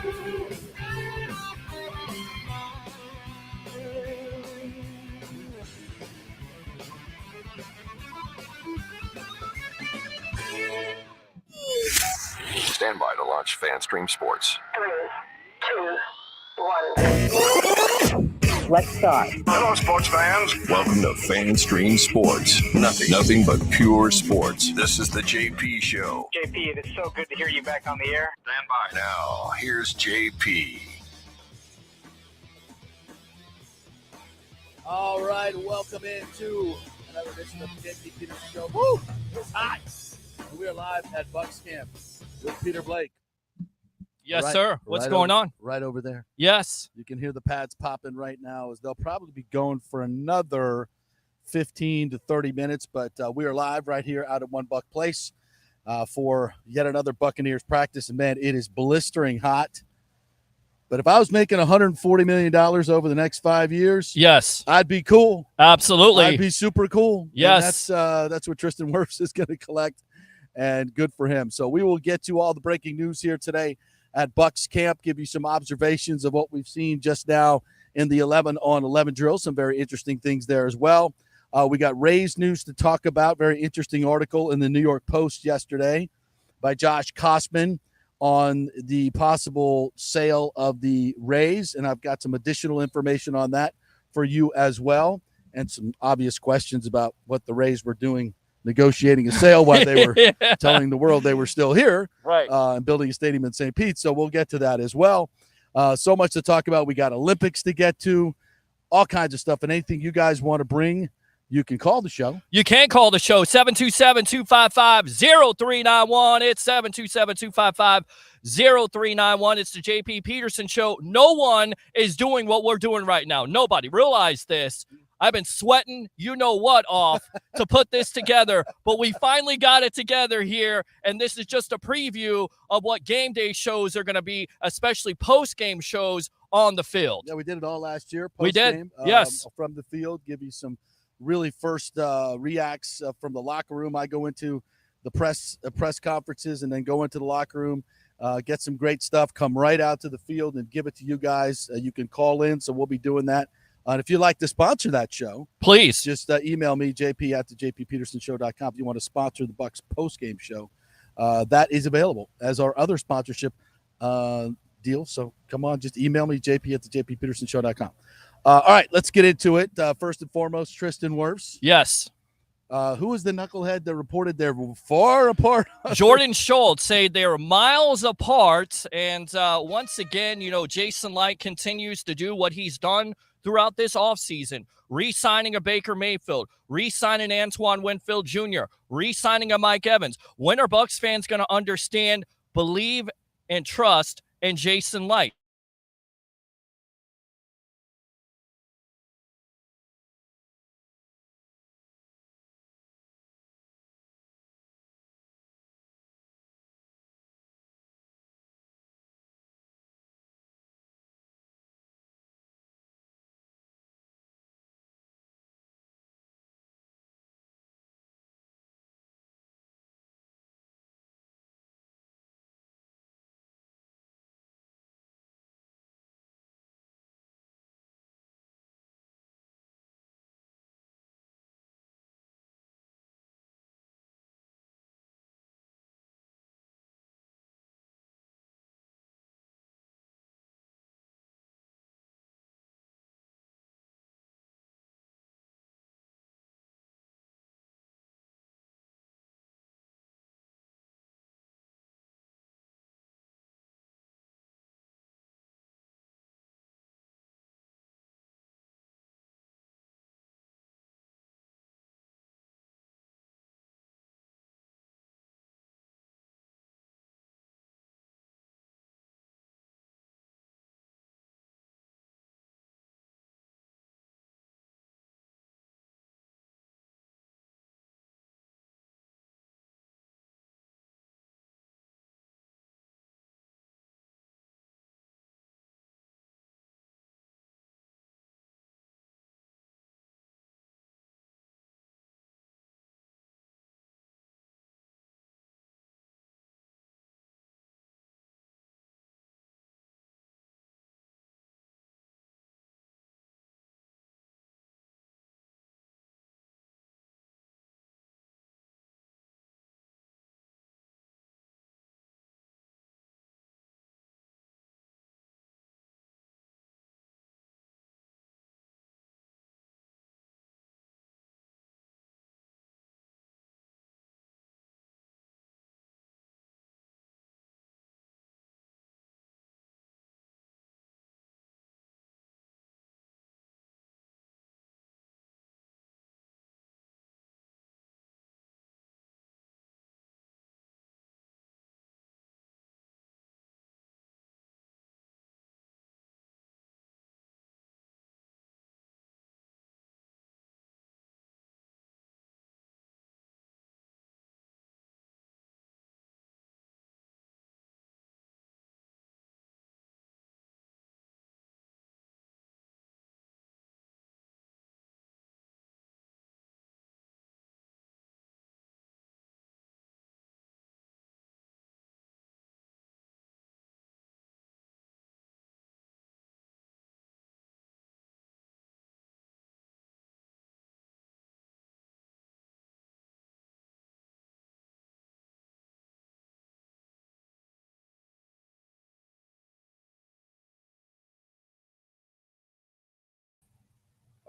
Stand by to launch FanStream Sports. 3, 2, 1. Let's start. Hello, sports fans. Welcome to FanStream Sports. Nothing but pure sports. This is the JP Show. JP, it is so good to hear you back on the air. Stand by. Now, here's JP. All right, welcome into another edition of the JP Peterson Show. Woo! It's hot. And we are live at Bucs camp with Peter Blake. Yes, sir. What's going on? Right over there. Yes. You can hear the pads popping right now as they'll probably be going for another 15 to 30 minutes. But we are live right here out at One Buck Place for yet another Buccaneers practice. And, man, it is blistering hot. But if I was making $140 million over the next 5 years, yes, I'd be cool. Absolutely. I'd be super cool. Yes. And that's what Tristan Wirfs is going to collect, and good for him. So we will get to all the breaking news here today at Bucs camp, give you some observations of what we've seen just now in the 11-on-11 drill. Some very interesting things there as well. We got Rays news to talk about. Very interesting article in the New York Post yesterday by Josh Kosman on the possible sale of the Rays, and I've got some additional information on that for you as well, and some obvious questions about what the Rays were doing negotiating a sale while they were telling the world they were still here, right, and building a stadium in St. Pete. So we'll get to that as well. So much to talk about. We got Olympics to get to, all kinds of stuff, and anything you guys want to bring, you can call the show. You can call the show, 727-255-0391. It's 727-255-0391. It's the JP Peterson Show. No one is doing what we're doing right now. Nobody. Realize this. I've been sweating, you know what, off to put this together, but we finally got it together here, and this is just a preview of what game day shows are going to be, especially post-game shows on the field. Yeah, we did it all last year. We did, yes. From the field, give you some really first reacts from the locker room. I go into the press conferences and then go into the locker room, get some great stuff, come right out to the field and give it to you guys. You can call in, so we'll be doing that. And if you'd like to sponsor that show, please just email me, jp@thejppetersonshow.com. If you want to sponsor the Bucs postgame show, that is available as our other sponsorship deal. So come on, just email me, jp@thejppetersonshow.com. All right, let's get into it. First and foremost, Tristan Wirfs. Yes. Who was the knucklehead that reported they're far apart? Jordan Schultz say they're miles apart. And once again, Jason Light continues to do what he's done throughout this offseason, re-signing a Baker Mayfield, re-signing Antoine Winfield Jr., re-signing a Mike Evans. When are Bucs fans going to understand, believe, and trust in Jason Light?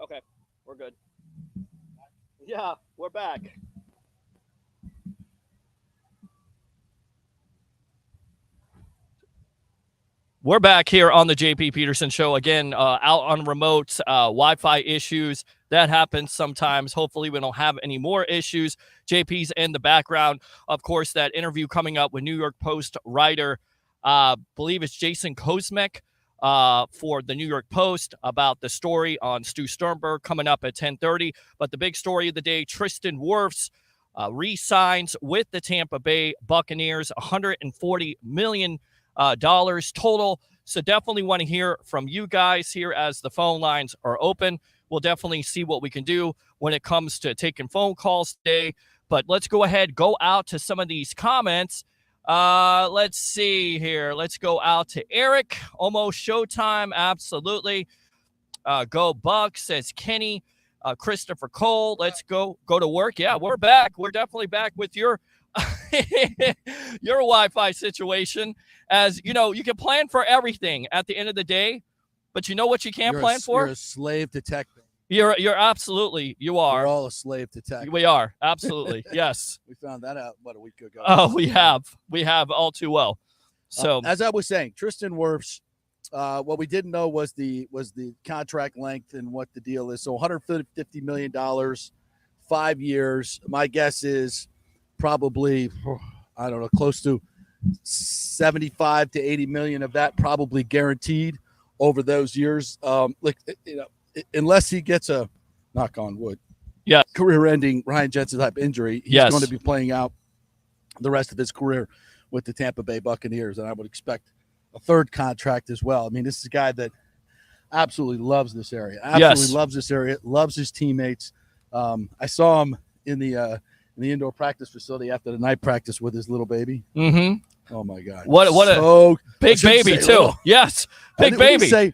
Okay, we're good. Yeah, we're back. We're back here on the JP Peterson Show again, out on remote Wi-Fi issues. That happens sometimes. Hopefully we don't have any more issues. JP's in the background. Of course, that interview coming up with New York Post writer, believe it's Jason Kosmek for the New York Post about the story on Stu Sternberg coming up at 10:30. But the big story of the day, Tristan Wirfs re-signs with the Tampa Bay Buccaneers, $140 million total. So definitely want to hear from you guys here as the phone lines are open. We'll definitely see what we can do when it comes to taking phone calls today. But let's go ahead, go out to some of these comments. Let's see here. Let's go out to Eric. Almost showtime. Absolutely. Go Bucs, says Kenny. Christopher Cole. Let's go to work. Yeah, we're back. We're definitely back with your your Wi-Fi situation. As you know, you can plan for everything at the end of the day, but you know what you can't plan for? You're a slave to tech. You're absolutely, you are. We're all a slave to tech. We are, absolutely. Yes. We found that out about a week ago. Oh, we have all too well. So as I was saying, Tristan Wirfs, what we didn't know was the contract length and what the deal is. So $150 million, 5 years. My guess is probably, I don't know, close to 75 to 80 million of that probably guaranteed over those years. Unless he gets a, knock on wood, career-ending Ryan Jensen type injury, he's going to be playing out the rest of his career with the Tampa Bay Buccaneers, and I would expect a third contract as well. I mean, this is a guy that absolutely loves this area, loves his teammates. I saw him in the indoor practice facility after the night practice with his little baby. Mm-hmm. Oh my God! What a big baby too. Yes, big baby. Did he say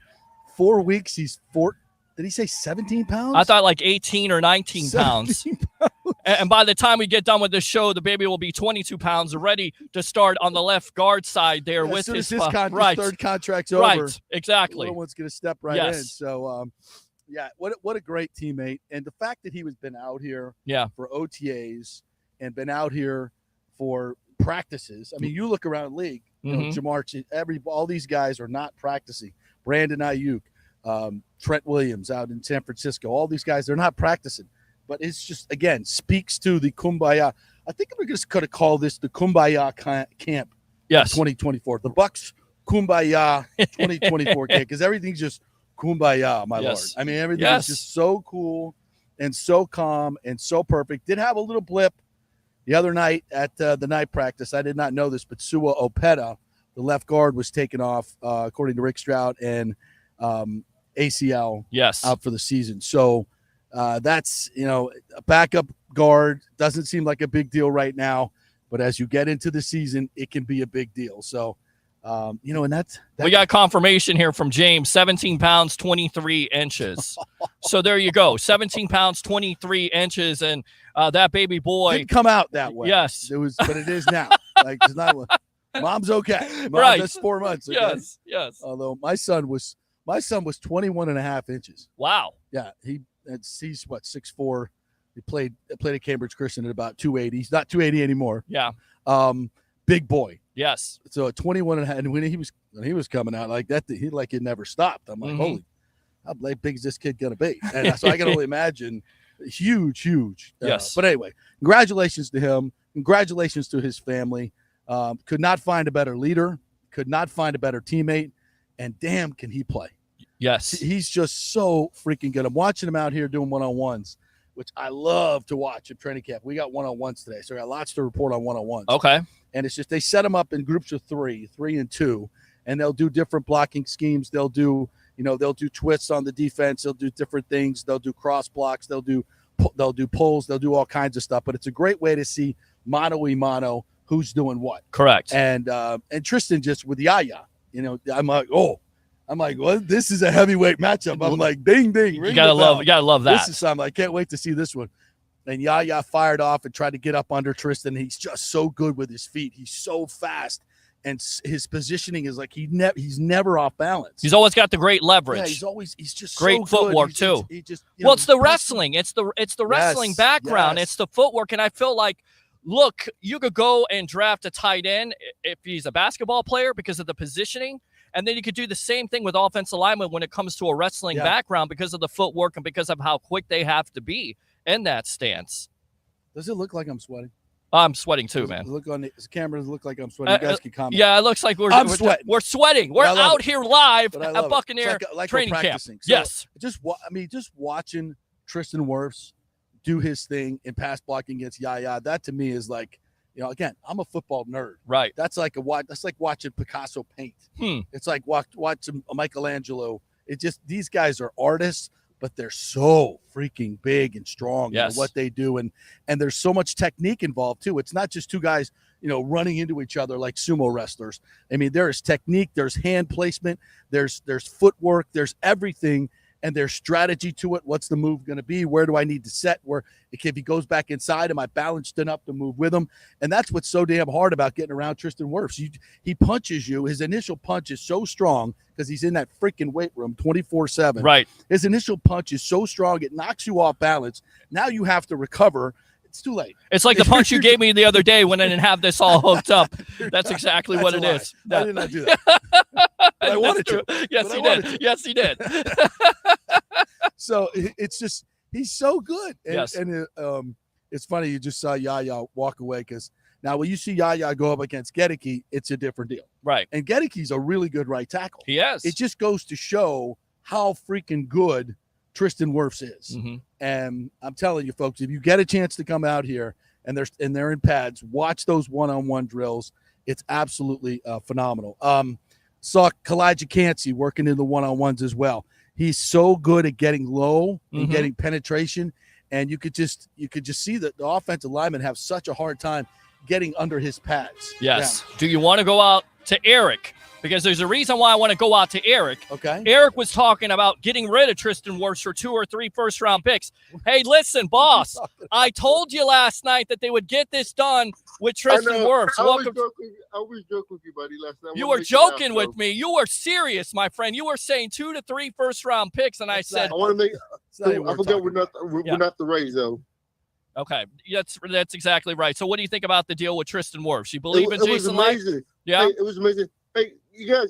4 weeks? He's 4. Did he say 17 pounds? I thought like 18 or 19 pounds. And by the time we get done with this show, the baby will be 22 pounds, ready to start on the left guard side there with his third contract's over. Right, exactly. No one's going to step in. So, what a great teammate. And the fact that he was been out here for OTAs and been out here for practices. I mean, you look around the league, you know, Jamar, all these guys are not practicing. Brandon Ayuk, Trent Williams out in San Francisco, all these guys, they're not practicing. But it's just, again, speaks to the Kumbaya. I think we're just going to call this the Kumbaya camp 2024. The Bucs Kumbaya 2024 camp, because everything's just Kumbaya, my Lord. I mean, everything's just so cool and so calm and so perfect. Did have a little blip the other night at the night practice. I did not know this, but Sua Opeta, the left guard, was taken off, according to Rick Stroud, and ACL out for the season. So that's, a backup guard. Doesn't seem like a big deal right now, but as you get into the season, it can be a big deal. So, and that's we got confirmation here from James, 17 pounds, 23 inches. So there you go. 17 pounds, 23 inches. And that baby boy didn't come out that way. Yes. It was, but it is now. Like, it's not, mom's okay. That's 4 months. Okay? Yes. Although my son was 21 and a half inches. Wow. Yeah. He's what, 6'4". He played at Cambridge Christian at about 280. He's not 280 anymore. Yeah. Big boy. Yes. So at 21 and a half, and when he was coming out like that, it never stopped. I'm like, holy, how big is this kid gonna be? And so I can only imagine, huge. Yes. But anyway, congratulations to him. Congratulations to his family. Could not find a better leader. Could not find a better teammate. And damn, can he play? Yes. He's just so freaking good. I'm watching him out here doing one-on-ones, which I love to watch at training camp. We got one-on-ones today, so I got lots to report on one-on-ones. Okay. And it's just they set them up in groups of three and two, and they'll do different blocking schemes. They'll do twists on the defense. They'll do different things. They'll do cross blocks. They'll do pulls. They'll do all kinds of stuff. But it's a great way to see mano-a-mano who's doing what. Correct. And Tristan just with Yaya, I'm like, well, this is a heavyweight matchup. I'm like, ding, ding. You gotta love that. This is something. I can't wait to see this one. And Yaya fired off and tried to get up under Tristan. He's just so good with his feet. He's so fast. and his positioning is like he's never off balance. He's always got the great leverage. Yeah, he's just great so footwork good. too. He just it's the wrestling. It's the wrestling Yes, background. yes. It's the footwork, and I feel like, look, you could go and draft a tight end if he's a basketball player because of the positioning, and then you could do the same thing with offensive linemen when it comes to a wrestling background because of the footwork and because of how quick they have to be in that stance. Does it look like I'm sweating? I'm sweating too, man. Look on the camera. Look like I'm sweating. You guys can comment. Yeah, it looks like we're sweating. We're sweating. We're out here live at Buccaneer training camp. So yes. Just watching Tristan Wirfs do his thing in pass blocking against Yaya. That to me is like, again, I'm a football nerd. Right. That's like watching Picasso paint. It's like watching Michelangelo. These guys are artists, but they're so freaking big and strong in what they do. And there's so much technique involved too. It's not just two guys, running into each other like sumo wrestlers. I mean, there is technique, there's hand placement, there's footwork, there's everything. And there's strategy to it. What's the move going to be? Where do I need to set? If he goes back inside, am I balanced enough to move with him? And that's what's so damn hard about getting around Tristan Wirfs. He punches you. His initial punch is so strong because he's in that freaking weight room 24/7. Right. His initial punch is so strong, it knocks you off balance. Now you have to recover. It's too late. It's like the punch you gave me the other day when I didn't have this all hooked up. That's exactly what it is. I did not do that. I wanted to. Yes, he did. Yes, he did. So it's just, he's so good. And, yes. And it's funny, you just saw Yaya walk away because now when you see Yaya go up against Gedeke, it's a different deal. Right. And Gedeke's a really good right tackle. He is. It just goes to show how freaking good Tristan Wirfs is. Mm-hmm. And I'm telling you, folks, if you get a chance to come out here and they're in pads, watch those one-on-one drills. It's absolutely phenomenal. Saw Kalijah Cansey working in the one-on-ones as well. He's so good at getting low and getting penetration, and you could just see that the offensive linemen have such a hard time getting under his pads. Yes. Yeah. Do you want to go out to Eric? Because there's a reason why I want to go out to Eric. Okay. Eric was talking about getting rid of Tristan Wirfs for 2 or 3 first-round picks. Hey, listen, boss, I told you last night that they would get this done with Tristan Wirfs. I was joking with you, buddy, last night. You were joking with me. You were serious, my friend. You were saying 2 to 3 first-round picks, and I said, I want to make. I forgot we're not the Rays, though. Okay, that's exactly right. So, what do you think about the deal with Tristan Wirfs? You believe in Jason Light? It was amazing. Yeah, hey, it was amazing. Hey, you guys,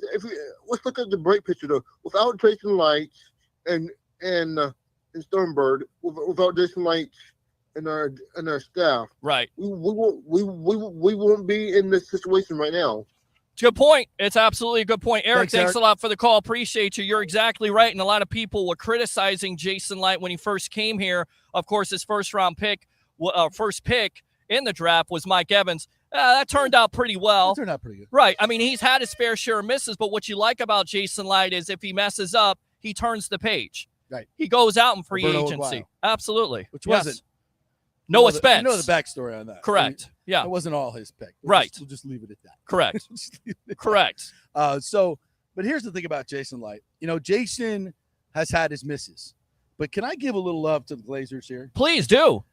let's look at the break picture though. Without Jason Light and Sternberg, without Jason Light and our staff, right? We won't be in this situation right now. Good point. It's absolutely a good point. Eric, thanks Eric. a lot for the call. Appreciate you. You're exactly right. And a lot of people were criticizing Jason Light when he first came here. Of course, his first pick in the draft was Mike Evans. That turned out pretty well. It turned out pretty good. Right. I mean, he's had his fair share of misses, but what you like about Jason Light is if he messes up, he turns the page. Right. He goes out in free Roberto agency. Aguayo. Absolutely. Which wasn't. Noah Spence. You know the backstory on that. Correct. Yeah. It wasn't all his pick. We'll just leave it at that. Correct. Correct. But here's the thing about Jason Light. Jason has had his misses. But can I give a little love to the Glazers here? Please do.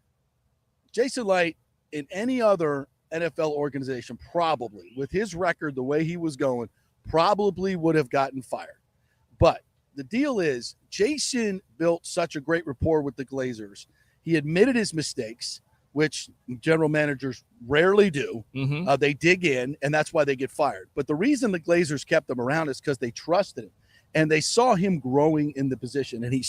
Jason Light, in any other NFL organization, probably, with his record, the way he was going, probably would have gotten fired. But the deal is, Jason built such a great rapport with the Glazers. He admitted his mistakes, which general managers rarely do. Mm-hmm. They dig in, and that's why they get fired. But the reason the Glazers kept him around is because they trusted him. And they saw him growing in the position. And they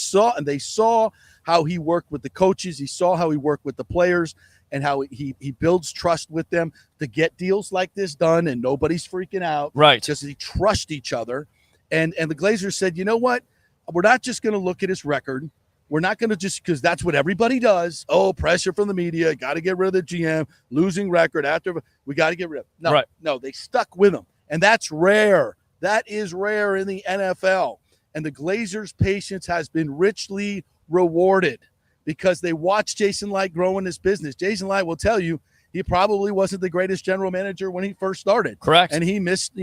saw how he worked with the coaches. He saw how he worked with the players and how he builds trust with them to get deals like this done. And nobody's freaking out. Right. Because they trust each other. And the Glazers said, you know what? We're not just going to look at his record. We're not going to just, because that's what everybody does. Oh, pressure from the media. Got to get rid of the GM. Losing record after. We got to get rid of him. No, they stuck with him. And that's rare. That is rare in the NFL. And the Glazers' patience has been richly rewarded because they watched Jason Light grow in his business. Jason Light will tell you he probably wasn't the greatest general manager when he first started. Correct. And he missed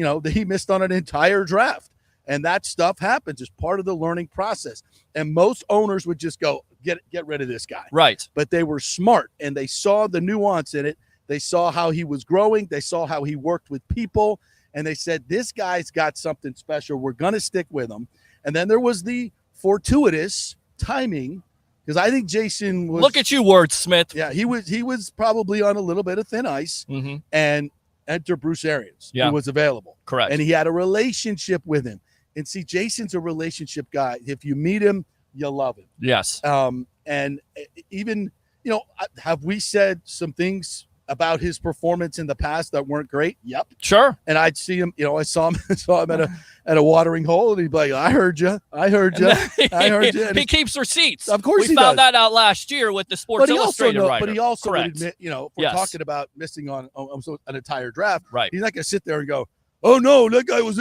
on an entire draft. And that stuff happens as part of the learning process. And most owners would just go, get rid of this guy. Right. But they were smart, and they saw the nuance in it. They saw how he was growing. They saw how he worked with people. and they said, this guy's got something special. We're going to stick with him. And then there was the fortuitous timing, because I think Jason was. Look at you, wordsmith. Yeah, he was probably on a little bit of thin ice, and enter Bruce Arians, who was available. Correct. And he had a relationship with him. And see, Jason's a relationship guy. If you meet him, you'll love him. Yes. And even, have we said some things about his performance in the past that weren't great? Yep. Sure. And I'd see him, I saw him at a watering hole, and he'd be like, I heard you. I heard you. He keeps receipts. Of course, we found that out last year with the Sports Illustrated writer. But he also would Correct. admit, if we're talking about missing on an entire draft, right? He's not going to sit there and go, oh no, that guy was.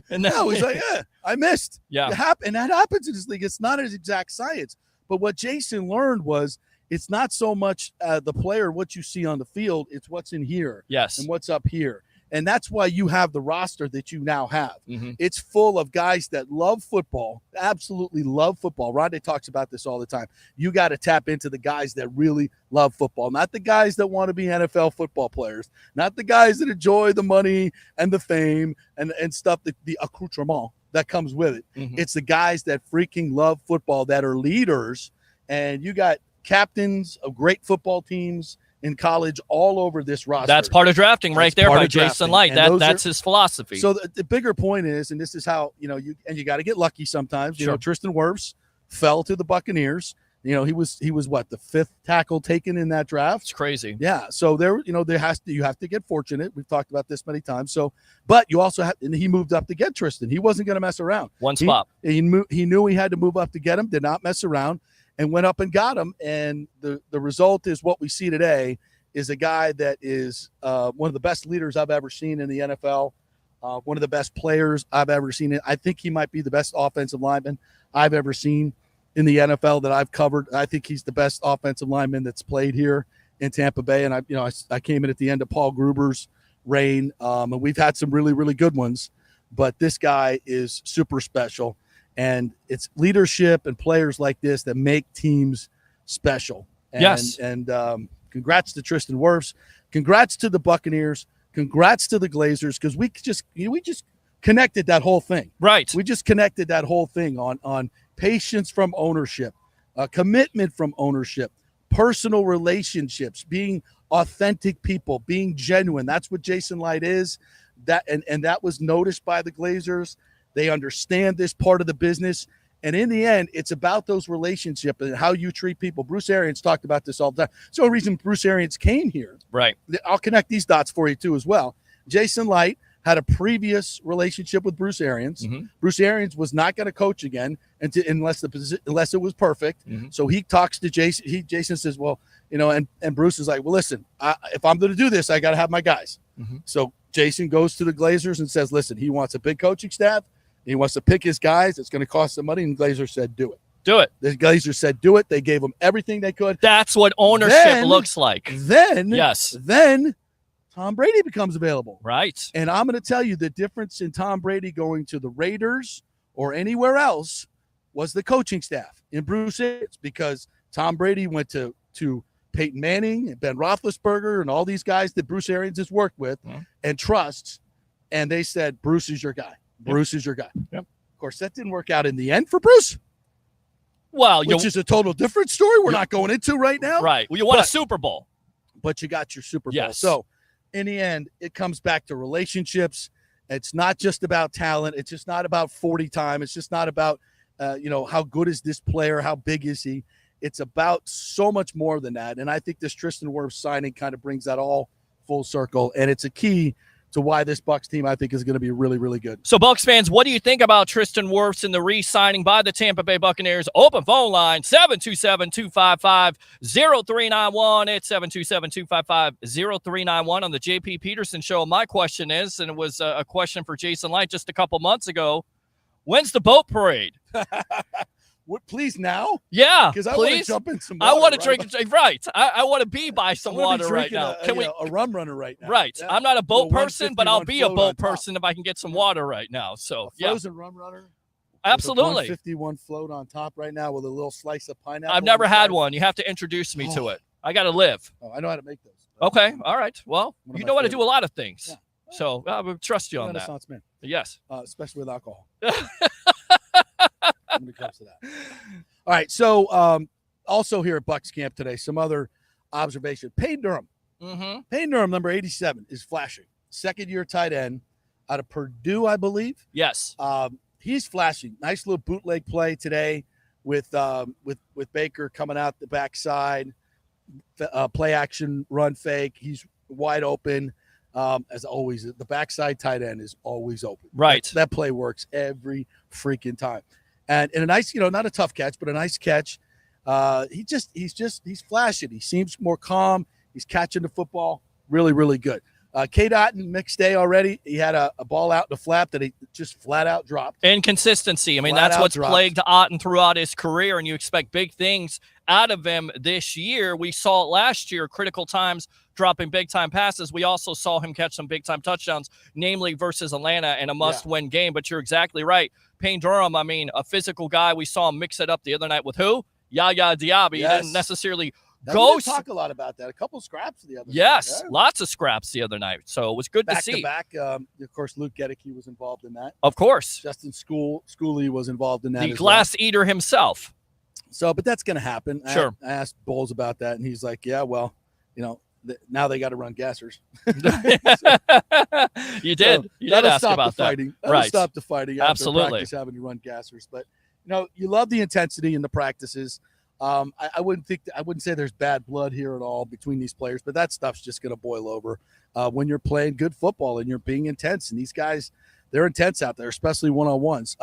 And now he's like, yeah, I missed. Yeah, and that happens in this league. It's not an exact science, but what Jason learned was it's not so much the player, what you see on the field, it's what's in here, yes, and what's up here. And that's why you have the roster that you now have. Mm-hmm. It's full of guys that love football, absolutely love football. Rondé talks about this all the time. You got to tap into the guys that really love football, not the guys that want to be NFL football players, not the guys that enjoy the money and the fame and stuff, the accoutrement that comes with it. Mm-hmm. It's the guys that freaking love football, that are leaders. And you got captains of great football teams in college all over this roster. That's part of drafting right there by Jason Light. That's his philosophy. So the bigger point is, and this is how, you got to get lucky sometimes. Sure. Tristan Wirfs fell to the Buccaneers. He was what, the 5th tackle taken in that draft? It's crazy. Yeah. So you have to get fortunate. We've talked about this many times. So, but you also have, and he moved up to get Tristan. He wasn't going to mess around. One spot. He knew he had to move up to get him, did not mess around, and went up and got him. And the result is what we see today is a guy that is one of the best leaders I've ever seen in the NFL, one of the best players I've ever seen. I think he might be the best offensive lineman I've ever seen in the NFL that I've covered. I think he's the best offensive lineman that's played here in Tampa Bay. And I came in at the end of Paul Gruber's reign, and we've had some really, really good ones. But this guy is super special. And it's leadership and players like this that make teams special. And, yes. And congrats to Tristan Wirfs. Congrats to the Buccaneers. Congrats to the Glazers, because we just connected that whole thing. Right. We just connected that whole thing on patience from ownership, commitment from ownership, personal relationships, being authentic people, being genuine. That's what Jason Light is. And that was noticed by the Glazers. They understand this part of the business. And in the end, it's about those relationships and how you treat people. Bruce Arians talked about this all the time. It's the only reason Bruce Arians came here. Right. I'll connect these dots for you, too, as well. Jason Light had a previous relationship with Bruce Arians. Mm-hmm. Bruce Arians was not going to coach again unless it was perfect. Mm-hmm. So he talks to Jason. Jason says, well, and Bruce is like, well, listen, if I'm going to do this, I got to have my guys. Mm-hmm. So Jason goes to the Glazers and says, listen, he wants a big coaching staff. He wants to pick his guys. It's going to cost some money. And Glazer said, do it. Do it. The Glazers said, do it. They gave him everything they could. That's what ownership looks like. Then Tom Brady becomes available. Right. And I'm going to tell you the difference in Tom Brady going to the Raiders or anywhere else was the coaching staff in Bruce Arians, because Tom Brady went to Peyton Manning and Ben Roethlisberger and all these guys that Bruce Arians has worked with and trusts, and they said, Bruce is your guy. Bruce is your guy. Yep. Of course, that didn't work out in the end for Bruce. Well, which is a total different story we're not going into right now. Right. Well, you won a Super Bowl. But you got your Super Bowl. Yes. So in the end, it comes back to relationships. It's not just about talent. It's just not about 40 time. It's just not about, how good is this player? How big is he? It's about so much more than that. And I think this Tristan Wirfs signing kind of brings that all full circle. And it's a key to why this Bucs team, I think, is going to be really, really good. So, Bucs fans, what do you think about Tristan Wirfs and the re-signing by the Tampa Bay Buccaneers? Open phone line, 727-255-0391. It's 727-255-0391 on the JP Peterson Show. My question is, and it was a question for Jason Light just a couple months ago, when's the boat parade? What, please now? Yeah, because I want to jump in some water. I want to drink. Right, I want to be by some water right now. Can we a rum runner right now? Right, yeah. I'm not a boat person, but I'll be a boat person if I can get some water right now. So frozen rum runner. Absolutely. 151 float on top right now with a little slice of pineapple. I've never had one. You have to introduce me to it. I got to live. Oh, I know how to make those. Okay, all right. Well, you know how to do a lot of things. Yeah. So we trust you on that. Renaissance man. Yes. Especially with alcohol. When it comes to that. All right. So also here at Bucs camp today, some other observation. Payne Durham. Mm-hmm. Payne Durham, number 87, is flashing. Second-year tight end out of Purdue, I believe. Yes. He's flashing. Nice little bootleg play today with Baker coming out the backside, play action, run fake. He's wide open. As always, the backside tight end is always open. Right. That play works every freaking time. And a nice, not a tough catch, but a nice catch. He's flashing. He seems more calm. He's catching the football. Really, really good. K. Otten, mixed day already. He had a ball out in the flap that he just flat out dropped. Inconsistency. I mean, Flat that's out what's dropped. plagued Otten throughout his career, and you expect big things out of him this year. We saw it last year, critical times, dropping big-time passes. We also saw him catch some big-time touchdowns, namely versus Atlanta in a must-win game. But you're exactly right. Payne Durham, I mean, a physical guy. We saw him mix it up the other night with who? Yaya Diaby. Yes. He didn't necessarily We go. didn't talk a lot about that. A couple scraps the other Yes, night. lots of scraps the other night. So it was good to see. Back to back. Of course, Luke Gedeke was involved in that. Of course. Justin Schooley was involved in that. The as glass eater himself. So, but that's going to happen. Sure. I asked Bowles about that, and he's like, yeah, well, now they got to run gassers. You did. You did ask about that. Fighting. Right. Stop the fighting. After Absolutely. practice, having to run gassers. But, you love the intensity in the practices. I wouldn't say there's bad blood here at all between these players, but that stuff's just going to boil over when you're playing good football and you're being intense. And these guys, they're intense out there, especially one-on-ones.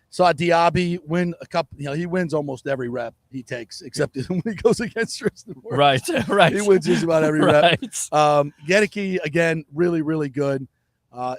Saw Diaby win a couple. He wins almost every rep he takes, except when he goes against Tristan Wirfs. Right. He wins just about every rep. Right. Gedeke, again, really, really good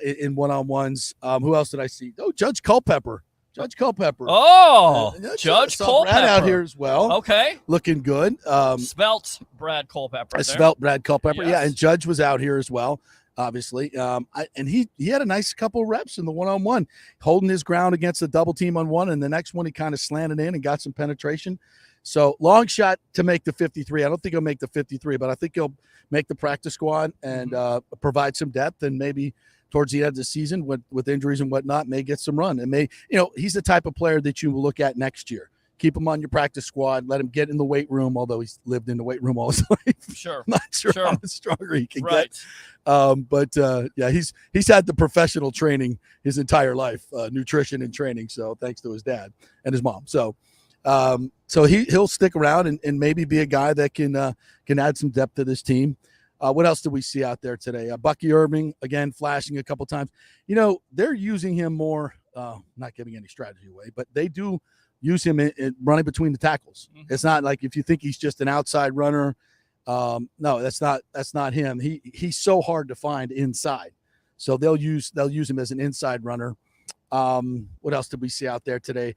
in one-on-ones. Who else did I see? Oh, Judge Culpepper. Oh, Judge saw Brad Culpepper out here as well. Okay. Looking good. Svelte Brad Culpepper. there. Svelte Brad Culpepper. Yes. Yeah, and Judge was out here as well, obviously. And he had a nice couple reps in the one-on-one, holding his ground against the double team on one, and the next one he kind of slanted in and got some penetration. So long shot to make the 53. I don't think he'll make the 53, but I think he'll make the practice squad and provide some depth, and maybe towards the end of the season with injuries and whatnot, may get some run. And he's the type of player that you will look at next year. Keep him on your practice squad. Let him get in the weight room, although he's lived in the weight room all his life. Sure. I'm not sure Sure. how much stronger he can Right. get. He's had the professional training his entire life, nutrition and training. So thanks to his dad and his mom. So he'll stick around and maybe be a guy that can add some depth to this team. What else did we see out there today? Bucky Irving, again, flashing a couple times. They're using him more, not giving any strategy away, but they do use him in running between the tackles. Mm-hmm. It's not like if you think he's just an outside runner. No, that's not him. He's so hard to find inside. So they'll use him as an inside runner. What else did we see out there today?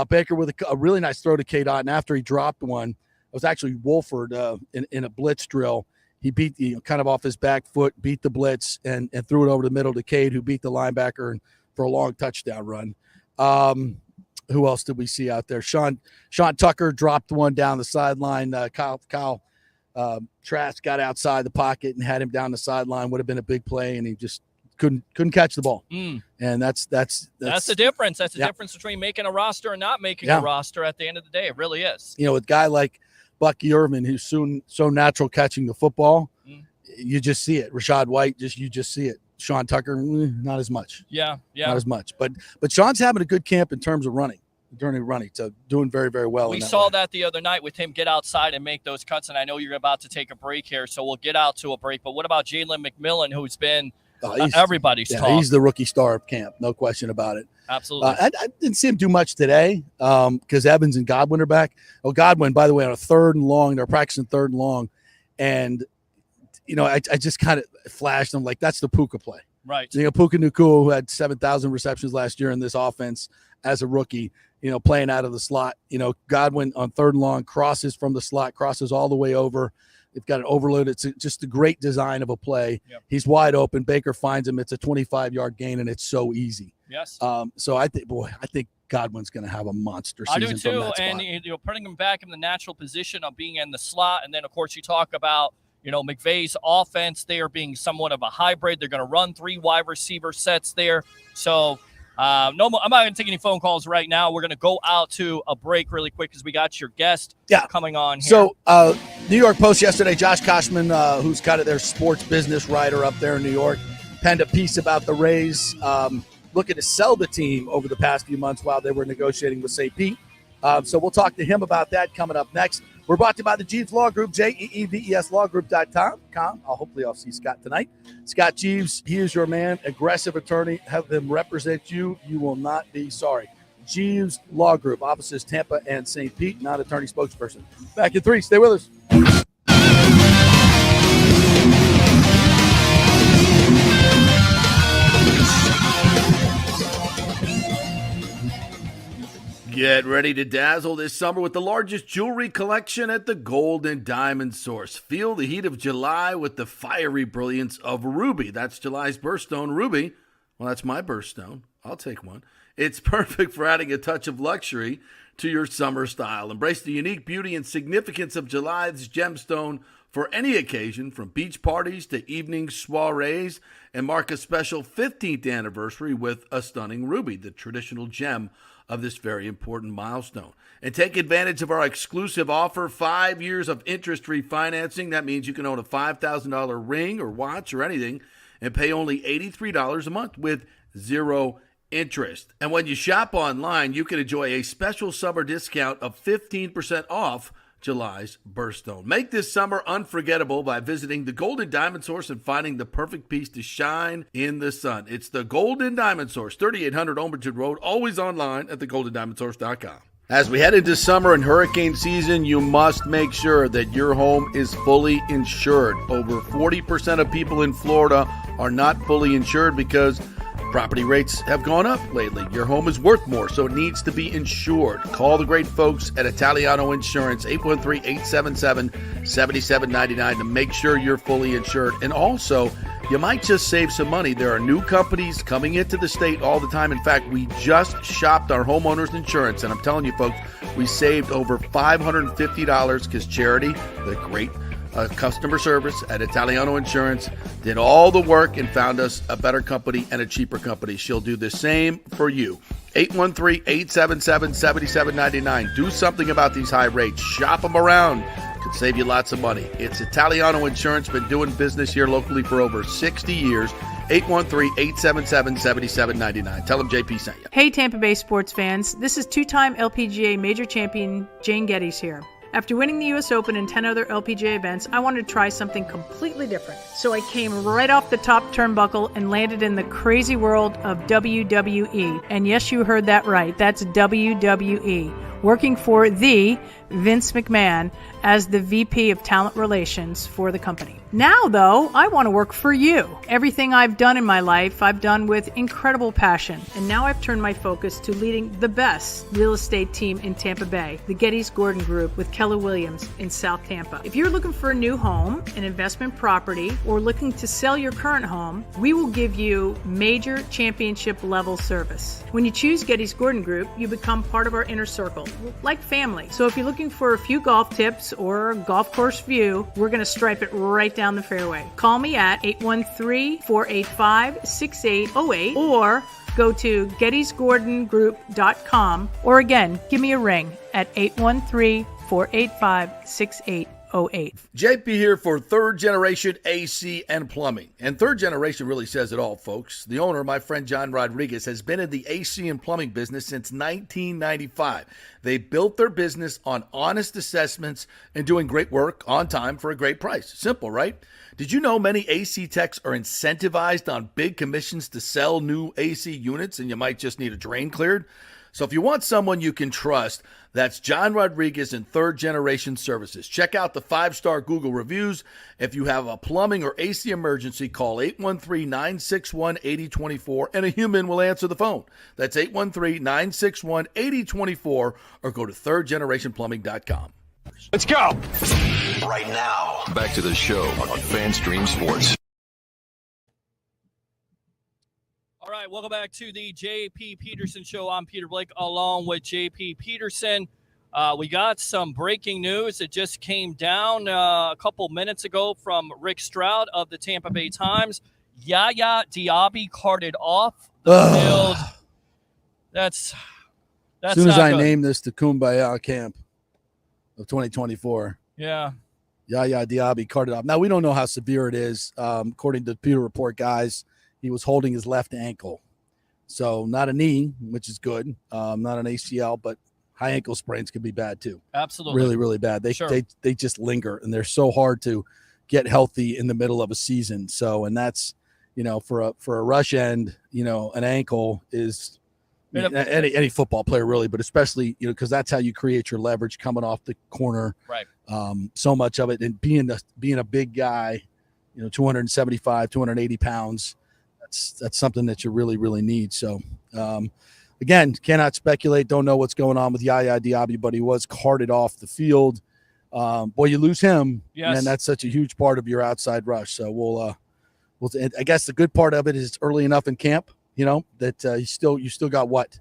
Baker with a really nice throw to K. Dot, and after he dropped one, it was actually Wolford in a blitz drill. He beat kind of off his back foot, beat the blitz, and threw it over the middle to Cade, who beat the linebacker for a long touchdown run. Who else did we see out there? Sean Tucker dropped one down the sideline. Kyle Trask got outside the pocket and had him down the sideline. Would have been a big play, and he just couldn't catch the ball. And that's the difference. That's the difference between making a roster and not making a roster at the end of the day. It really is. With a guy like Bucky Irvin, who's so natural catching the football, you just see it. Rashad White, you just see it. Sean Tucker, not as much. Yeah. Not as much. But Sean's having a good camp in terms of running. So doing very, very well. We saw that the other night with him get outside and make those cuts. And I know you're about to take a break here, so we'll get out to a break. But what about Jalen McMillan, who's been everybody's talk? He's the rookie star of camp, no question about it. Absolutely. I didn't see him do much today because Evans and Godwin are back. Oh, Godwin, by the way, on a 3rd and long, they're practicing 3rd and long. And, I just kind of flashed them like that's the Puka play. Right. Puka Nacua, who had 7,000 receptions last year in this offense as a rookie, playing out of the slot. Godwin on 3rd and long crosses from the slot, crosses all the way over. They've got an overload. It's just a great design of a play. Yep. He's wide open. Baker finds him. It's a 25-yard gain, and it's so easy. Yes. So I think Godwin's going to have a monster season. I do too, and putting him back in the natural position of being in the slot, and then of course you talk about McVay's offense there being somewhat of a hybrid. They're going to run 3 wide receiver sets there. So I'm not going to take any phone calls right now. We're going to go out to a break really quick because we got your guest coming on here. So New York Post yesterday, Josh Koshman, who's kind of their sports business writer up there in New York, penned a piece about the Rays looking to sell the team over the past few months while they were negotiating with St. Pete. So we'll talk to him about that coming up next. We're brought to you by the Jeeves Law Group, JEEVESLawGroup.com. Hopefully I'll see Scott tonight. Scott Jeeves, he is your man, aggressive attorney. Have them represent you. You will not be sorry. Jeeves Law Group, offices Tampa and St. Pete, not attorney spokesperson. Back in 3. Stay with us. Get ready to dazzle this summer with the largest jewelry collection at the Gold and Diamond Source. Feel the heat of July with the fiery brilliance of ruby. That's July's birthstone, ruby. Well, that's my birthstone. I'll take one. It's perfect for adding a touch of luxury to your summer style. Embrace the unique beauty and significance of July's gemstone for any occasion, from beach parties to evening soirees, and mark a special 15th anniversary with a stunning ruby, the traditional gem of this very important milestone. And take advantage of our exclusive offer, 5 years of interest-free financing. That means you can own a $5,000 ring or watch or anything and pay only $83 a month with zero interest. And when you shop online, you can enjoy a special summer discount of 15% off July's birthstone. Make this summer unforgettable by visiting the Golden Diamond Source and finding the perfect piece to shine in the sun. It's the Golden Diamond Source, 3800 Omerton Road, always online at thegoldendiamondsource.com. As we head into summer and hurricane season, you must make sure that your home is fully insured. Over 40% of people in Florida are not fully insured because property rates have gone up lately. Your home is worth more, so it needs to be insured. Call the great folks at Italiano Insurance, 813-877-7799 to make sure you're fully insured. And also, you might just save some money. There are new companies coming into the state all the time. In fact, we just shopped our homeowners insurance, and I'm telling you, folks, we saved over $550 because Charity, the great customer service at Italiano Insurance, did all the work and found us a better company and a cheaper company. She'll do the same for you. 813-877-7799. Do something about these high rates. Shop them around. Could save you lots of money. It's Italiano Insurance. Been doing business here locally for over 60 years. 813-877-7799. Tell them JP sent you. Hey, Tampa Bay sports fans. This is two-time LPGA major champion Jane Geddes here. After winning the U.S. Open and 10 other LPGA events, I wanted to try something completely different. So I came right off the top turnbuckle and landed in the crazy world of WWE. And yes, you heard that right. That's WWE. Working for the Vince McMahon as the VP of Talent Relations for the company. Now, though, I want to work for you. Everything I've done in my life, I've done with incredible passion. And now I've turned my focus to leading the best real estate team in Tampa Bay, the Gettys Gordon Group with Keller Williams in South Tampa. If you're looking for a new home, an investment property, or looking to sell your current home, we will give you major championship level service. When you choose Gettys Gordon Group, you become part of our inner circle, like family. So if you're looking for a few golf tips or a golf course view, we're going to stripe it right down the fairway. Call me at 813-485-6808 or go to gettysgordongroup.com, or again, give me a ring at 813-485-6808. JP here for Third Generation AC and Plumbing. And Third Generation really says it all, folks. The owner, my friend John Rodriguez, has been in the AC and plumbing business since 1995. They built their business on honest assessments and doing great work on time for a great price. Simple, right? Did you know many AC techs are incentivized on big commissions to sell new AC units, and you might just need a drain cleared? So if you want someone you can trust, that's John Rodriguez and Third Generation Services. Check out the 5-star Google reviews. If you have a plumbing or AC emergency, call 813-961-8024 and a human will answer the phone. That's 813-961-8024 or go to thirdgenerationplumbing.com. Let's go. Right now, back to the show on FanStream Sports. All right, welcome back to the JP Peterson Show. I'm Peter Blake along with JP Peterson. We got some breaking news. It just came down a couple minutes ago from Rick Stroud of the Tampa Bay Times. Yaya Diaby carted off the field. That's as soon as not I good. name this the Kumbaya camp of 2024. Yeah. Yaya Diaby carted off. Now, we don't know how severe it is. According to the Pewter Report guys, he was holding his left ankle. So not a knee, which is good. Not an ACL, but high ankle sprains can be bad too. Absolutely. Really, really bad. They just linger, and they're so hard to get healthy in the middle of a season. So, and that's, for a rush end, an ankle is any football player really, but especially, because that's how you create your leverage coming off the corner. Right. So much of it, and being a big guy, 275, 280 pounds, that's something that you really, really need. So, again, cannot speculate. Don't know what's going on with Yaya Diaby, but he was carted off the field. Boy, you lose him, and that's such a huge part of your outside rush. So we'll I guess the good part of it is it's early enough in camp, that you still got what,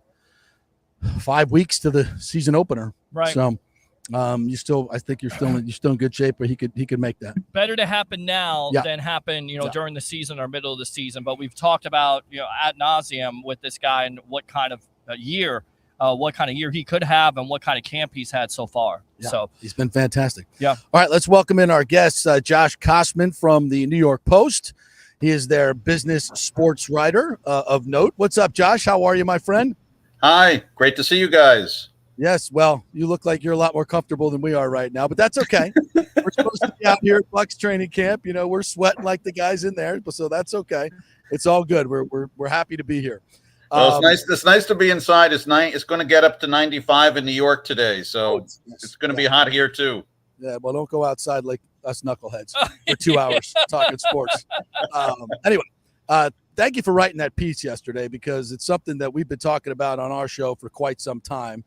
5 weeks to the season opener, right? So I think you're still in good shape, but he could make that. Better to happen now than happen, during the season or middle of the season. But we've talked about, ad nauseum with this guy and what kind of year he could have and what kind of camp he's had so far. Yeah, so he's been fantastic. Yeah. All right, let's welcome in our guest, Josh Kosman from the New York Post. He is their business sports writer of note. What's up, Josh? How are you, my friend? Hi, great to see you guys. Yes, well, you look like you're a lot more comfortable than we are right now, but that's okay. We're supposed to be out here at Bucs training camp. We're sweating like the guys in there, so that's okay. It's all good. We're happy to be here. Well, it's nice to be inside. It's going to get up to 95 in New York today, so it's going to be hot here too. Yeah, well, don't go outside like us knuckleheads for 2 hours talking sports. Anyway, thank you for writing that piece yesterday, because it's something that we've been talking about on our show for quite some time.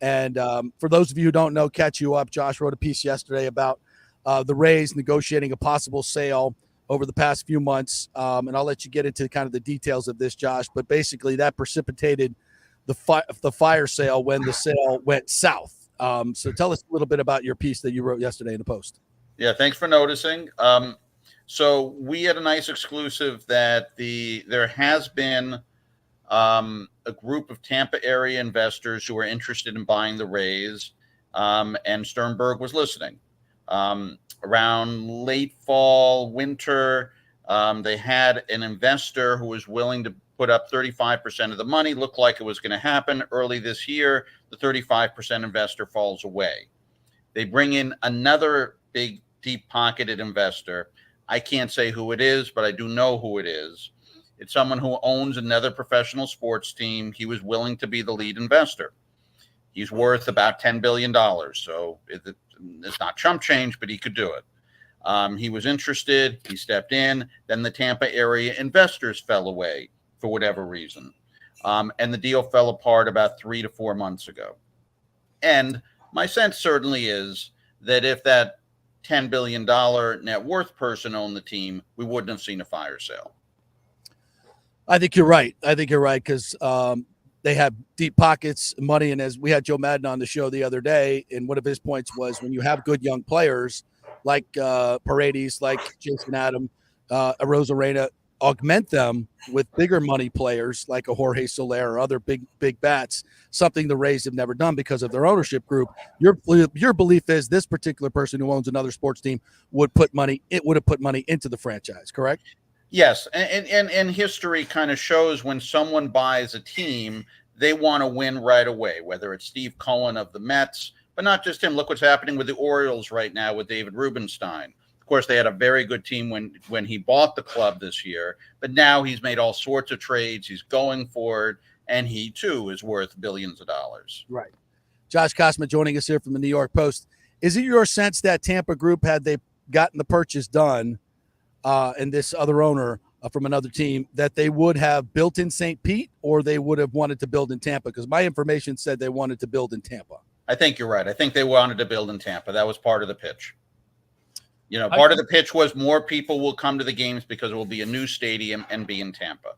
And for those of you who don't know, catch you up, Josh wrote a piece yesterday about the Rays negotiating a possible sale over the past few months. And I'll let you get into kind of the details of this, Josh. But basically that precipitated the fire sale when the sale went south. So tell us a little bit about your piece that you wrote yesterday in the Post. Yeah, thanks for noticing. So we had a nice exclusive that there has been a group of Tampa area investors who are interested in buying the Rays, and Sternberg was listening. Around late fall, winter, they had an investor who was willing to put up 35% of the money. Looked like it was going to happen early this year. The 35% investor falls away. They bring in another big, deep-pocketed investor. I can't say who it is, but I do know who it is. It's someone who owns another professional sports team. He was willing to be the lead investor. He's worth about $10 billion. So it's not chump change, but he could do it. He was interested. He stepped in. Then the Tampa area investors fell away for whatever reason. And the deal fell apart about 3 to 4 months ago. And my sense certainly is that if that $10 billion net worth person owned the team, we wouldn't have seen a fire sale. I think you're right. Because they have deep pockets, money. And as we had Joe Madden on the show the other day, and one of his points was when you have good young players like Paredes, like Jason Adam, Arozarena, augment them with bigger money players like a Jorge Soler or other big bats, something the Rays have never done because of their ownership group. Your belief is this particular person who owns another sports team would have put money into the franchise, correct? Yes, and history kind of shows when someone buys a team, they want to win right away, whether it's Steve Cohen of the Mets, but not just him. Look what's happening with the Orioles right now with David Rubenstein. Of course, they had a very good team when he bought the club this year, but now he's made all sorts of trades. He's going for it, and he, too, is worth billions of dollars. Right. Josh Kosman joining us here from the New York Post. Is it your sense that Tampa Group, had they gotten the purchase done, and this other owner from another team, that they would have built in St. Pete, or they would have wanted to build in Tampa? Because my information said they wanted to build in Tampa. I think you're right. I think they wanted to build in Tampa. That was part of the pitch. Part of the pitch was more people will come to the games because it will be a new stadium and be in Tampa.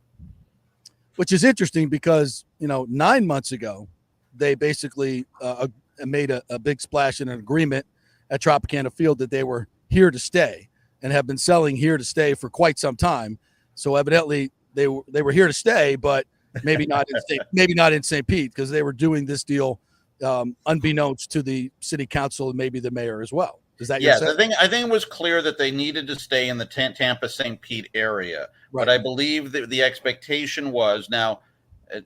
Which is interesting because, 9 months ago, they basically made a big splash in an agreement at Tropicana Field that they were here to stay and have been selling here to stay for quite some time. So evidently they were here to stay, but maybe not in St. Pete, because they were doing this deal unbeknownst to the city council and maybe the mayor as well. Is that your sense? I think it was clear that they needed to stay in the Tampa St. Pete area, right. But I believe that the expectation was now.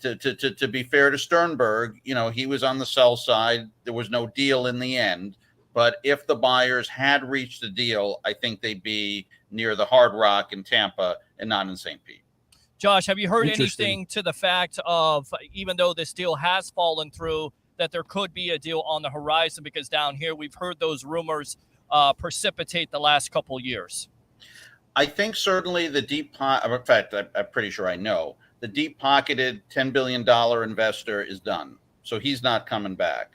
To be fair to Sternberg, he was on the sell side. There was no deal in the end. But if the buyers had reached a deal, I think they'd be near the Hard Rock in Tampa and not in St. Pete. Josh, have you heard anything to the fact of, even though this deal has fallen through, that there could be a deal on the horizon? Because down here, we've heard those rumors precipitate the last couple years. I think certainly the deep pocket, in fact, I'm pretty sure I know, the deep-pocketed $10 billion investor is done. So he's not coming back.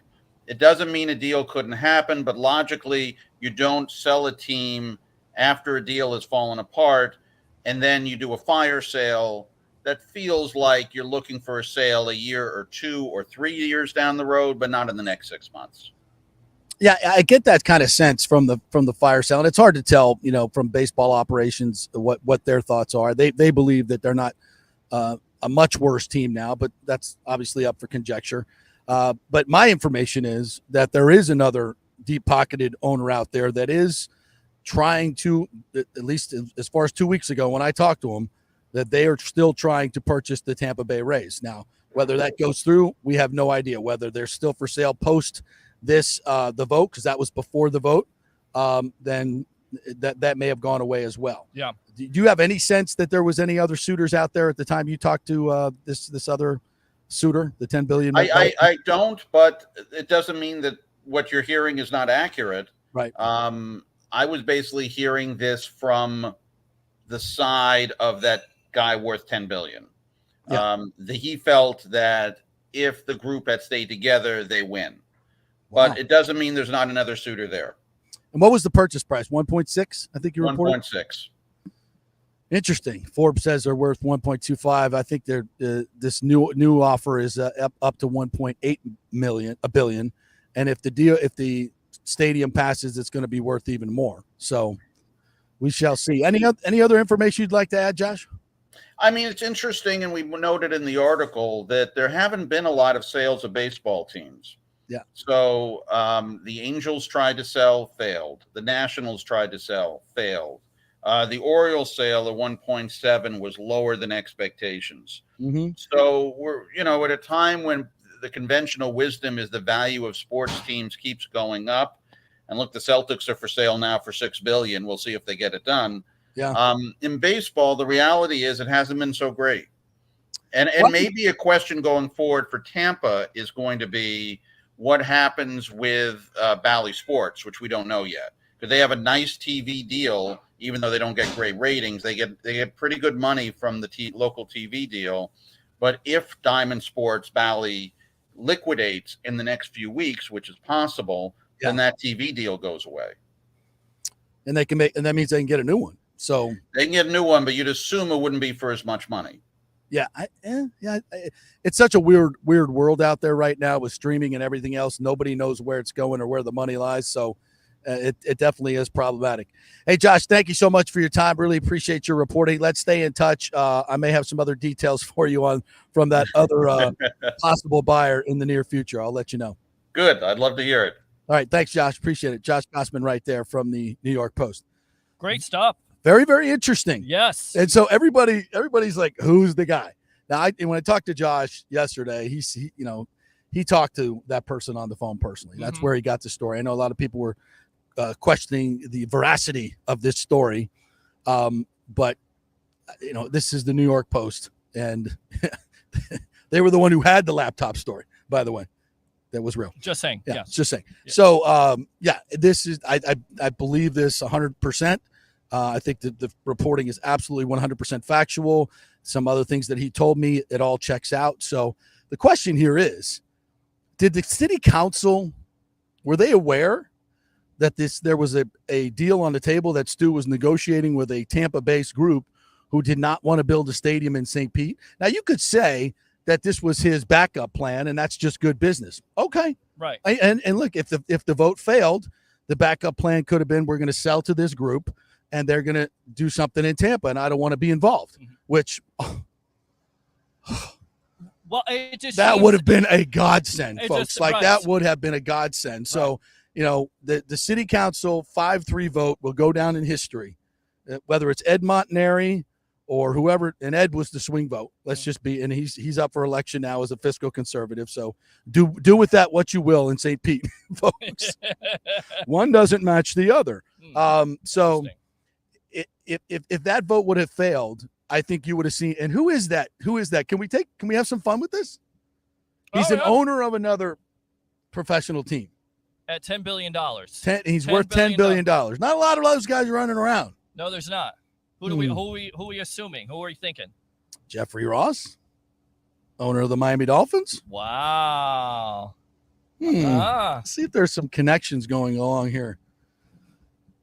It doesn't mean a deal couldn't happen, but logically, you don't sell a team after a deal has fallen apart, and then you do a fire sale. That feels like you're looking for a sale a year or 2 or 3 years down the road, but not in the next 6 months. Yeah, I get that kind of sense from the fire sale, and it's hard to tell, from baseball operations what their thoughts are. They believe that they're not a much worse team now, but that's obviously up for conjecture. But my information is that there is another deep-pocketed owner out there that is trying to, at least as far as 2 weeks ago when I talked to him, that they are still trying to purchase the Tampa Bay Rays. Now, whether that goes through, we have no idea. Whether they're still for sale post this the vote, because that was before the vote, then that may have gone away as well. Yeah. Do you have any sense that there was any other suitors out there at the time you talked to this other suitor, the $10 billion? I don't, but it doesn't mean that what you're hearing is not accurate. Right. I was basically hearing this from the side of that guy worth $10 billion. Yeah. He felt that if the group had stayed together, they win. Wow. But it doesn't mean there's not another suitor there. And what was the purchase price? 1.6? I think you reported 1.6. Interesting. Forbes says they're worth 1.25. I think they're this new offer is up to 1.8 billion. And if the stadium passes, it's going to be worth even more. So we shall see. Any other information you'd like to add, Josh? I mean, it's interesting, and we noted in the article that there haven't been a lot of sales of baseball teams. Yeah. So the Angels tried to sell, failed. The Nationals tried to sell, failed. The Orioles sale at 1.7 was lower than expectations. Mm-hmm. So we're, at a time when the conventional wisdom is the value of sports teams keeps going up. And look, the Celtics are for sale now for $6 billion. We'll see if they get it done. Yeah. In baseball, the reality is it hasn't been so great. And maybe a question going forward for Tampa is going to be what happens with Bally Sports, which we don't know yet. Because they have a nice TV deal, even though they don't get great ratings. They get pretty good money from the local TV deal. But if Diamond Sports Bally liquidates in the next few weeks, which is possible, then that TV deal goes away. And that means they can get a new one. So they can get a new one, but you'd assume it wouldn't be for as much money. Yeah, it's such a weird world out there right now with streaming and everything else. Nobody knows where it's going or where the money lies. So it definitely is problematic. Hey, Josh, thank you so much for your time. Really appreciate your reporting. Let's stay in touch. I may have some other details for you from that other possible buyer in the near future. I'll let you know. Good. I'd love to hear it. All right. Thanks, Josh. Appreciate it. Josh Gossman right there from the New York Post. Great stuff. Very, very interesting. Yes. And so everybody's like, who's the guy? Now, when I talked to Josh yesterday, he talked to that person on the phone personally. That's where he got the story. I know a lot of people were questioning the veracity of this story. But this is the New York Post, and they were the one who had the laptop story, by the way. That was real. Just saying. Yeah. Just saying. Yeah. So, this is, I believe this 100%. I think that the reporting is absolutely 100% factual. Some other things that he told me, it all checks out. So the question here is, did the city council, were they aware that there was a deal on the table that Stu was negotiating with a Tampa-based group who did not want to build a stadium in St. Pete? Now, you could say that this was his backup plan, and that's just good business. Okay. Right. And look, if the vote failed, the backup plan could have been, we're going to sell to this group and they're going to do something in Tampa, and I don't want to be involved, which well, it just that would have been a godsend, folks. Right. That would have been a godsend. So, the city council 5-3 vote will go down in history, whether it's Ed Montanari or whoever, and Ed was the swing vote. Let's just be, and he's up for election now as a fiscal conservative. So do with that what you will in St. Pete, folks. One doesn't match the other. So if that vote would have failed, I think you would have seen. And who is that? Can we have some fun with this? He's an owner of another professional team at $10 billion. He's worth $10 billion. Not a lot of those guys running around. No, there's not. Who are we assuming? Who are you thinking? Jeffrey Ross, owner of the Miami Dolphins. Wow. See if there's some connections going along here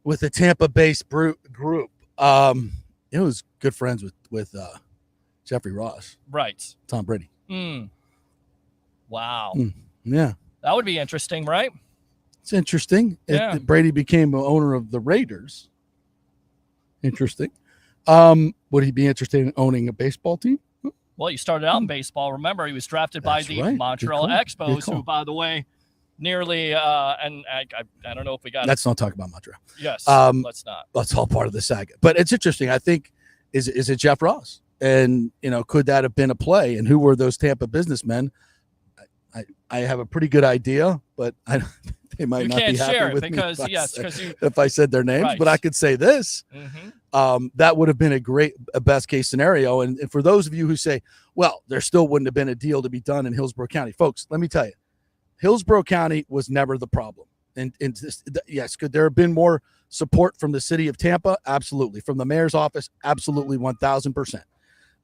with the Tampa-based group. It was good friends with Jeffrey Ross. Right. Tom Brady. Wow. Yeah. That would be interesting, right? It's interesting. Yeah. Brady became the owner of the Raiders. Interesting. Would he be interested in owning a baseball team? Well, he started out in baseball. Remember, he was drafted by the Montreal Expos, who, by the way, nearly and I don't know if we got. Let's not talk about Montreal. Yes, let's not. That's all part of the saga. But it's interesting. I think is it Jeff Ross? And could that have been a play? And who were those Tampa businessmen? I have a pretty good idea, but they might not be happy with me if I said their names. Right. But I could say this. That would have been a best case scenario. And for those of you who say, well, there still wouldn't have been a deal to be done in Hillsborough County, folks, let me tell you, Hillsborough County was never the problem. And yes, could there have been more support from the city of Tampa? Absolutely. From the mayor's office? Absolutely, 1,000%.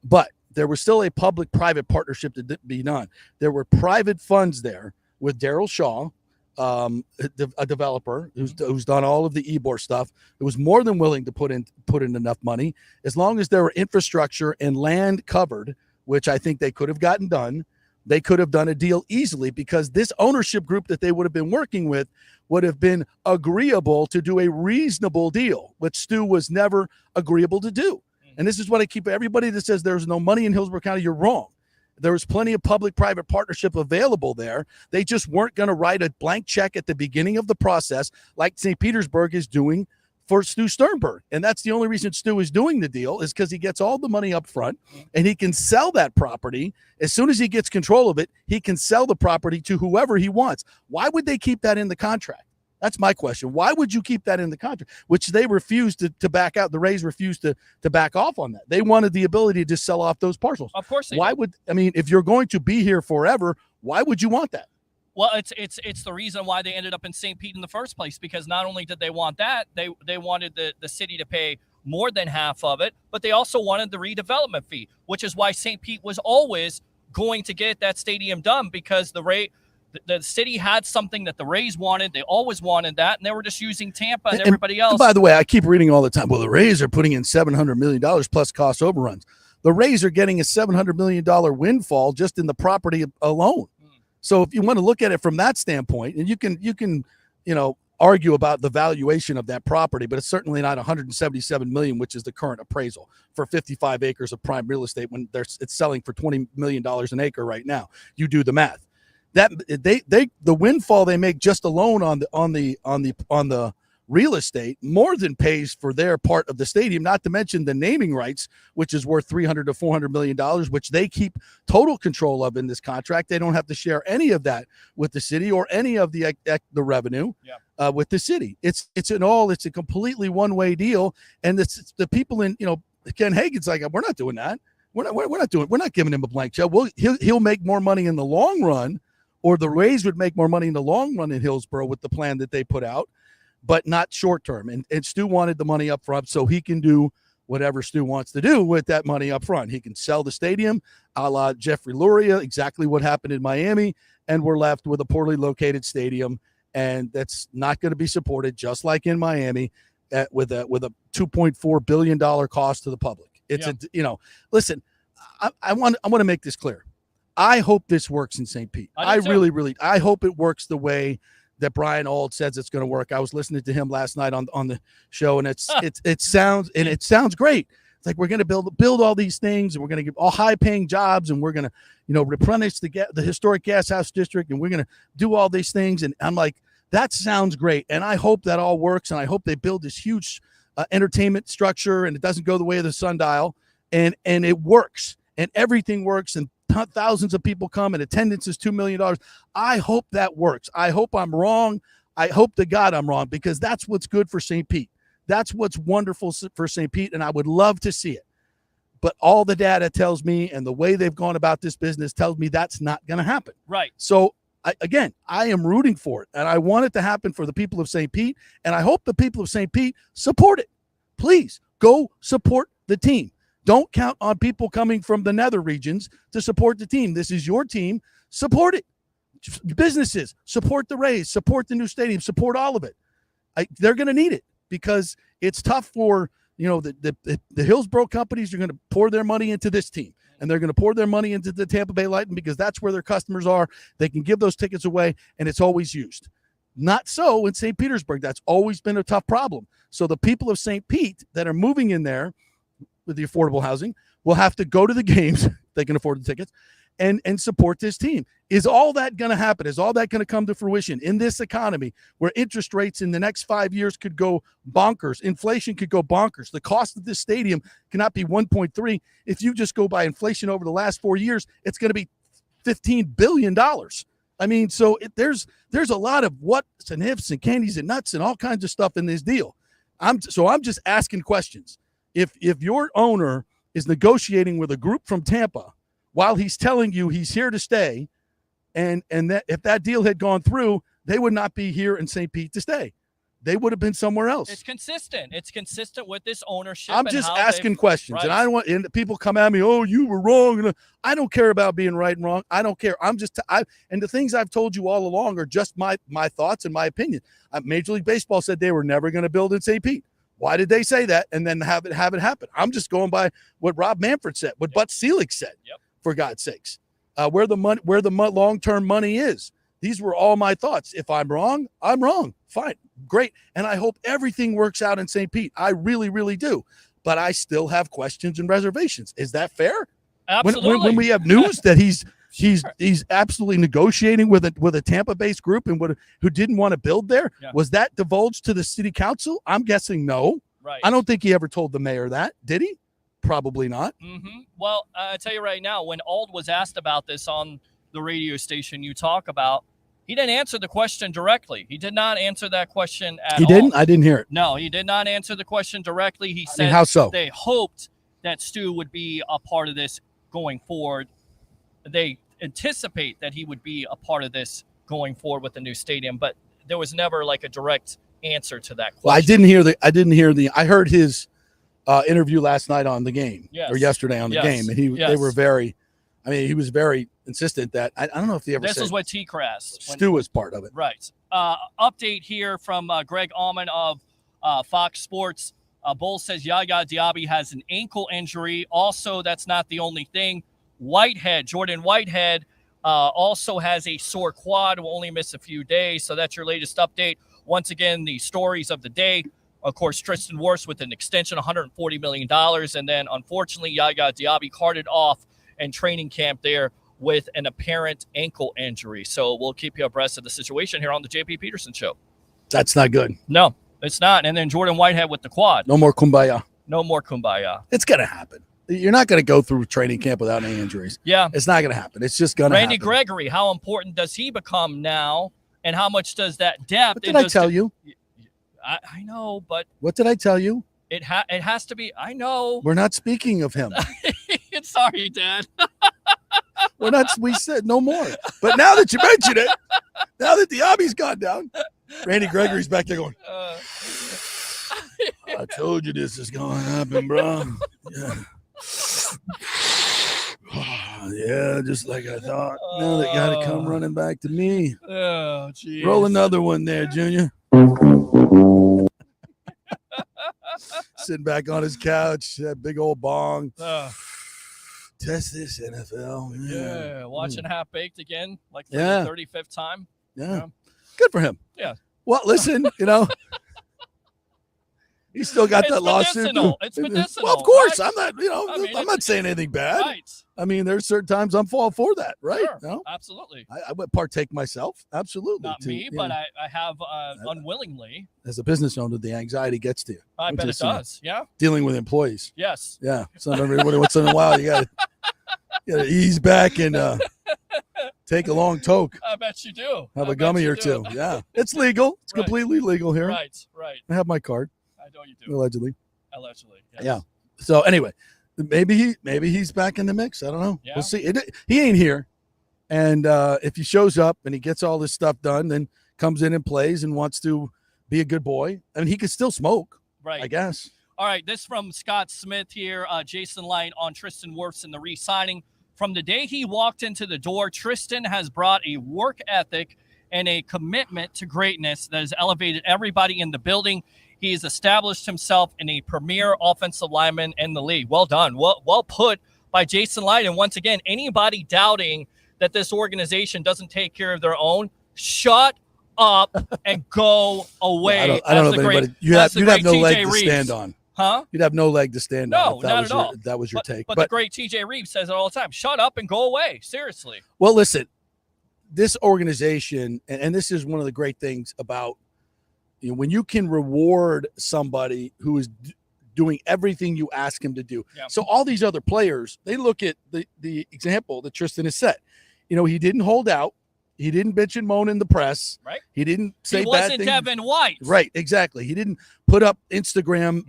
But there was still a public-private partnership to be done. There were private funds there with Daryl Shaw, a developer who's done all of the Ebor stuff, who was more than willing to put in enough money, as long as there were infrastructure and land covered, which I think they could have gotten done. They could have done a deal easily, because this ownership group that they would have been working with would have been agreeable to do a reasonable deal, which Stu was never agreeable to do. And this is what I keep everybody that says there's no money in Hillsborough County. You're wrong. There was plenty of public-private partnership available there. They just weren't going to write a blank check at the beginning of the process like St. Petersburg is doing for Stu Sternberg. And that's the only reason Stu is doing the deal, is because he gets all the money up front and he can sell that property. As soon as he gets control of it, he can sell the property to whoever he wants. Why would they keep that in the contract? That's my question. Why would you keep that in the contract? Which they refused to back out. The Rays refused to back off on that. They wanted the ability to sell off those parcels. Of course. If you're going to be here forever, why would you want that? Well, it's the reason why they ended up in St. Pete in the first place, because not only did they want that, they wanted the city to pay more than half of it, but they also wanted the redevelopment fee, which is why St. Pete was always going to get that stadium done, because the city had something that the Rays wanted. They always wanted that, and they were just using Tampa and everybody else. And by the way, I keep reading all the time, well, the Rays are putting in $700 million plus cost overruns. The Rays are getting a $700 million windfall just in the property alone. So if you want to look at it from that standpoint, and you can argue about the valuation of that property, but it's certainly not $177 million, which is the current appraisal for 55 acres of prime real estate when it's selling for $20 million an acre right now. You do the math. That the windfall they make just alone on the real estate more than pays for their part of the stadium, not to mention the naming rights, which is worth $300 to $400 million, which they keep total control of in this contract. They don't have to share any of that with the city or any of the revenue with the city. It's a completely one-way deal. And the people in, Ken Hagen's like, we're not doing that. We're not giving him a blank check. He'll make more money in the long run, or the Rays would make more money in the long run in Hillsborough with the plan that they put out, but not short term. And Stu wanted the money up front so he can do whatever Stu wants to do with that money up front. He can sell the stadium a la Jeffrey Luria, exactly what happened in Miami, and we're left with a poorly located stadium, and that's not going to be supported, just like in Miami, with a $2.4 billion cost to the public. Listen, I want to make this clear. I hope this works in St. Pete. I really, I hope it works the way that Brian Auld says it's going to work. I was listening to him last night on the show, and it sounds great. It's like we're going to build all these things, and we're going to give all high-paying jobs, and we're going to, replenish the historic gas house district, and we're going to do all these things. And I'm like, that sounds great, and I hope that all works, and I hope they build this huge entertainment structure, and it doesn't go the way of the sundial, and it works, and everything works, and thousands of people come, and attendance is $2 million. I hope that works. I hope I'm wrong. I hope to God I'm wrong, because that's what's good for St. Pete. That's what's wonderful for St. Pete, and I would love to see it. But all the data tells me, and the way they've gone about this business tells me that's not going to happen. Right. So, I am rooting for it, and I want it to happen for the people of St. Pete, and I hope the people of St. Pete support it. Please go support the team. Don't count on people coming from the nether regions to support the team. This is your team. Support it. Businesses, support the Rays, support the new stadium, support all of it. They're going to need it, because it's tough for, the Hillsborough companies are going to pour their money into this team, and they're going to pour their money into the Tampa Bay Lightning, because that's where their customers are. They can give those tickets away, and it's always used. Not so in St. Petersburg. That's always been a tough problem. So the people of St. Pete that are moving in there with the affordable housing will have to go to the games. They can afford the tickets and support this team. Is all that going to happen? Is all that going to come to fruition in this economy where interest rates in the next 5 years could go bonkers? Inflation could go bonkers. The cost of this stadium cannot be 1.3. If you just go by inflation over the last 4 years, it's going to be $15 billion. I mean, so there's a lot of whats and ifs and candies and nuts and all kinds of stuff in this deal. I'm just asking questions. If your owner is negotiating with a group from Tampa while he's telling you he's here to stay, and that if that deal had gone through, they would not be here in St. Pete to stay. They would have been somewhere else. It's consistent. It's consistent with this ownership. I'm just asking questions, right. And I don't want people come at me. Oh, you were wrong. I don't care about being right and wrong. I don't care. And the things I've told you all along are just my thoughts and my opinion. Major League Baseball said they were never going to build in St. Pete. Why did they say that and then have it happen? I'm just going by what Rob Manfred said, what Butch Selig said. Yep. For God's sakes, where the long-term money is. These were all my thoughts. If I'm wrong, I'm wrong. Fine, great, and I hope everything works out in St. Pete. I really, really do. But I still have questions and reservations. Is that fair? Absolutely. When we have news that he's absolutely negotiating with a Tampa-based group and who didn't want to build there, was that divulged to the city council? I'm guessing no. Right. I don't think he ever told the mayor that. Did he? Probably not. Mm-hmm. Well, I tell you right now, when Auld was asked about this on the radio station you talk about, he didn't answer the question directly. He did not answer that question at all. He didn't? I didn't hear it. No, he did not answer the question directly. He said how so? They hoped that Stu would be a part of this going forward. They anticipate that he would be a part of this going forward with the new stadium, but there was never like a direct answer to that question. Well, I heard his interview last night on the game, or yesterday on the game, and he was very insistent that I don't know if he ever this said is what T-Crass Stu was part of it. Right. Update here from Greg Allman of Fox Sports. Bull says Yaya Diaby has an ankle injury. Also, that's not the only thing. Jordan Whitehead also has a sore quad, will only miss a few days. So that's your latest update. Once again, the stories of the day. Of course, Tristan Wirfs with an extension, $140 million. And then, unfortunately, Yaya Diaby carted off in training camp there with an apparent ankle injury. So we'll keep you abreast of the situation here on the JP Peterson Show. That's not good. No, it's not. And then Jordan Whitehead with the quad. No more kumbaya. No more kumbaya. It's going to happen. You're not going to go through training camp without any injuries. Yeah. It's not going to happen. It's just going to happen. Randy Gregory, how important does he become now? And how much does that depth? What did I tell you? I know, but what did I tell you? It has to be. I know. We're not speaking of him. Sorry, Dad. We're not. We said no more. But now that you mention it, now that the Diaby's gone down, Randy Gregory's back there going. I told you this is going to happen, bro. Yeah. Yeah, just like I thought. Now they got to come running back to me. Oh, geez. Roll another one there, Junior. Sitting back on his couch, that big old bong. Test this, NFL. Yeah, watching Half Baked again, like for Yeah. the 35th time. Yeah. Good for him. Yeah. Well, listen, he's still got It's that lawsuit. medicinal. It's medicinal, Well, of course. right? I'm not, I mean, I'm not saying anything bad. Right. I mean, there's certain times I'm all for that, right? Sure. No? Absolutely. I would partake myself. Absolutely. Not me, but I have unwillingly. As a business owner, the anxiety gets to you. I bet it does. Yeah. Dealing with employees. Yes. Yeah. So everybody once in a while, you got to ease back and take a long toke. I bet you do. Have I a bet gummy you or do. two. Yeah. It's legal. It's Right. completely legal here. Right. Right. I have my card, I know you do. allegedly. Allegedly. Yes. Yeah. So anyway, maybe he's back in the mix. I don't know. Yeah. We'll see. He ain't here. And if he shows up and he gets all this stuff done, then comes in and plays and wants to be a good boy, I mean, he can still smoke, Right. I guess. All right, this from Scott Smith here. Jason Light on Tristan Wirfs and the re-signing. From the day he walked into the door, Tristan has brought a work ethic and a commitment to greatness that has elevated everybody in the building. He has established himself in a premier offensive lineman in the league. Well done. Well put by Jason Light. And once again, anybody doubting that this organization doesn't take care of their own, shut up and go away. I don't know if anybody. You'd have no leg to stand on. Huh? You'd have no leg to stand on. No, if that not was at all. That was your take. But the great TJ Reeves says it all the time. Shut up and go away. Seriously. Well, listen, this organization, and this is one of the great things about, when you can reward somebody who is doing everything you ask him to do. Yeah. So all these other players, they look at the example that Tristan has set. He didn't hold out. He didn't bitch and moan in the press. Right. He didn't say He bad wasn't things. Devin White. Right, exactly. He didn't put up Instagram,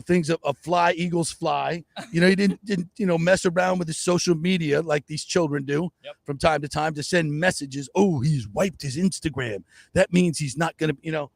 things of fly, Eagles fly. He didn't mess around with his social media like these children do from time to time to send messages. Oh, he's wiped his Instagram. That means he's not going to,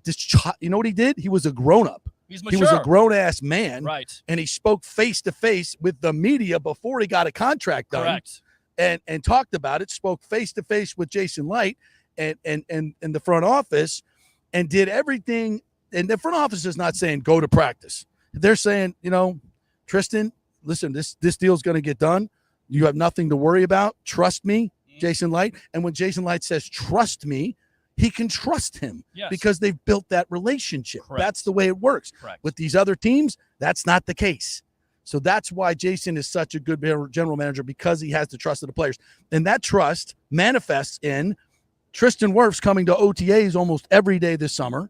this child. You know what he did? He was a grown-up. He's mature. He was a grown-ass man. Right. And he spoke face-to-face with the media before he got a contract done. Correct. And talked about it, spoke face-to-face with Jason Light and the front office, and did everything. And the front office is not saying go to practice. They're saying, Tristan, listen, this deal's going to get done. You have nothing to worry about. Trust me, Jason Light. And when Jason Light says trust me, he can trust him because they've built that relationship. Correct. That's the way it works. Correct. With these other teams, that's not the case. So that's why Jason is such a good general manager, because he has the trust of the players. And that trust manifests in Tristan Wirfs coming to OTAs almost every day this summer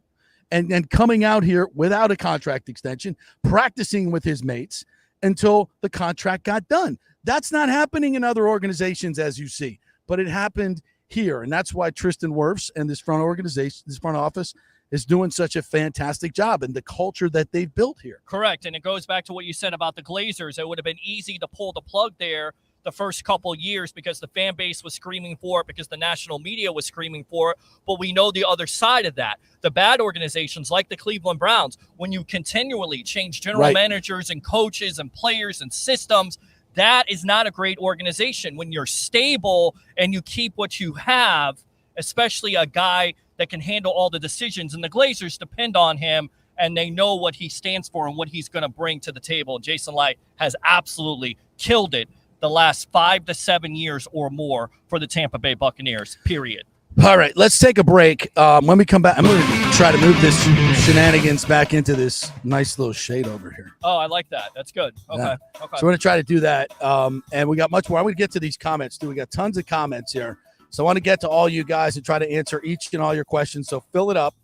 and coming out here without a contract extension, practicing with his mates until the contract got done. That's not happening in other organizations, as you see, but it happened here. And that's why Tristan Wirfs and this front organization, this front office, is doing such a fantastic job in the culture that they've built here. Correct. And it goes back to what you said about the Glazers. It would have been easy to pull the plug there the first couple years because the fan base was screaming for it, because the national media was screaming for it. But we know the other side of that. The bad organizations like the Cleveland Browns, when you continually change general managers and coaches and players and systems, that is not a great organization. When you're stable and you keep what you have, especially a guy that can handle all the decisions, and the Glazers depend on him, and they know what he stands for and what he's going to bring to the table. Jason Light has absolutely killed it the last 5 to 7 years or more for the Tampa Bay Buccaneers, period. All right, let's take a break. When we come back, I'm going to try to move this shenanigans back into this nice little shade over here. Oh, I like that. That's good. Okay. Yeah. Okay. So we're going to try to do that. And we got much more. I'm going to get to these comments, too. We got tons of comments here. So I want to get to all you guys and try to answer each and all your questions. So fill it up.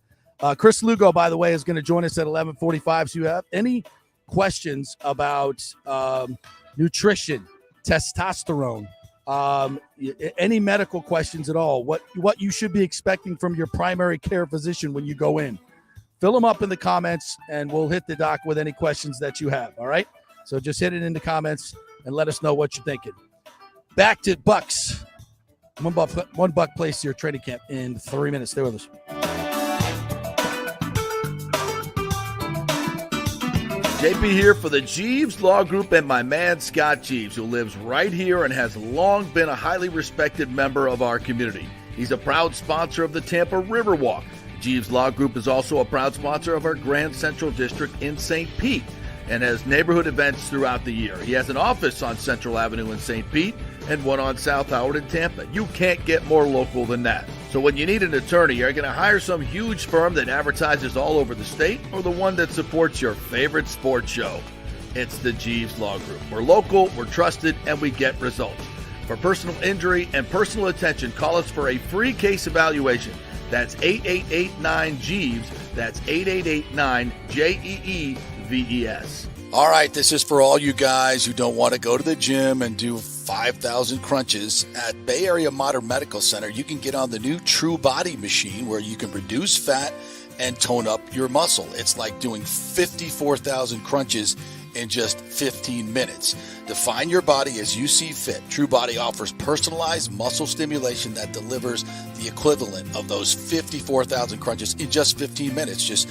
Chris Lugo, by the way, is going to join us at 11:45. So you have any questions about nutrition, testosterone, any medical questions at all, what you should be expecting from your primary care physician when you go in, fill them up in the comments, and we'll hit the doc with any questions that you have. All right? So just hit it in the comments and let us know what you're thinking. Back to Bucs. One Buck place your training camp in 3 minutes. Stay with us. JP here for the Jeeves Law Group and my man Scott Jeeves, who lives right here and has long been a highly respected member of our community. He's a proud sponsor of the Tampa Riverwalk. Jeeves Law Group is also a proud sponsor of our Grand Central District in St. Pete. and has neighborhood events throughout the year. He has an office on Central Avenue in St. Pete and one on South Howard in Tampa. You can't get more local than that. So when you need an attorney, are you going to hire some huge firm that advertises all over the state, or the one that supports your favorite sports show? It's the Jeeves Law Group. We're local, we're trusted, and we get results. For personal injury and personal attention, call us for a free case evaluation. That's 8889-JEEVES. That's 8889-JEEVES. All right, this is for all you guys who don't want to go to the gym and do 5,000 crunches. At Bay Area Modern Medical Center, you can get on the new True Body machine where you can reduce fat and tone up your muscle. It's like doing 54,000 crunches in just 15 minutes. Define your body as you see fit. True Body offers personalized muscle stimulation that delivers the equivalent of those 54,000 crunches in just 15 minutes. Just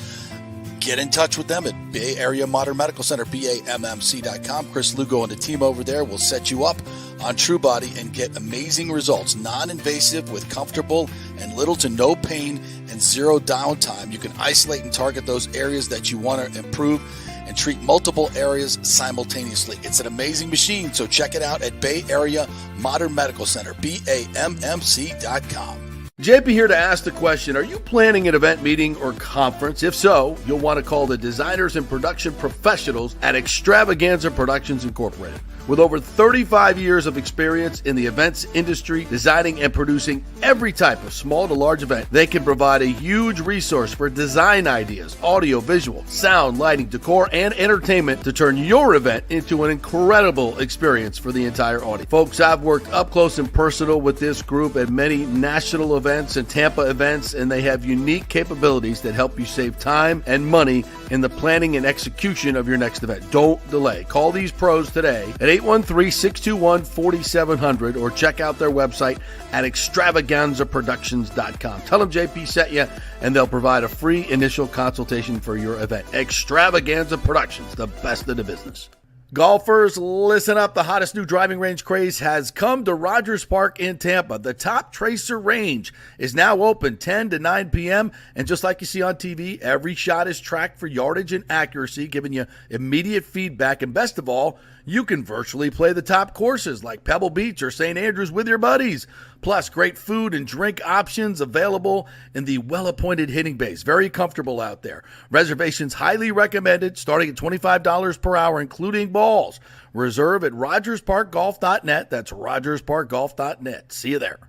get in touch with them at Bay Area Modern Medical Center, BAMMC.com. Chris Lugo and the team over there will set you up on True Body and get amazing results. Non-invasive with comfortable and little to no pain and zero downtime. You can isolate and target those areas that you want to improve and treat multiple areas simultaneously. It's an amazing machine, so check it out at Bay Area Modern Medical Center, BAMMC.com. JP here to ask the question, are you planning an event, meeting, or conference? If so, you'll want to call the designers and production professionals at Extravaganza Productions Incorporated. With over 35 years of experience in the events industry, designing and producing every type of small to large event, they can provide a huge resource for design ideas, audio, visual, sound, lighting, decor, and entertainment to turn your event into an incredible experience for the entire audience. Folks, I've worked up close and personal with this group at many national events and Tampa events, and they have unique capabilities that help you save time and money in the planning and execution of your next event. Don't delay. Call these pros today at 813-621-4700 or check out their website at extravaganzaproductions.com. Tell them JP sent you, and they'll provide a free initial consultation for your event. Extravaganza Productions, the best in the business. Golfers, listen up. The hottest new driving range craze has come to Rogers Park in Tampa. The Top Tracer range is now open 10 to 9 p.m. And just like you see on TV, every shot is tracked for yardage and accuracy, giving you immediate feedback. And best of all, you can virtually play the top courses like Pebble Beach or St. Andrews with your buddies. Plus, great food and drink options available in the well-appointed hitting bays. Very comfortable out there. Reservations highly recommended, starting at $25 per hour, including balls. Reserve at RogersParkGolf.net. That's RogersParkGolf.net. See you there.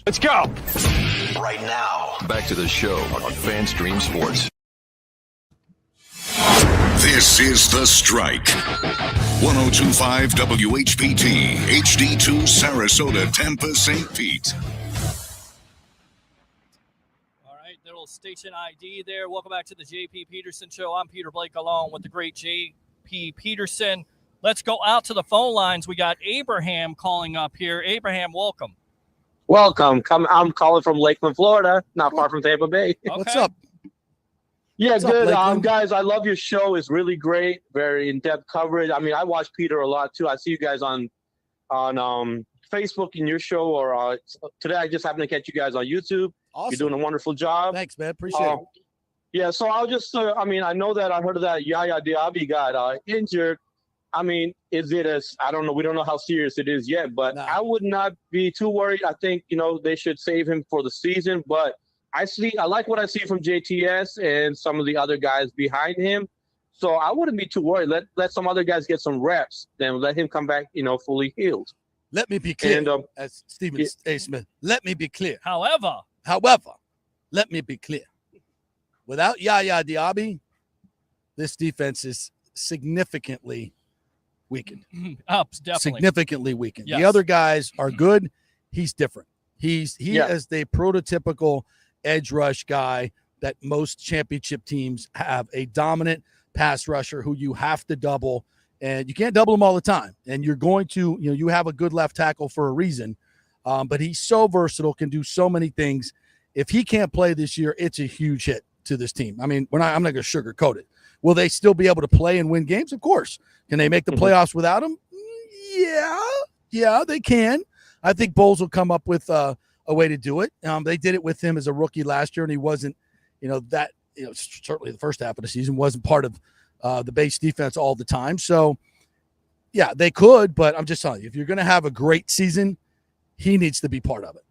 Let's go. Right now, back to the show on FanStream Sports. This is The Strike. 102.5 WHPT, HD2 Sarasota, Tampa, St. Pete. All right, little station ID there. Welcome back to the JP Peterson Show. I'm Peter Blake along with the great JP Peterson. Let's go out to the phone lines. We got Abraham calling up here. Abraham, welcome. Welcome. I'm calling from Lakeland, Florida, not far from Tampa Bay. Okay. What's up? Yeah, What's up, good. Lakeland? Guys, I love your show. It's really great, very in-depth coverage. I mean, I watch Peter a lot too. I see you guys on Facebook in your show, or today I just happened to catch you guys on YouTube. Awesome. You're doing a wonderful job. Thanks, man. Appreciate it. Yeah, so I'll just, I know that I heard of that Yaya Diaby got injured. I mean, is it I don't know. We don't know how serious it is yet, but I would not be too worried. I think, they should save him for the season, but I like what I see from JTS and some of the other guys behind him. So I wouldn't be too worried. Let some other guys get some reps, then let him come back, fully healed. Let me be clear, And, as Stephen A. Smith, let me be clear. However, let me be clear. Without Yaya Diaby, this defense is significantly weakened. definitely. Significantly weakened. Yes. The other guys are good. He's different. He is the prototypical edge rush guy that most championship teams have, a dominant pass rusher who you have to double, and you can't double him all the time. And you're going to, you have a good left tackle for a reason, but he's so versatile, can do so many things. If he can't play this year, it's a huge hit to this team. I mean, I'm not going to sugarcoat it. Will they still be able to play and win games? Of course. Can they make the playoffs without him? Yeah, they can. I think Bowles will come up with a way to do it. They did it with him as a rookie last year, and he wasn't, certainly the first half of the season wasn't part of the base defense all the time. So, yeah, they could, but I'm just telling you, if you're going to have a great season, he needs to be part of it.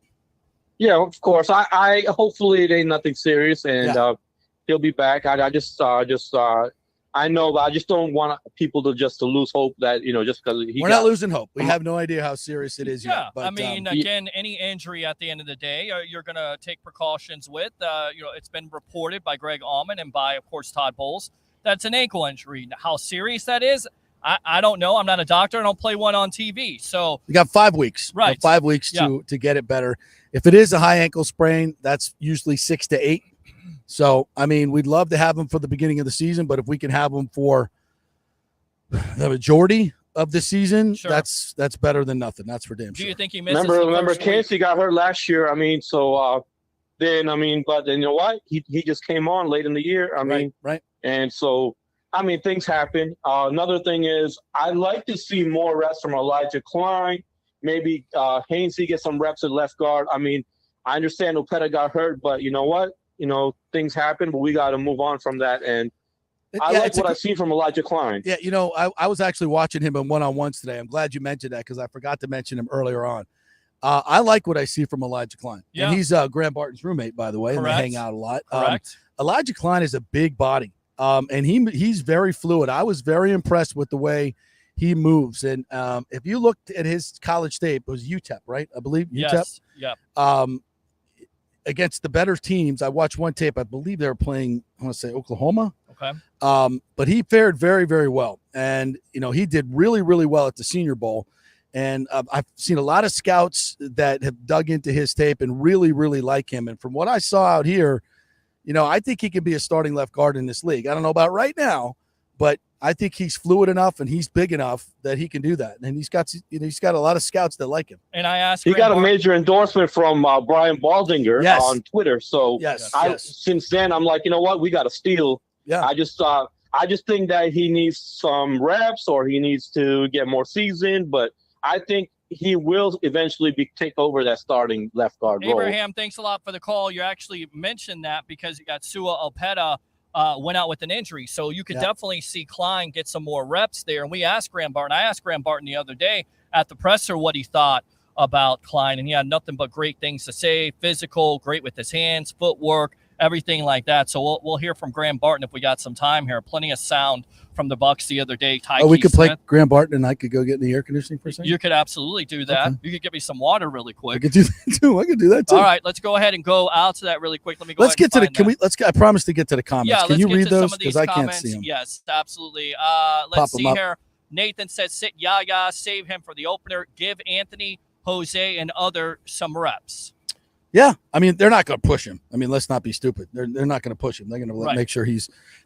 Yeah, of course. I hopefully it ain't nothing serious, and he'll be back. I know, but I just don't want people to lose hope that, just because we're not losing hope. We have no idea how serious it is yet. But, I mean, again, any injury at the end of the day, you're going to take precautions with. It's been reported by Greg Allman and by, of course, Todd Bowles that's an ankle injury. How serious that is, I don't know. I'm not a doctor. I don't play one on TV. So you got 5 weeks, right? 5 weeks to get it better. If it is a high ankle sprain, that's usually 6 to 8. So, I mean, we'd love to have him for the beginning of the season, but if we can have him for the majority of the season, that's better than nothing. That's for damn sure. Do you think he misses? Remember, Casey got hurt last year. I mean, but then you know what? He just came on late in the year. I mean, right. And so, I mean, things happen. Another thing is, I'd like to see more reps from Elijah Klein. Maybe Hainsey get some reps at left guard. I mean, I understand Opeta got hurt, but you know what? Things happen, but we got to move on from that. And I like what I see from Elijah Klein. Yeah, I was actually watching him in one-on-ones today. I'm glad you mentioned that because I forgot to mention him earlier on. I like what I see from Elijah Klein. Yeah. And he's Graham Barton's roommate, by the way, and they hang out a lot. Correct. Elijah Klein is a big body, and he's very fluid. I was very impressed with the way he moves. And if you looked at his college tape, it was UTEP, right? I believe UTEP. Yes. Yeah. Against the better teams, I watched one tape. I believe they were playing, I want to say Oklahoma. Okay. But he fared very, very well. And, he did really, really well at the Senior Bowl. And I've seen a lot of scouts that have dug into his tape and really, really like him. And from what I saw out here, I think he could be a starting left guard in this league. I don't know about right now, but I think he's fluid enough and he's big enough that he can do that. And he's got a lot of scouts that like him. And I asked, he got a major endorsement from Brian Baldinger on Twitter. So since then, I'm like, you know what? We got to steal. Yeah. I just think that he needs some reps or he needs to get more seasoned, but I think he will eventually take over that starting left guard role. Abraham, thanks a lot for the call. You actually mentioned that because you got Sua Opeta went out with an injury. So you could definitely see Klein get some more reps there. And I asked Graham Barton the other day at the presser what he thought about Klein. And he had nothing but great things to say. Physical, great with his hands, footwork, everything like that. So we'll hear from Graham Barton if we got some time here. Plenty of sound from the Bucs the other day. We could play Graham Barton and I could go get in the air conditioning for a second? You could absolutely do that. Okay. You could get me some water really quick. I could do that too. All right, let's go ahead and go out to that really quick. Let me go. Let's get to the. I promise to get to the comments. Yeah, can you read those because I can't see them? Yes, absolutely. Let's see here. Nathan says, "Sit Yaya, save him for the opener. Give Anthony, Jose, and other some reps." Yeah, I mean they're not going to push him. I mean, let's not be stupid. They're not going to push him. They're going to make sure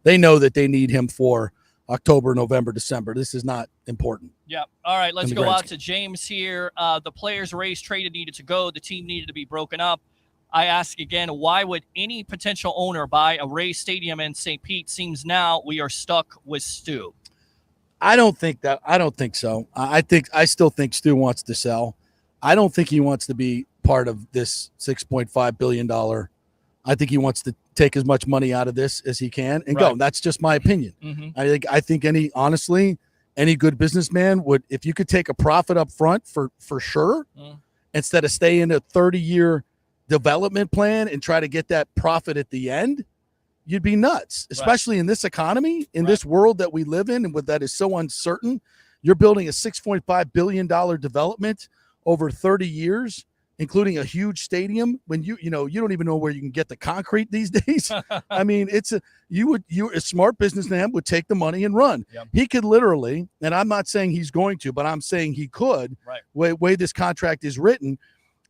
they know that they need him for October, November, December. This is not important. Yeah. All right, let's go out to James here. The players Rays traded needed to go. The team needed to be broken up. I ask again, why would any potential owner buy a Rays stadium in St. Pete? Seems now we are stuck with Stu. I don't think so. I still think Stu wants to sell. I don't think he wants to be part of this $6.5 billion. I think he wants to take as much money out of this as he can and go. That's just my opinion. Mm-hmm. I think any good businessman would, if you could take a profit up front for sure, instead of stay in a 30-year development plan and try to get that profit at the end, you'd be nuts, especially in this economy, in this world that we live in and that is so uncertain. You're building a $6.5 billion development over 30 years, including a huge stadium when you don't even know where you can get the concrete these days. I mean, a smart businessman would take the money and run. Yep. He could literally, and I'm not saying he's going to, but I'm saying he could, way this contract is written,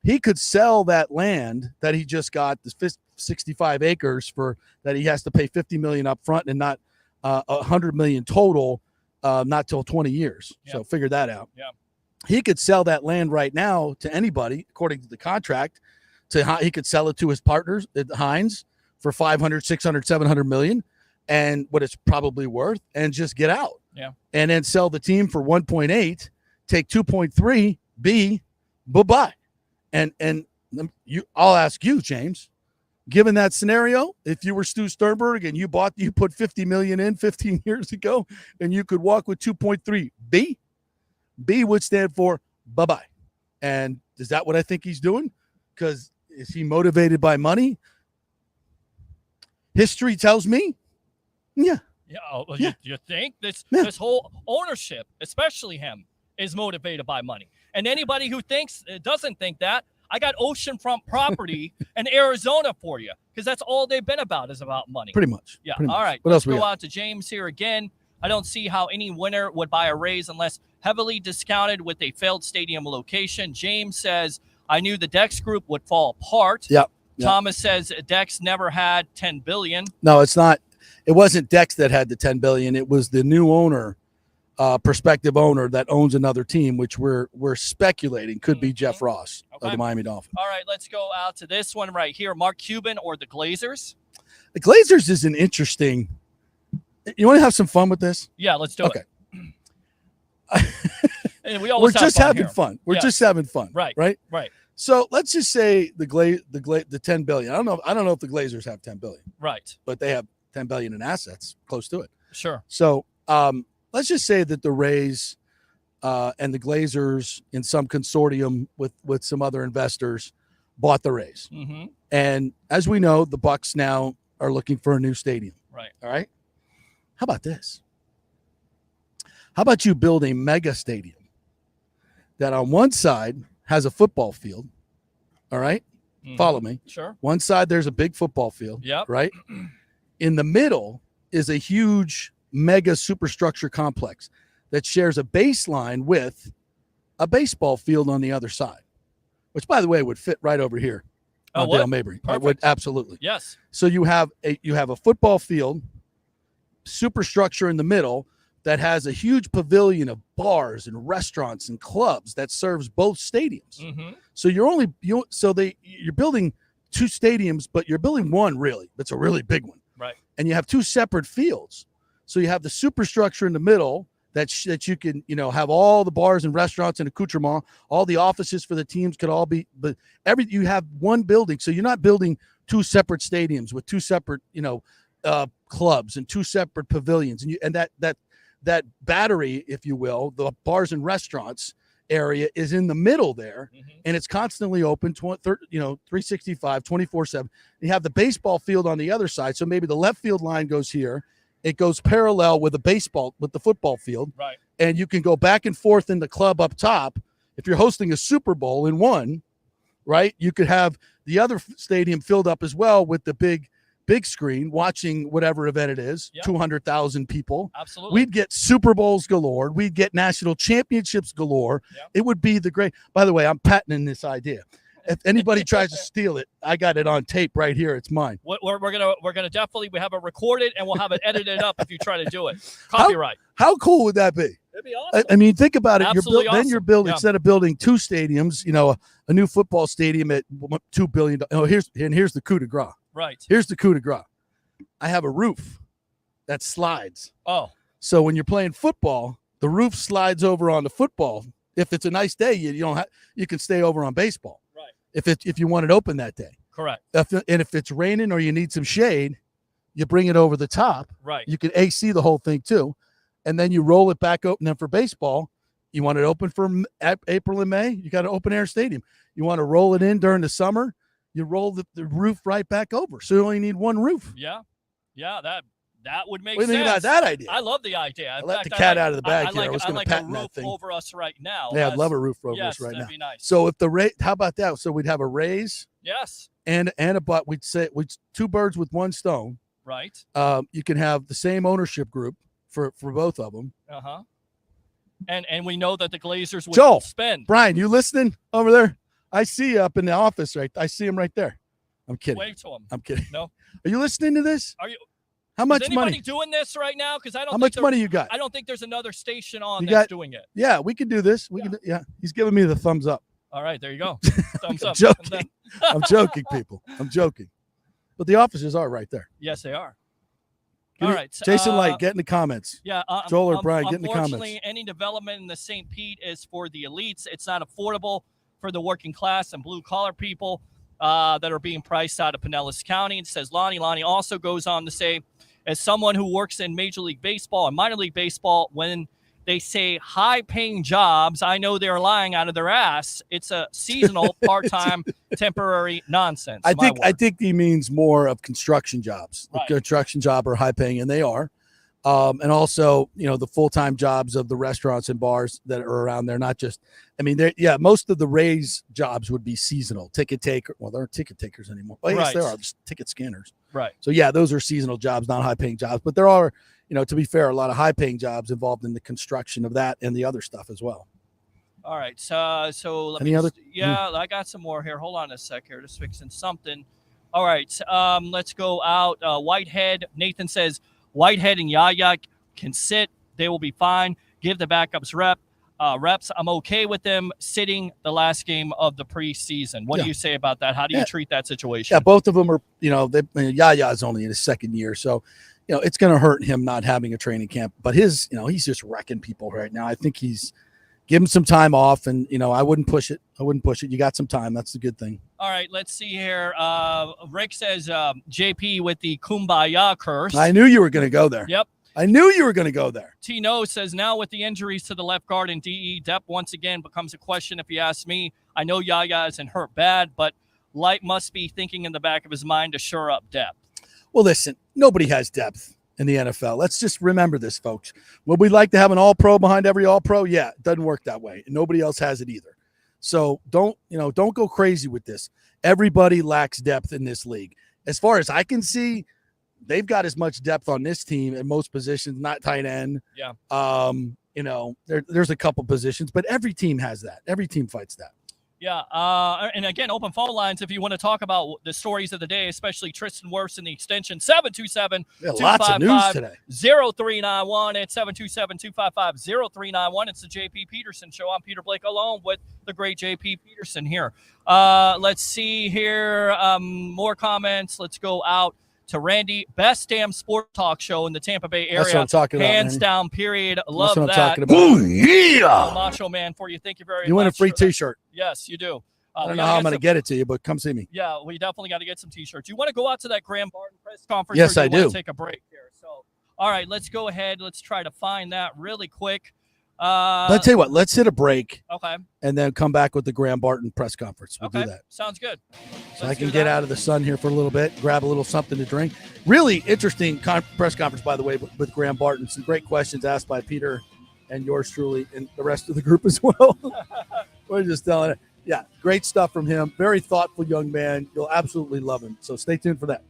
he could sell that land that he just got, the 65 acres for that he has to pay $50 million up front and not $100 million total, not till 20 years. Yep. So figure that out. Yeah. He could sell that land right now to anybody, according to the contract. He could sell it to his partners at Heinz for 500, 600, 700 million, and what it's probably worth, and just get out. Yeah. And then sell the team for 1.8, take 2.3, bye-bye. And I'll ask you, James, given that scenario, if you were Stu Sternberg and you put $50 million in 15 years ago, and you could walk with 2.3 B would stand for bye-bye. And is that what I think he's doing? Because is he motivated by money? History tells me, yeah. Yeah, you think this whole ownership, especially him, is motivated by money. And anybody who doesn't think that, I got oceanfront property in Arizona for you, because that's all they've been about is about money. Pretty much. Yeah. Pretty much. All right. What Let's else we go got? on to James here again. I don't see how any winner would buy a raise unless heavily discounted with a failed stadium location. James says, I knew the Dex group would fall apart. Yep. Thomas says Dex never had $10 billion. No, it's not. It wasn't Dex that had the $10 billion. It was the new owner, prospective owner that owns another team, which we're speculating could be Jeff Ross of the Miami Dolphins. All right, let's go out to this one right here. Mark Cuban or the Glazers? The Glazers is an interesting. You want to have some fun with this? Yeah, let's do it. And we We're always just have having fun. We're just having fun. Right. Right. So let's just say the $10 billion. I don't know if the Glazers have $10 billion. Right. But they have $10 billion in assets, close to it. Sure. So let's just say that the Rays and the Glazers in some consortium with some other investors bought the Rays. Mm-hmm. And as we know, the Bucs now are looking for a new stadium. Right. All right. How about this? How about you build a mega stadium that on one side has a football field? All right. Mm-hmm. Follow me. Sure. One side, there's a big football field. Yep. Right. In the middle is a huge mega superstructure complex that shares a baseline with a baseball field on the other side, which, by the way, would fit right over here on Dale Mabry. It would, absolutely. Yes. So you have a football field, superstructure in the middle that has a huge pavilion of bars and restaurants and clubs that serves both stadiums. Mm-hmm. So you're building two stadiums, but you're building one really. That's a really big one. Right. And you have two separate fields. So you have the superstructure in the middle that you can, have all the bars and restaurants and accoutrement, all the offices for the teams could all be, but you have one building. So you're not building two separate stadiums with two separate, clubs and two separate pavilions. And that battery, if you will, the bars and restaurants area is in the middle there, and it's constantly open 365 24/7. You have the baseball field on the other side, so maybe the left field line goes here, it goes parallel with the football field, right? And you can go back and forth in the club up top. If you're hosting a Super Bowl in one, right, you could have the other stadium filled up as well with the big screen watching whatever event it is. 200,000 people. Absolutely. We'd get Super Bowls galore. We'd get national championships galore. Yep. It would be by the way, I'm patenting this idea. If anybody tries to steal it, I got it on tape right here. It's mine. We're gonna definitely, we have it recorded and we'll have it edited up if you try to do it. Copyright. How cool would that be? It'd be awesome. I mean, think about it. Absolutely Then you're building, yeah. instead of building two stadiums, a new football stadium at $2 billion. Oh, here's the coup de grace. Right. Here's the coup de grace. I have a roof that slides. Oh. So when you're playing football, the roof slides over on the football. If it's a nice day, you can stay over on baseball. Right. If you want it open that day. Correct. If it's raining or you need some shade, you bring it over the top. Right. You can AC the whole thing too, and then you roll it back open. Then for baseball, you want it open for April and May. You got an open air stadium. You want to roll it in during the summer. You roll the roof right back over, so you only need one roof. Yeah, that would make What do you sense. think about that idea? I love the idea. I let the cat out of the bag here. I was going to patent that thing. Over us right now. Yeah, I'd love a roof over us right that'd now. Be nice. So if how about that? So we'd have a raise. Yes. And a butt. We'd two birds with one stone. Right. You can have the same ownership group for both of them. Uh-huh. And we know that the Glazers would Joel, spend. Brian, you listening over there? I see you up in the office, right? I see him right there. I'm kidding. Wave to him. I'm kidding. No. Are you listening to this? Are you? How much Is anybody money? doing this right now? Because I don't. How much money you got? I don't think there's another station on You that's got- doing it. Yeah, we can do this. Yeah, he's giving me the thumbs up. All right, there you go. Thumbs I'm up. joking. I'm joking, people. I'm joking. But the offices are right there. Yes, they are. Give All me- right, Jason Light, get in the comments. Yeah, Joel or Brian, get in the unfortunately, comments. any development in the St. Pete is for the elites. It's not affordable for the working class and blue collar people. that are being priced out of Pinellas County. It says Lonnie also goes on to say, as someone who works in Major League Baseball and minor league baseball, when they say high-paying jobs, I know they're lying out of their ass. It's a seasonal, part-time, temporary nonsense. I think he means more of construction jobs. Right. The construction job are high-paying, and they are. And also, the full-time jobs of the restaurants and bars that are around there, not just – most of the Rays jobs would be seasonal. Ticket taker – well, they aren't ticket takers anymore. Well, yes, Right. they are. Just ticket scanners. Right. So, yeah, those are seasonal jobs, not high-paying jobs. But there are, to be fair, a lot of high-paying jobs involved in the construction of that and the other stuff as well. All right. So let Any me other? yeah, I got some more here. Hold on a sec here. Just fixing something. All right. Let's go out. Whitehead. Nathan says Whitehead and Yaya can sit. They will be fine. Give the backups reps. I'm okay with them sitting the last game of the preseason. What do you say about that? How do you treat that situation? Yeah, both of them are, Yaya's only in his second year. So, it's going to hurt him not having a training camp. But he's just wrecking people right now. I think give him some time off. And, I wouldn't push it. You got some time. That's the good thing. All right, let's see here. Rick says JP with the Kumbaya curse. I knew you were going to go there. Yep. I knew you were going to go there. Tino says, now with the injuries to the left guard and DE, depth once again becomes a question if you ask me. I know Yaya isn't hurt bad, but Light must be thinking in the back of his mind to shore up depth. Well, listen, nobody has depth in the NFL. Let's just remember this, folks. Would we like to have an all-pro behind every all-pro? Yeah, it doesn't work that way. And nobody else has it either. So don't go crazy with this. Everybody lacks depth in this league. As far as I can see, they've got as much depth on this team at most positions, not tight end. Yeah. There's a couple positions, but every team has that. Every team fights that. Yeah. And again, open phone lines if you want to talk about the stories of the day, especially Tristan Wirfs in the extension, 727-255-0391. Lots of news today. 0391 at 727-255-0391. It's the JP Peterson Show. I'm Peter Blake alone with the great JP Peterson here. Let's see here. More comments. Let's go out to Randy. Best damn sport talk show in the Tampa Bay area. That's what I'm talking about, Hands Randy. down, period. Love That's what that. I'm talking about. Oh, yeah. Macho Man for you. Thank you very much. You win a free T-shirt. Yes, you do. I don't know how I'm going to get it to you, but come see me. Yeah, we definitely got to get some T-shirts. You want to go out to that Graham Barton press conference? Yes, or I do. You want do. to take a break here. So, all right, let's go ahead. Let's try to find that really quick. I'll tell you what. Let's hit a break. Okay. And then come back with the Graham Barton press conference. We'll do that. Sounds good. So I can get out of the sun here for a little bit, grab a little something to drink. Really interesting press conference, by the way, with Graham Barton. Some great questions asked by Peter and yours truly and the rest of the group as well. We're just telling it. Yeah, great stuff from him. Very thoughtful young man. You'll absolutely love him. So stay tuned for that.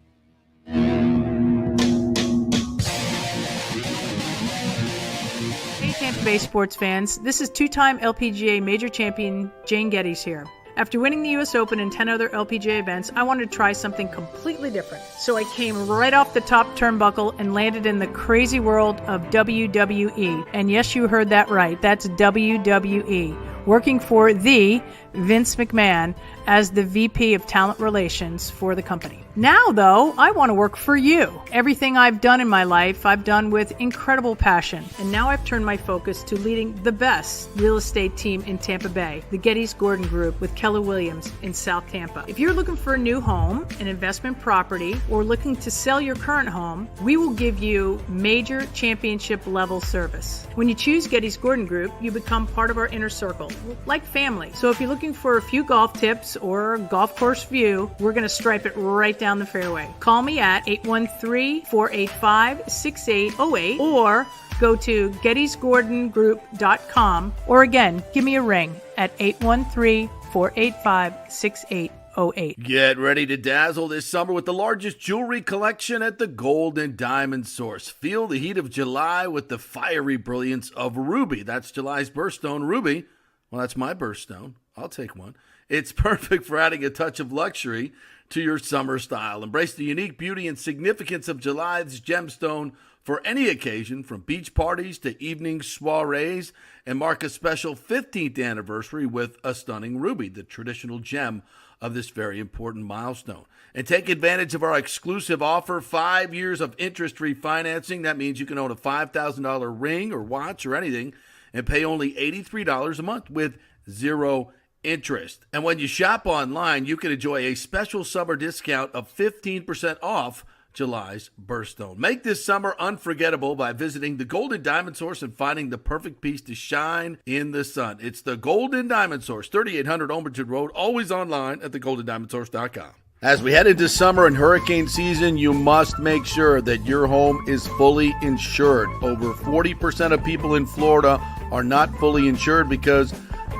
Hey Tampa Bay sports fans, this is two-time LPGA major champion Jane Geddes here. After winning the US Open and 10 other LPGA events, I wanted to try something completely different. So I came right off the top turnbuckle and landed in the crazy world of WWE. And yes, you heard that right. That's WWE. Working for the Vince McMahon as the VP of Talent Relations for the company. Now, though, I want to work for you. Everything I've done in my life, I've done with incredible passion. And now I've turned my focus to leading the best real estate team in Tampa Bay, the Geddes Gordon Group with Keller Williams in South Tampa. If you're looking for a new home, an investment property, or looking to sell your current home, we will give you major championship level service. When you choose Geddes Gordon Group, you become part of our inner circle, like family. So if you're looking for a few golf tips or golf course view, we're going to stripe it right down the fairway. Call me at 813-485-6808 or go to gettysgordongroup.com, or again, give me a ring at 813-485-6808. Get ready to dazzle this summer with the largest jewelry collection at the Gold and Diamond Source. Feel the heat of July with the fiery brilliance of ruby. That's July's birthstone, ruby. Well, that's my birthstone. I'll take one. It's perfect for adding a touch of luxury to your summer style. Embrace the unique beauty and significance of July's gemstone for any occasion, from beach parties to evening soirees, and mark a special 15th anniversary with a stunning ruby, the traditional gem of this very important milestone. And take advantage of our exclusive offer, 5 years of interest-free financing. That means you can own a $5,000 ring or watch or anything and pay only $83 a month with zero interest. And when you shop online, you can enjoy a special summer discount of 15% off July's birthstone. Make this summer unforgettable by visiting the Golden Diamond Source and finding the perfect piece to shine in the sun. It's the Golden Diamond Source, 3800 Olmerton Road, always online at thegoldendiamondsource.com. As we head into summer and hurricane season, you must make sure that your home is fully insured. Over 40% of people in Florida are not fully insured because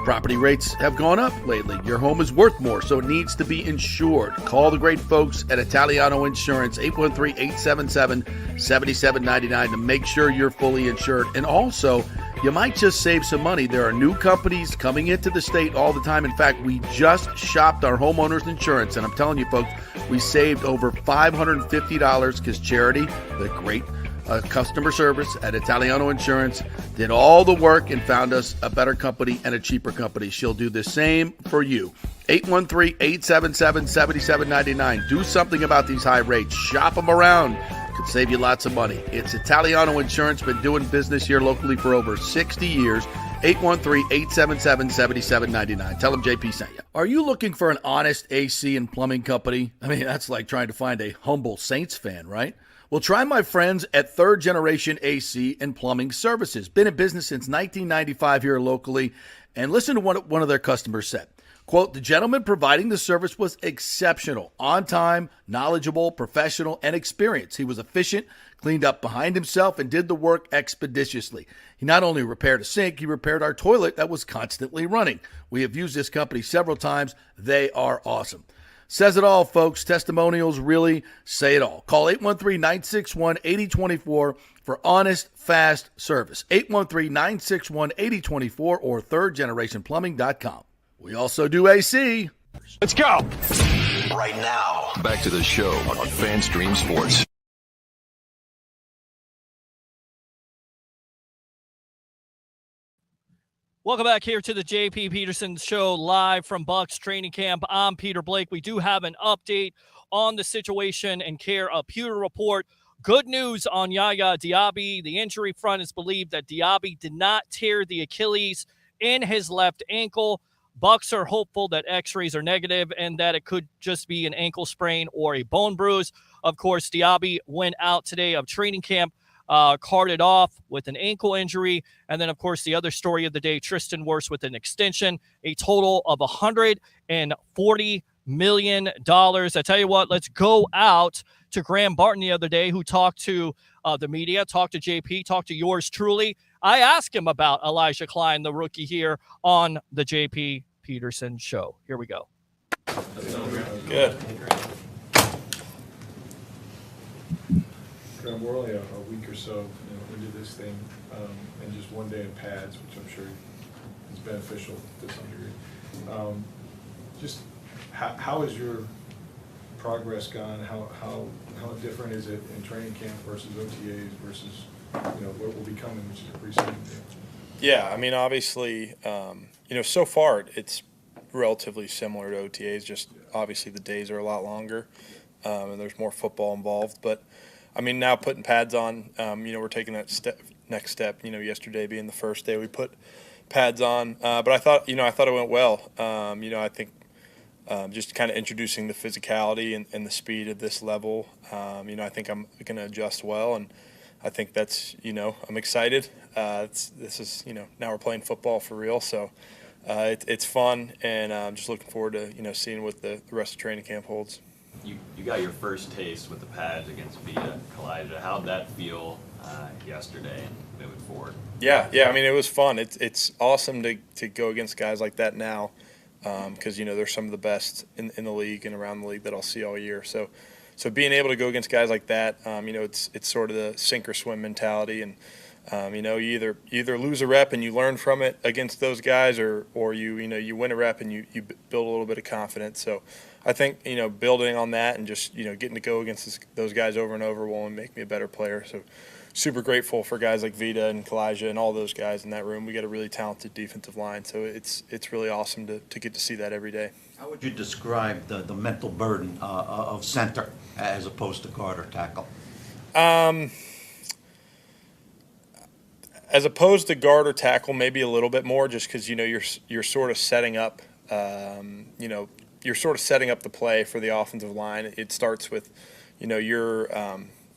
property rates have gone up lately. Your home is worth more, so it needs to be insured. Call the great folks at Italiano Insurance, 813-877-7799 to make sure you're fully insured. And also, you might just save some money. There are new companies coming into the state all the time. In fact, we just shopped our homeowners insurance, and I'm telling you, folks, we saved over $550 because Charity, the great customer service at Italiano Insurance, did all the work and found us a better company and a cheaper company. She'll do the same for you. 813-877-7799. Do something about these high rates. Shop them around. Could save you lots of money. It's Italiano Insurance. Been doing business here locally for over 60 years. 813-877-7799. Tell them JP sent you. Are you looking for an honest AC and plumbing company? I mean, that's like trying to find a humble Saints fan, right? Well, try my friends at Third Generation AC and Plumbing Services. Been in business since 1995 here locally. And listen to what one of their customers said. Quote, the gentleman providing the service was exceptional, on time, knowledgeable, professional, and experienced. He was efficient, cleaned up behind himself, and did the work expeditiously. He not only repaired a sink, he repaired our toilet that was constantly running. We have used this company several times. They are awesome. Says it all, folks. Testimonials really say it all. Call 813-961-8024 for honest, fast service. 813-961-8024 or thirdgenerationplumbing.com. We also do AC. Let's go. Right now. Back to the show on FanStream Sports. Welcome back here to the JP Peterson Show live from Bucs training camp. I'm Peter Blake. We do have an update on the situation and care of Pewter Report. Good news on Yaya Diaby. The injury front is believed that Diaby did not tear the Achilles in his left ankle. Bucs are hopeful that x-rays are negative and that it could just be an ankle sprain or a bone bruise. Of course, Diaby went out today of training camp, carted off with an ankle injury. And then, of course, the other story of the day, Tristan Wirfs with an extension, a total of $140 million. I tell you what, let's go out to Graham Barton the other day, who talked to the media, talked to JP, talked to yours truly. I asked him about Elijah Klein, the rookie, here on the JP Peterson Show. Here we go. Good. We're only a week or so into this thing, and just one day in pads, which I'm sure is beneficial to some degree. Just how has your progress gone? How different is it in training camp versus OTAs versus what will be coming, which is a preseason game? Yeah, I mean, obviously, so far it's relatively similar to OTAs. Just obviously the days are a lot longer, and there's more football involved. But I mean, now putting pads on, we're taking that next step. Yesterday being the first day we put pads on, but I thought it went well. I think just kind of introducing the physicality and the speed at this level. I think I'm going to adjust well, and I think that's I'm excited. This is now we're playing football for real, so it's fun, and I'm just looking forward to seeing what the rest of training camp holds. You got your first taste with the pads against Vita, Elijah. How'd that feel yesterday and moving forward? Yeah. I mean, it was fun. It's awesome to go against guys like that now, because they're some of the best in the league and around the league that I'll see all year. So being able to go against guys like that, it's sort of the sink or swim mentality, and you either lose a rep and you learn from it against those guys, or you win a rep and you build a little bit of confidence. So I think building on that and just getting to go against those guys over and over will only make me a better player. So super grateful for guys like Vita and Elijah and all those guys in that room. We got a really talented defensive line, so it's really awesome to get to see that every day. How would you describe the mental burden of center as opposed to guard or tackle? As opposed to guard or tackle, maybe a little bit more, just because you're sort of setting up you're sort of setting up the play for the offensive line. It starts with, your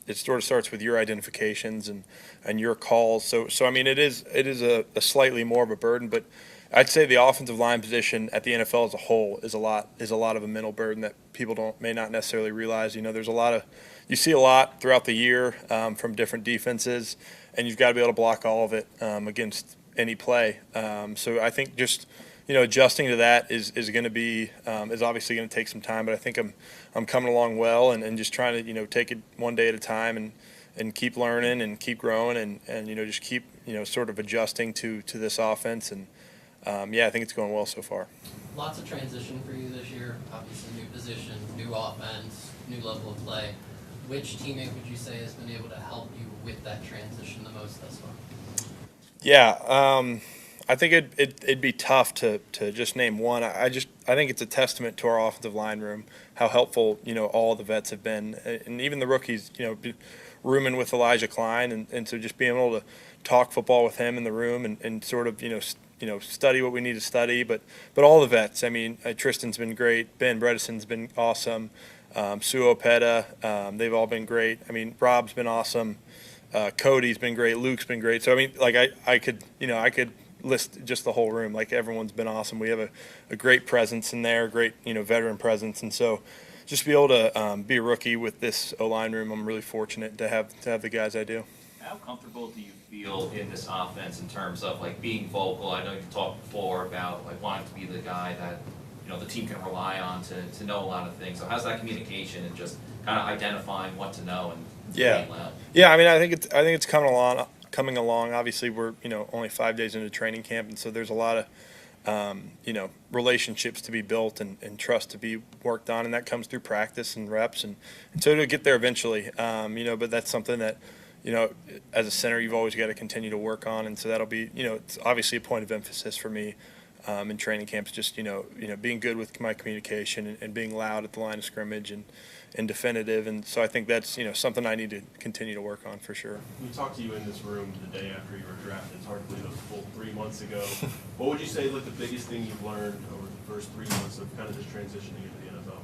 it sort of starts with your identifications and your calls. So I mean, it is a slightly more of a burden, but I'd say the offensive line position at the NFL as a whole is a lot of a mental burden that people may not necessarily realize. You see a lot throughout the year from different defenses, and you've got to be able to block all of it against any play. So I think just adjusting to that is going to be is obviously going to take some time, but I think I'm coming along well and just trying to take it one day at a time and keep learning and keep growing and just keep sort of adjusting to this offense and I think it's going well so far. Lots of transition for you this year. Obviously, new position, new offense, new level of play. Which teammate would you say has been able to help you with that transition the most thus far? Yeah, I think it'd be tough to just name one. I think it's a testament to our offensive line room how helpful all the vets have been, and even the rookies. Rooming with Elijah Klein, and so just being able to talk football with him in the room and sort of study what we need to study. But all the vets. I mean, Tristan's been great. Ben Bredesen's been awesome. Sue Opeta, they've all been great. I mean, Rob's been awesome. Cody's been great. Luke's been great. So I mean, like I could list just the whole room. Like everyone's been awesome. We have a great presence in there, great veteran presence, and so just be able to be a rookie with this O-line room. I'm really fortunate to have the guys I do. How comfortable do you feel in this offense in terms of like being vocal? I know you talked before about like wanting to be the guy that the team can rely on to know a lot of things. So how's that communication and just kind of identifying what to know and being loud? Yeah. I mean, I think it's coming along. Obviously, we're only 5 days into training camp, and so there's a lot of relationships to be built and trust to be worked on, and that comes through practice and reps, and so to get there eventually. But that's something that as a center you've always got to continue to work on, and so that'll be it's obviously a point of emphasis for me in training camps. Just being good with my communication and being loud at the line of scrimmage and definitive, and so I think that's something I need to continue to work on for sure. We talked to you in this room the day after you were drafted. It's hard to believe it was a full 3 months ago. What would you say the biggest thing you've learned over the first 3 months of kind of just transitioning into the NFL?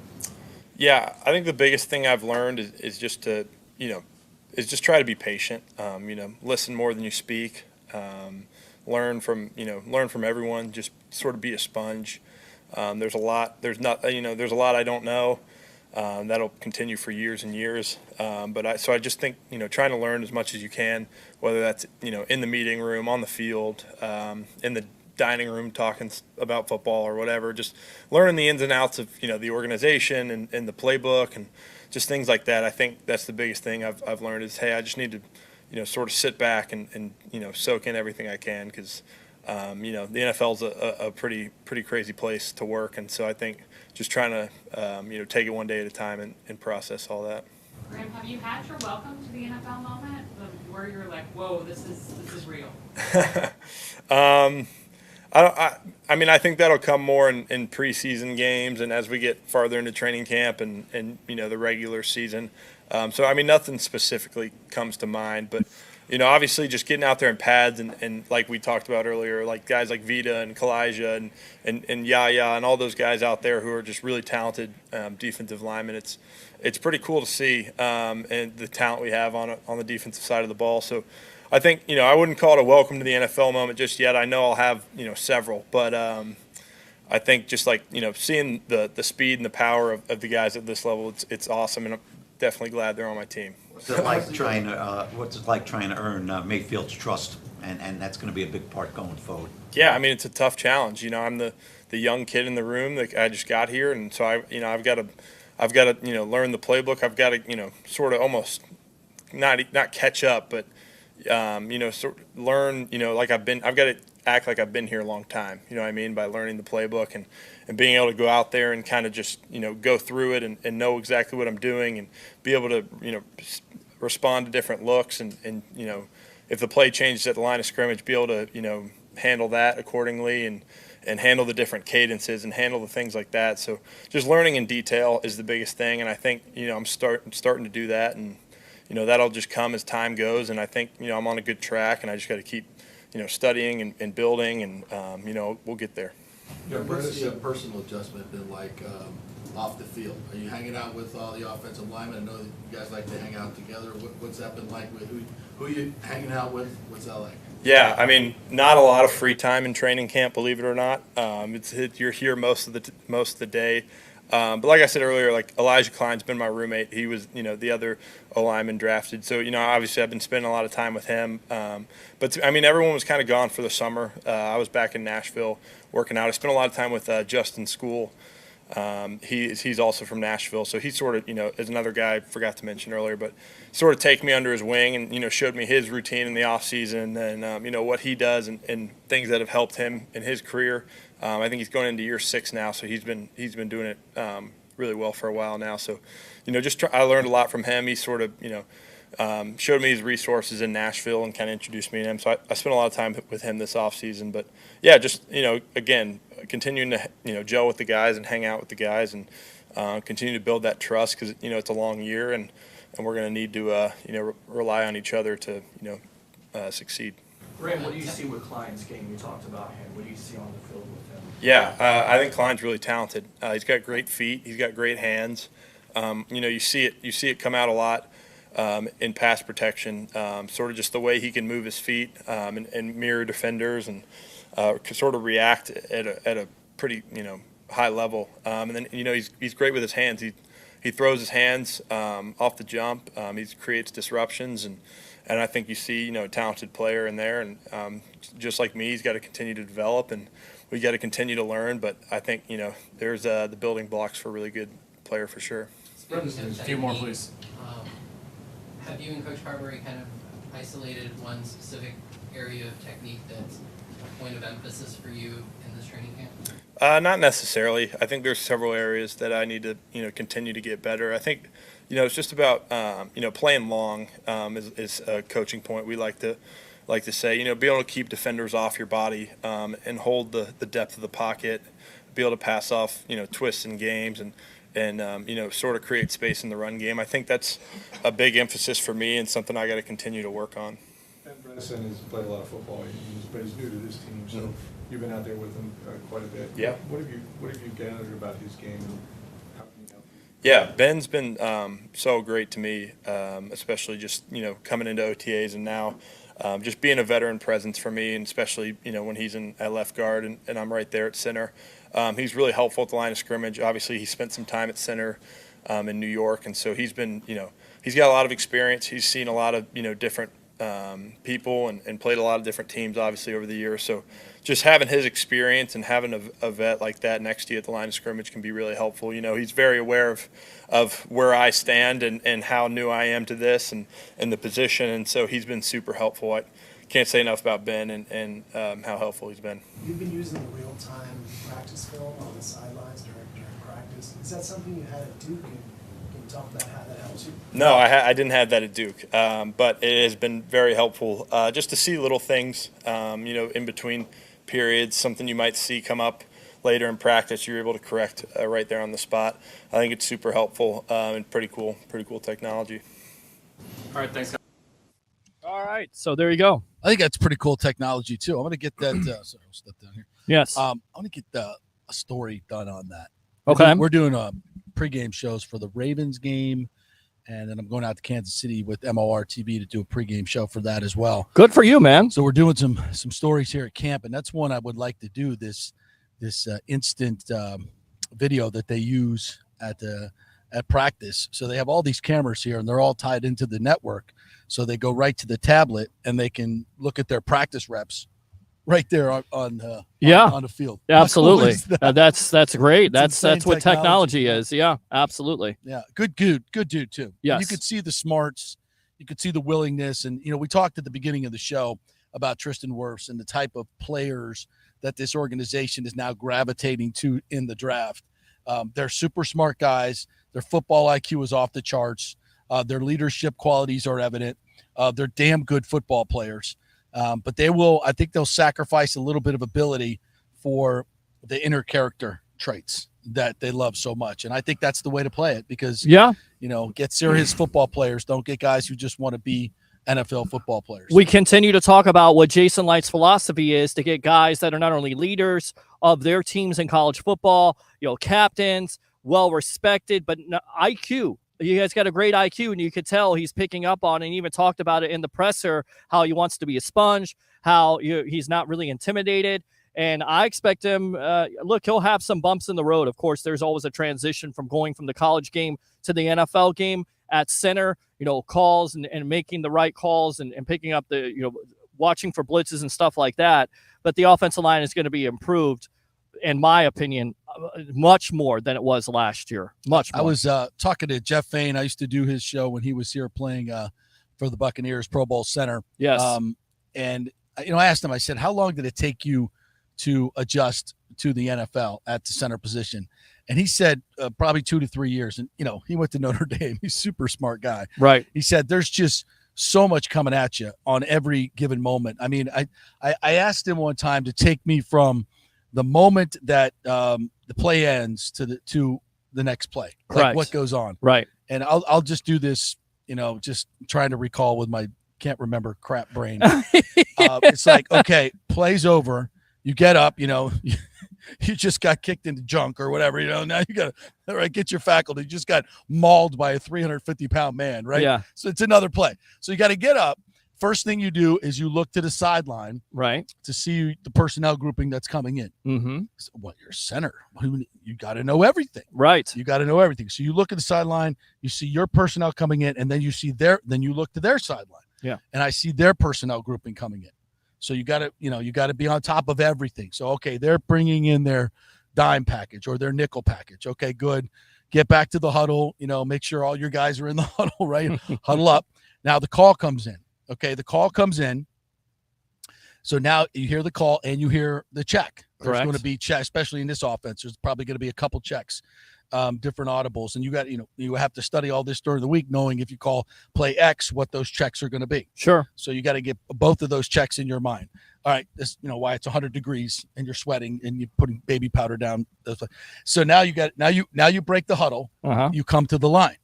Yeah, I think the biggest thing I've learned is just to try to be patient. Listen more than you speak. Learn from everyone. Just sort of be a sponge. There's a lot I don't know. That'll continue for years and years. So I just think, trying to learn as much as you can, whether that's, in the meeting room, on the field, in the dining room talking about football or whatever, just learning the ins and outs of, the organization and the playbook and just things like that. I think that's the biggest thing I've learned is, hey, I just need to, sort of sit back and soak in everything I can because, the NFL's a pretty crazy place to work. And so I think just trying to, take it one day at a time and process all that. Graham, have you had your welcome to the NFL moment where you're like, whoa, this is real? I think that'll come more in preseason games and as we get farther into training camp and the regular season. So nothing specifically comes to mind, but obviously just getting out there in pads and like we talked about earlier, like guys like Vita and Kalijah and Yaya and all those guys out there who are just really talented defensive linemen. It's pretty cool to see and the talent we have on the defensive side of the ball. So I think I wouldn't call it a welcome to the NFL moment just yet. I know I'll have several, but I think just like seeing the speed and the power of the guys at this level, it's awesome, and I'm definitely glad they're on my team. What's it like trying to earn Mayfield's trust, and that's going to be a big part going forward? Yeah, it's a tough challenge. I'm the young kid in the room that I just got here, and so I've got to learn the playbook. I've got to sort of almost not catch up, but sort of learn. I've got to act like I've been here a long time. By learning the playbook and being able to go out there and kind of just go through it and know exactly what I'm doing and be able to respond to different looks and if the play changes at the line of scrimmage, be able to handle that accordingly and handle the different cadences and handle the things like that. So just learning in detail is the biggest thing, and I think I'm starting to do that, and that'll just come as time goes, and I think I'm on a good track, and I just got to keep studying and building, and we'll get there. Yeah, what's the personal adjustment been like off the field? Are you hanging out with all the offensive linemen? I know that you guys like to hang out together. What's that been like? Who are you hanging out with? What's that like? Yeah, I mean, not a lot of free time in training camp, believe it or not. You're here most of the day. But like I said earlier, like Elijah Klein's been my roommate. He was, the other O-lineman drafted. So, obviously I've been spending a lot of time with him. But I mean, everyone was kind of gone for the summer. I was back in Nashville working out. I spent a lot of time with Justin School. He's also from Nashville, so he sort of, is another guy I forgot to mention earlier, but sort of take me under his wing and, showed me his routine in the off season and, what he does and things that have helped him in his career. I think he's going into year 6 now, so he's been doing it really well for a while now. So, I learned a lot from him. He sort of, showed me his resources in Nashville and kind of introduced me to him. So I spent a lot of time with him this off season. But yeah, just again, continuing to gel with the guys and hang out with the guys and continue to build that trust because it's a long year and we're going to need to rely on each other to succeed. Ray, what do you see with Klein's game? You talked about him. What do you see on the field with him? Yeah, I think Klein's really talented. He's got great feet. He's got great hands. You see it come out a lot in pass protection. Sort of just the way he can move his feet and mirror defenders and sort of react at a pretty high level. And then he's great with his hands. He throws his hands off the jump. He creates disruptions and I think you see a talented player in there. And just like me, he's got to continue to develop and we got to continue to learn. But I think there's the building blocks for a really good player for sure. A few more, please. Have you and Coach Carberry kind of isolated one specific area of technique that's a point of emphasis for you in this training camp? Not necessarily. I think there's several areas that I need to continue to get better. I think it's just about playing long is a coaching point. We like to say be able to keep defenders off your body and hold the depth of the pocket, be able to pass off twists and games and sort of create space in the run game. I think that's a big emphasis for me and something I got to continue to work on. And Bredesen has played a lot of football, but he's new to this team, so you've been out there with him quite a bit. Yeah. What have you gathered about his game and how can you help him? Yeah, Ben's been so great to me, especially just coming into OTAs and now just being a veteran presence for me, and especially when he's at left guard and I'm right there at center. He's really helpful at the line of scrimmage. Obviously, he spent some time at center in New York, and so he's been, he's got a lot of experience. He's seen a lot of, different people and played a lot of different teams, obviously, over the years. So just having his experience and having a vet like that next to you at the line of scrimmage can be really helpful. He's very aware of where I stand and how new I am to this and the position, and so he's been super helpful. I can't say enough about Ben and how helpful he's been. You've been using the real-time practice film on the sidelines during practice. Is that something you had at Duke? And can you talk about how that helps you? No, I didn't have that at Duke, but it has been very helpful just to see little things, in between periods, something you might see come up later in practice, you're able to correct right there on the spot. I think it's super helpful and pretty cool technology. All right, thanks, guys. All right, so there you go. I think that's pretty cool technology too. I'm going to get that. Sorry, I'll step down here. Yes. I want to get a story done on that. Okay. We're doing pregame shows for the Ravens game, and then I'm going out to Kansas City with MOR TV to do a pregame show for that as well. Good for you, man. So we're doing some stories here at camp, and that's one I would like to do. This instant video that they use at practice. So they have all these cameras here, and they're all tied into the network. So they go right to the tablet, and they can look at their practice reps right there on the field. Absolutely. Cool that's great. That's what technology man. is. Yeah, absolutely. Yeah, good dude too. Yes. You could see the smarts, you could see the willingness, and we talked at the beginning of the show about Tristan Wirfs and the type of players that this organization is now gravitating to in the draft. They're super smart guys. Their football IQ is off the charts. Their leadership qualities are evident. They're damn good football players. But I think they'll sacrifice a little bit of ability for the inner character traits that they love so much. And I think that's the way to play it because, get serious football players. Don't get guys who just want to be NFL football players. We continue to talk about what Jason Light's philosophy is to get guys that are not only leaders of their teams in college football. Captains, well respected, but IQ. You guys got a great IQ, and you could tell he's picking up on it, and even talked about it in the presser, how he wants to be a sponge, how he's not really intimidated. And I expect him, look, he'll have some bumps in the road. Of course, there's always a transition from going from the college game to the NFL game at center, calls and making the right calls and picking up watching for blitzes and stuff like that. But the offensive line is going to be improved, in my opinion, much more than it was last year. Much more. I was talking to Jeff Fain. I used to do his show when he was here playing for the Buccaneers, Pro Bowl center. Yes. And, I asked him, I said, how long did it take you to adjust to the NFL at the center position? And he said probably 2 to 3 years. And, he went to Notre Dame. He's a super smart guy. Right. He said there's just so much coming at you on every given moment. I mean, I asked him one time to take me from the moment that the play ends to the next play, like what goes on. Right. And I'll just do this, just trying to recall with my can't remember crap brain. It's like, okay, play's over. You get up, you just got kicked into junk or whatever, now you got to get your faculty. You just got mauled by a 350-pound man, right? Yeah. So it's another play. So you got to get up. First thing you do is you look to the sideline, right, to see the personnel grouping that's coming in. Mm-hmm. So, you're center. You got to know everything, right? You got to know everything. So you look at the sideline, you see your personnel coming in, and then you see then you look to their sideline. Yeah, and I see their personnel grouping coming in. So you got to be on top of everything. So okay, they're bringing in their dime package or their nickel package. Okay, good. Get back to the huddle. Make sure all your guys are in the huddle, right? Huddle up. Now the call comes in. Okay, the call comes in. So now you hear the call and you hear the check. There's Correct. going to be check, especially in this offense. There's probably going to be a couple checks, different audibles, and you have to study all this during the week, knowing if you call play X, what those checks are going to be. Sure. So you got to get both of those checks in your mind. All right, this why it's 100 degrees and you're sweating and you're putting baby powder down. So now you break the huddle. Uh-huh. You come to the line.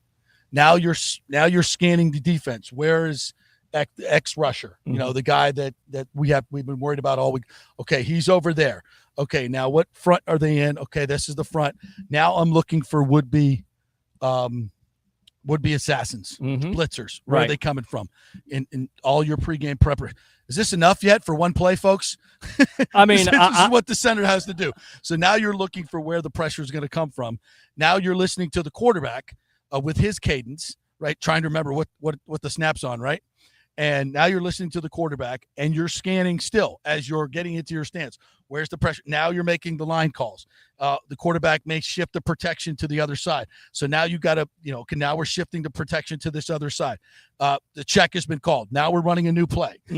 Now you're scanning the defense. Where is X rusher, the guy that we've been worried about all week. Okay, he's over there. Okay, now what front are they in? Okay, this is the front. Now I'm looking for would-be assassins, blitzers. Where are they coming from? In all your pregame prepper. Is this enough yet for one play, folks? I mean, this is what the center has to do. So now you're looking for where the pressure is going to come from. Now you're listening to the quarterback with his cadence, right? Trying to remember what the snap's on, right? And now you're listening to the quarterback and you're scanning still as you're getting into your stance. Where's the pressure? Now you're making the line calls. The quarterback may shift the protection to the other side. So now you got to, now we're shifting the protection to this other side. The check has been called. Now we're running a new play. I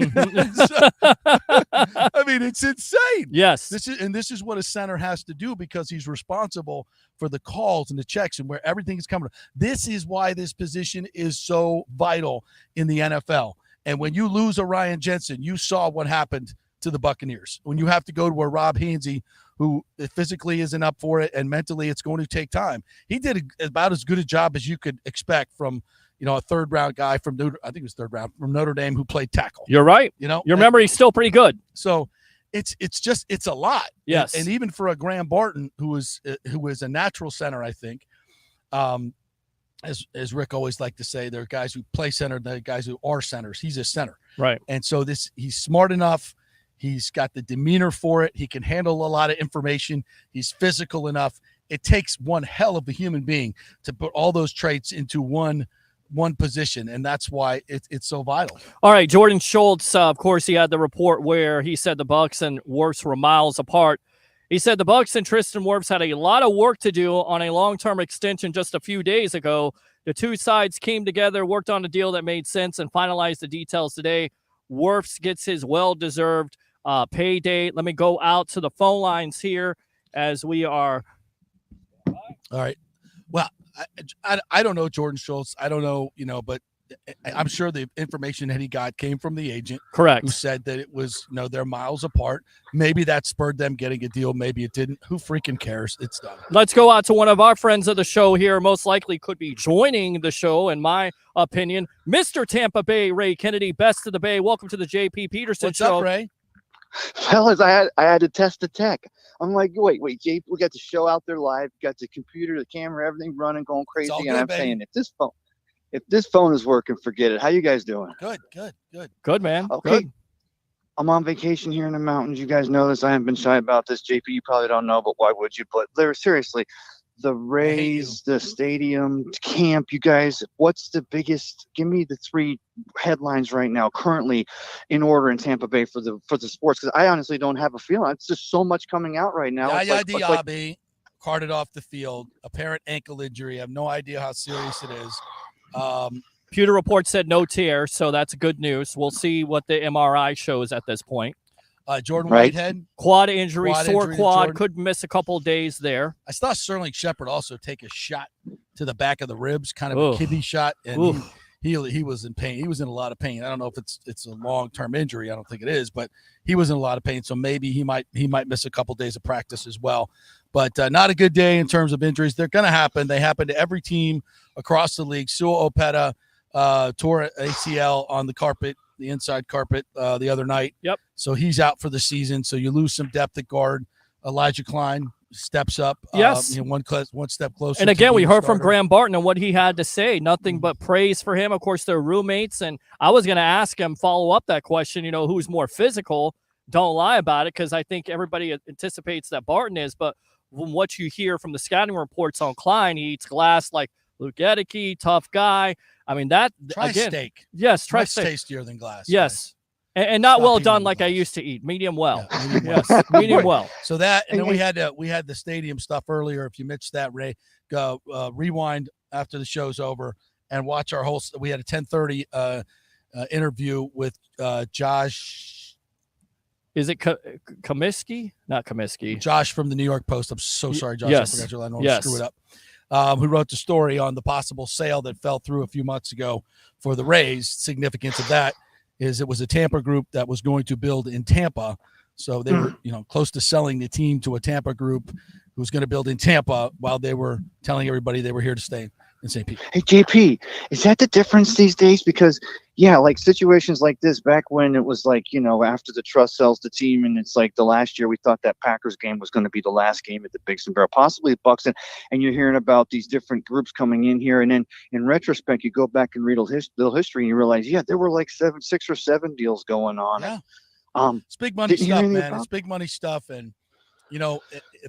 mean, it's insane. Yes. This is what a center has to do because he's responsible for the calls and the checks and where everything is coming from. This is why this position is so vital in the NFL. And when you lose a Ryan Jensen, you saw what happened to the Buccaneers. When you have to go to a Rob Hainsey, who physically isn't up for it and mentally it's going to take time. He did about as good a job as you could expect from, a third-round guy from Notre Dame who played tackle. You're right. Your memory's still pretty good. So it's a lot. Yes. And even for a Graham Barton, who is a natural center, I think, as Rick always liked to say, there are guys who play center, there are guys who are centers. He's a center. Right. And so he's smart enough. He's got the demeanor for it. He can handle a lot of information. He's physical enough. It takes one hell of a human being to put all those traits into one position, and that's why it's so vital. All right, Jordan Schultz, of course, he had the report where he said the Bucs and Wirfs were miles apart. He said the Bucs and Tristan Wirfs had a lot of work to do on a long-term extension just a few days ago. The two sides came together, worked on a deal that made sense, and finalized the details today. Wirfs gets his well-deserved payday. Let me go out to the phone lines here as we are. All right. Well, I don't know Jordan Schultz. I don't know, but I'm sure the information that he got came from the agent. Correct. Who said that it was, they're miles apart. Maybe that spurred them getting a deal. Maybe it didn't. Who freaking cares? It's done. Let's go out to one of our friends of the show here. Most likely could be joining the show, in my opinion. Mr. Tampa Bay, Ray Kennedy, best of the Bay. Welcome to the JP Peterson What's Show. up, Ray? Fellas, I had to test the tech. I'm like, wait, Jay, we got the show out there live, got the computer, the camera, everything running, going crazy. all And good, I'm baby. saying, if this phone is working, forget it. How you guys doing? Good, man. Okay. Good. I'm on vacation here in the mountains. You guys know this. I haven't been shy about this. JP, you probably don't know, but why would you? But seriously, the Rays, the stadium, camp, you guys, what's the biggest? Give me the 3 headlines right now, currently in order in Tampa Bay for the sports, because I honestly don't have a feeling. It's just so much coming out right now. Yaya Diaby carted off the field, apparent ankle injury. I have no idea how serious it is. Pewter report said no tear, so that's good news. We'll see what the MRI shows at this point. Jordan Whitehead. Quad injury, sore injury to quad, Jordan. could miss a couple days there. I saw Sterling Shepard also take a shot to the back of the ribs, kind of Oof. a kidney shot, and Oof. he was in pain. He was in a lot of pain. I don't know if it's a long-term injury. I don't think it is, but he was in a lot of pain, so maybe he might miss a couple days of practice as well. But not a good day in terms of injuries. They're going to happen. They happen to every team across the league. Sua Opeta tore ACL on the carpet, the inside carpet, the other night. Yep. So he's out for the season. So you lose some depth at guard. Elijah Klein steps up. Yes. One step closer. And to again, we being heard a from starter. Graham Barton and what he had to say. Nothing but praise for him. Of course, they're roommates. And I was going to ask him, follow up that question, who's more physical? Don't lie about it, because I think everybody anticipates that Barton is. But from what you hear from the scouting reports on Klein, he eats glass like Luke Edeke, tough guy. I mean, that Try again. steak. Yes, try Much steak. tastier than glass. Yes. And not Stop well eating done like I used to eat. Medium well. Medium Yes, well. medium well. So that, and then we had the stadium stuff earlier. If you missed that, Ray, go rewind after the show's over and watch our whole. We had a 10:30 interview with Josh. Is it Comiskey? Not Comiskey. Josh from the New York Post. I'm so sorry, Josh. Yes. I forgot your last name. Yes. Screw it up. Who wrote the story on the possible sale that fell through a few months ago for the Rays. Significance of that is it was a Tampa group that was going to build in Tampa. So they were, close to selling the team to a Tampa group who was going to build in Tampa while they were telling everybody they were here to stay in St. Pete. Hey, JP, is that the difference these days? Because, yeah, like situations like this, back when it was like, after the trust sells the team, and it's like the last year we thought that Packers game was going to be the last game at the Big Sun Barrel, possibly the Bucs, and you're hearing about these different groups coming in here. And then in retrospect, you go back and read little history and you realize, yeah, there were like 6 or 7 deals going on. Yeah. And, It's big money did you hear stuff, anything man. about- It's big money stuff. And,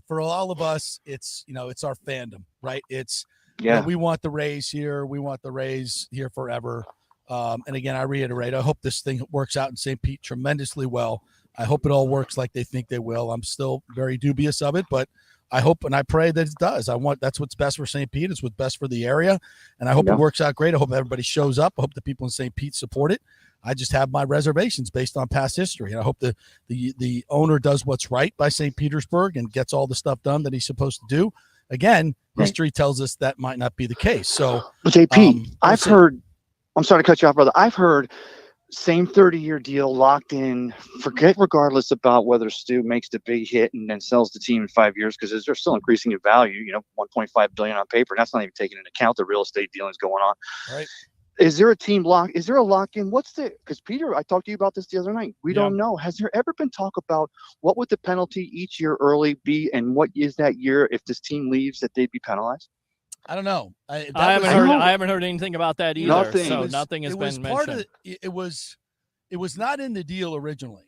for all of us, it's, it's our fandom, right? It's, Yeah. we want the Rays here. We want the Rays here forever. And again, I reiterate, I hope this thing works out in St. Pete tremendously well. I hope it all works like they think they will. I'm still very dubious of it, but I hope and I pray that it does. That's what's best for St. Pete. It's what's best for the area. And I hope it works out great. I hope everybody shows up. I hope the people in St. Pete support it. I just have my reservations based on past history. And I hope the owner does what's right by St. Petersburg and gets all the stuff done that he's supposed to do. Again, history tells us that might not be the case. So, JP, I've see. heard, I'm sorry to cut you off, brother. I've heard same 30-year deal locked in, forget regardless about whether Stu makes the big hit and then sells the team in 5 years, because they're still increasing in value, $1.5 billion on paper. And that's not even taking into account the real estate dealings going on. Right. Is there a team lock? Is there a lock in? Because Peter, I talked to you about this the other night. We don't know. Has there ever been talk about what would the penalty each year early be, and what is that year if this team leaves that they'd be penalized? I don't know. I haven't heard anything about that either. Nothing. So nothing has been mentioned. It was not in the deal originally,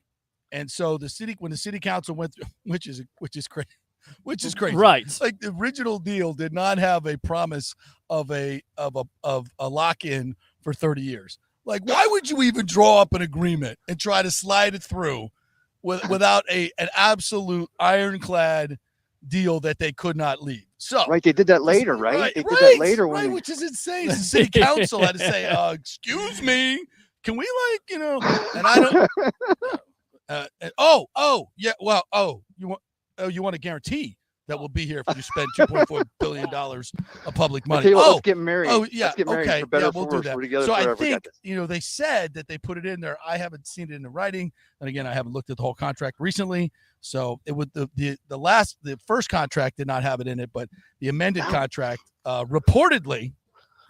and so when the city council went through, which is crazy, right? Like the original deal did not have a promise of a lock-in for 30 years. Like, why would you even draw up an agreement and try to slide it through without an absolute ironclad deal that they could not leave? So right, they did that later, right? They did that later when which is insane. The city council had to say, "Excuse me, can we and I don't." You want a guarantee that we'll be here if you spend $2.4 billion of public money. Let's get married. Oh, yeah. Let's get married Okay. for better Yeah, or for we'll do worse. that. We're together So I forever. think, they said that they put it in there. I haven't seen it in the writing. And again, I haven't looked at the whole contract recently. So it would the first contract did not have it in it, but the amended contract reportedly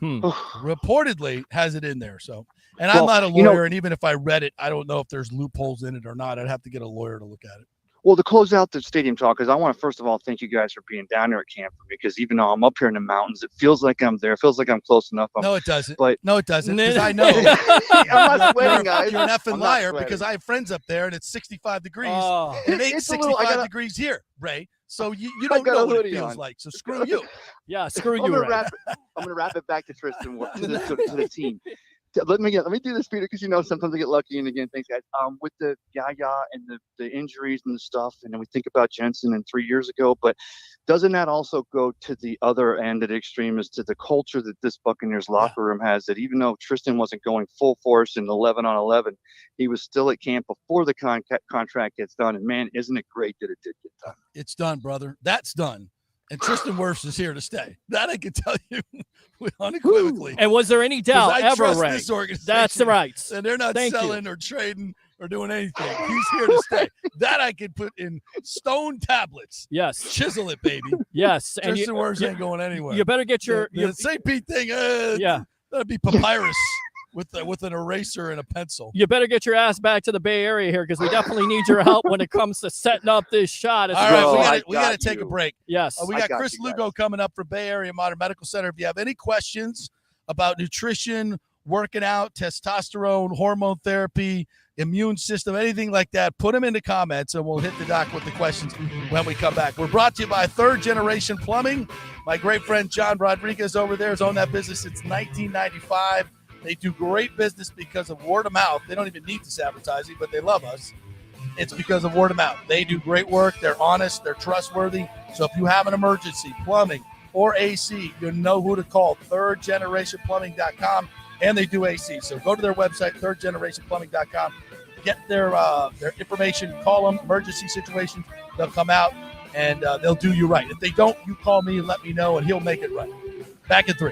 reportedly has it in there. So, and Well, I'm not a you know- lawyer, and even if I read it, I don't know if there's loopholes in it or not. I'd have to get a lawyer to look at it. Well, to close out the stadium talk, because I want to first of all thank you guys for being down there at camp for me. Because even though I'm up here in the mountains, it feels like I'm there. It feels like I'm close enough. No, it doesn't. But No, it doesn't. Because I know I'm not sweating, you're guys. an effing I'm not liar sweating. because I have friends up there and it's 65 degrees. Oh. And it ain't It's a little- 65 I gotta- degrees here, Ray. So you I don't got know a what it hoodie feels on. like. So screw you. Yeah, screw I'm you, gonna Ray. I'm gonna wrap it back to Tristan to the team. Let me do this, Peter, because sometimes I get lucky. And again, thanks, guys. With the Yaya and the injuries and the stuff, and then we think about Jensen and 3 years ago, but doesn't that also go to the other end of the extreme, as to the culture that this Buccaneers locker room has? That even though Tristan wasn't going full force in 11-on-11, he was still at camp before the contract gets done. And man, isn't it great that it did get done? It's done, brother. That's done. And Tristan Wirfs is here to stay. That I can tell you unequivocally. And was there any doubt 'Cause I ever, trust Ray? this organization. That's right. And they're not Thank you. selling or trading or doing anything. He's here to stay. That I can put in stone tablets. Yes. Chisel it, baby. Yes. And Tristan Wirfs ain't going anywhere. You better get your the St. Pete thing. Yeah. That'd be papyrus with an eraser and a pencil. You better get your ass back to the Bay Area here, because we definitely need your help when it comes to setting up this shot. All right, we got to take a break. Yes. We got Chris Lugo coming up from Bay Area Modern Medical Center. If you have any questions about nutrition, working out, testosterone, hormone therapy, immune system, anything like that, put them in the comments and we'll hit the doc with the questions when we come back. We're brought to you by Third Generation Plumbing. My great friend John Rodriguez over there has owned that business since 1995. They do great business because of word of mouth. They don't even need this advertising, but they love us. It's because of word of mouth. They do great work. They're honest. They're trustworthy. So if you have an emergency, plumbing or AC, you know who to call, thirdgenerationplumbing.com, and they do AC. So go to their website, thirdgenerationplumbing.com, get their information, call them, emergency situation. They'll come out, and they'll do you right. If they don't, you call me and let me know, and he'll make it right. Back in 3.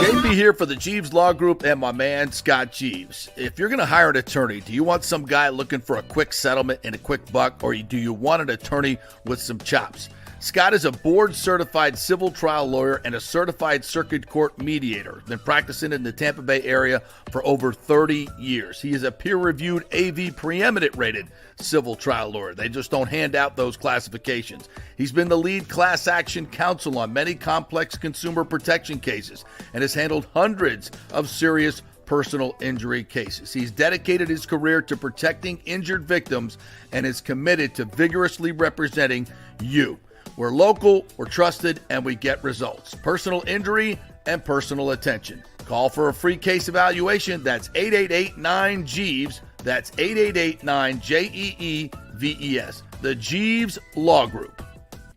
JP here for the Jeeves Law Group and my man Scott Jeeves. If you're going to hire an attorney, do you want some guy looking for a quick settlement and a quick buck, or do you want an attorney with some chops? Scott is a board-certified civil trial lawyer and a certified circuit court mediator. Been practicing in the Tampa Bay area for over 30 years. He is a peer-reviewed AV preeminent-rated civil trial lawyer. They just don't hand out those classifications. He's been the lead class action counsel on many complex consumer protection cases and has handled hundreds of serious personal injury cases. He's dedicated his career to protecting injured victims and is committed to vigorously representing you. We're local, we're trusted, and we get results. Personal injury and personal attention. Call for a free case evaluation. That's 888-9-JEEVES. That's 888-9-JEEVES. The Jeeves Law Group.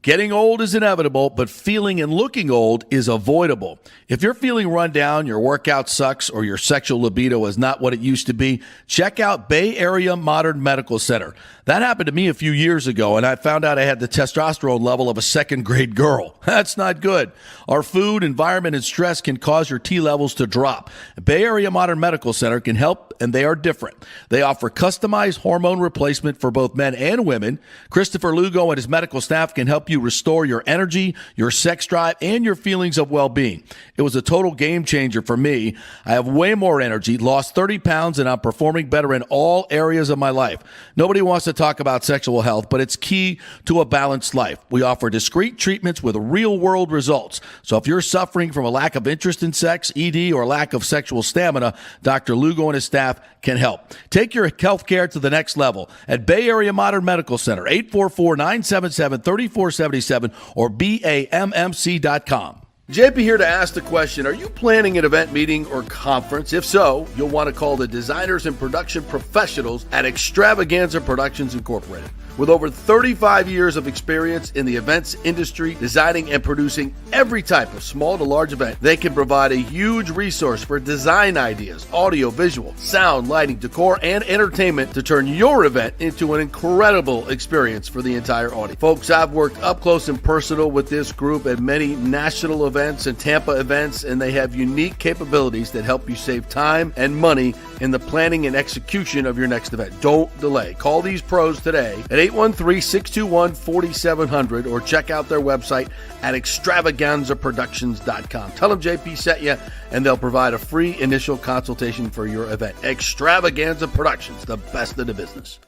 Getting old is inevitable, but feeling and looking old is avoidable. If you're feeling run down, your workout sucks, or your sexual libido is not what it used to be, check out Bay Area Modern Medical Center. That happened to me a few years ago, and I found out I had the testosterone level of a second-grade girl. That's not good. Our food, environment, and stress can cause your T levels to drop. Bay Area Modern Medical Center can help, and they are different. They offer customized hormone replacement for both men and women. Christopher Lugo and his medical staff can help you restore your energy, your sex drive, and your feelings of well-being. It was a total game changer for me. I have way more energy, lost 30 pounds, and I'm performing better in all areas of my life. Nobody wants to talk about sexual health, but it's key to a balanced life. We offer discreet treatments with real-world results. So if you're suffering from a lack of interest in sex, ED, or lack of sexual stamina, Dr. Lugo and his staff can help. Take your health care to the next level at Bay Area Modern Medical Center, 844-977-3477 or BAMMC.com. JP here to ask the question, are you planning an event, meeting, or conference? If so, you'll want to call the designers and production professionals at Extravaganza Productions Incorporated. With over 35 years of experience in the events industry, designing and producing every type of small to large event, they can provide a huge resource for design ideas, audio, visual, sound, lighting, decor, and entertainment to turn your event into an incredible experience for the entire audience. Folks, I've worked up close and personal with this group at many national events and Tampa events, and they have unique capabilities that help you save time and money in the planning and execution of your next event. Don't delay. Call these pros today at 813-621-4700 or check out their website at extravaganzaproductions.com. Tell them JP sent you, and they'll provide a free initial consultation for your event. Extravaganza Productions, the best in the business.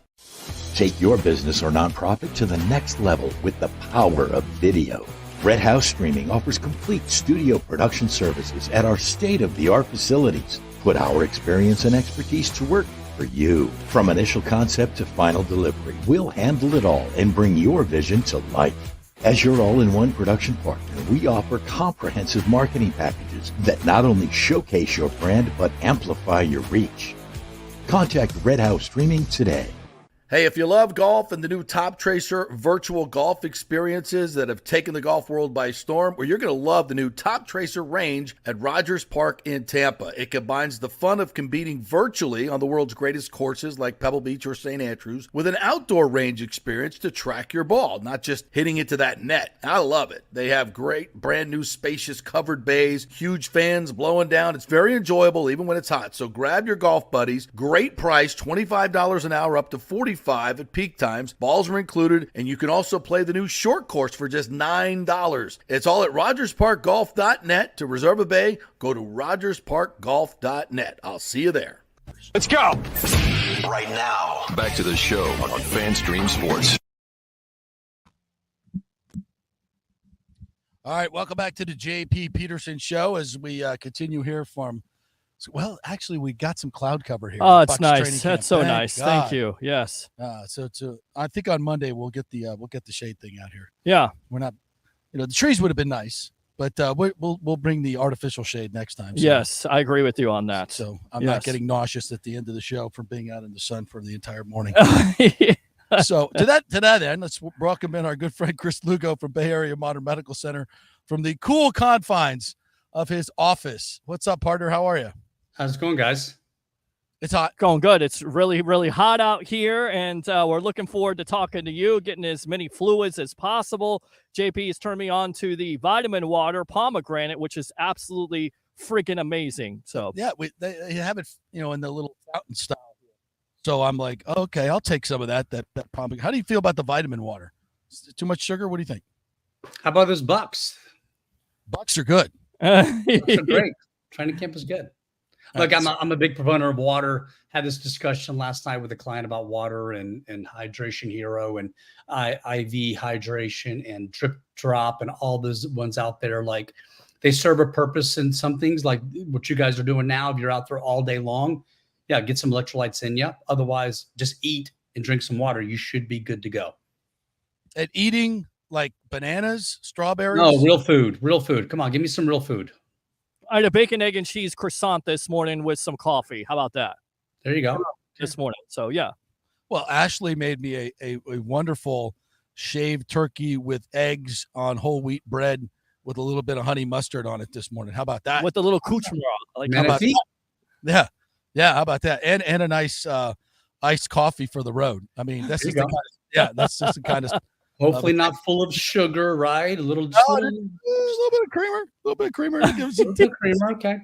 Take your business or nonprofit to the next level with the power of video. Red House Streaming offers complete studio production services at our state-of-the-art facilities. Put our experience and expertise to work for you. From initial concept to final delivery, we'll handle it all and bring your vision to life. As your all-in-one production partner, we offer comprehensive marketing packages that not only showcase your brand, but amplify your reach. Contact Red House Streaming today. Hey, if you love golf and the new Top Tracer virtual golf experiences that have taken the golf world by storm, well, you're going to love the new Top Tracer range at Rogers Park in Tampa. It combines the fun of competing virtually on the world's greatest courses like Pebble Beach or St. Andrews with an outdoor range experience to track your ball, not just hitting it to that net. I love it. They have great brand new spacious covered bays, huge fans blowing down. It's very enjoyable even when it's hot. So grab your golf buddies. Great price, $25 an hour up to $45 at peak times. Balls are included, and you can also play the new short course for just $9. It's all at rogersparkgolf.net. To reserve a bay, go to rogersparkgolf.net. I'll see you there. Let's go. Right now, back to the show on FanStream Sports. All right, welcome back to the JP Peterson Show as we continue here from. Well, actually, we got some cloud cover here. Oh, it's nice. That's so nice. God. Thank you. Yes. So I think on Monday we'll get the shade thing out here. Yeah. We're not, the trees would have been nice, but we'll bring the artificial shade next time. So. Yes, I agree with you on that. So I'm not getting nauseous at the end of the show from being out in the sun for the entire morning. So to that end, let's welcome in our good friend Chris Lugo from Bay Area Modern Medical Center from the cool confines of his office. What's up, partner? How are you? How's it going, guys? It's hot. Going good. It's really, really hot out here, and we're looking forward to talking to you, getting as many fluids as possible. JP has turned me on to the vitamin water pomegranate, which is absolutely freaking amazing. So yeah, they have it, in the little fountain style. So I'm like, okay, I'll take some of that pomegranate. How do you feel about the vitamin water? Too much sugar? What do you think? How about those Bucs? Bucs are good. Bucs are great. Training camp is good. Look, I'm a big proponent of water. Had this discussion last night with a client about water and Hydration Hero and IV hydration and Drip Drop and all those ones out there. Like, they serve a purpose in some things, like what you guys are doing now. If you're out there all day long, yeah, get some electrolytes in you. Otherwise, just eat and drink some water. You should be good to go. And eating like bananas, strawberries? No, real food. Real food. Come on, give me some real food. I had a bacon, egg, and cheese croissant this morning with some coffee. How about that? There you go. This morning. So, yeah. Well, Ashley made me a wonderful shaved turkey with eggs on whole wheat bread with a little bit of honey mustard on it this morning. How about that? With a little accoutrement. Like that? Yeah. How about that? And a nice iced coffee for the road. I mean, that's just that's just the kind of. Hopefully not full of sugar, right? A little bit of creamer. A little bit of creamer to give it some taste. Creamer, okay. A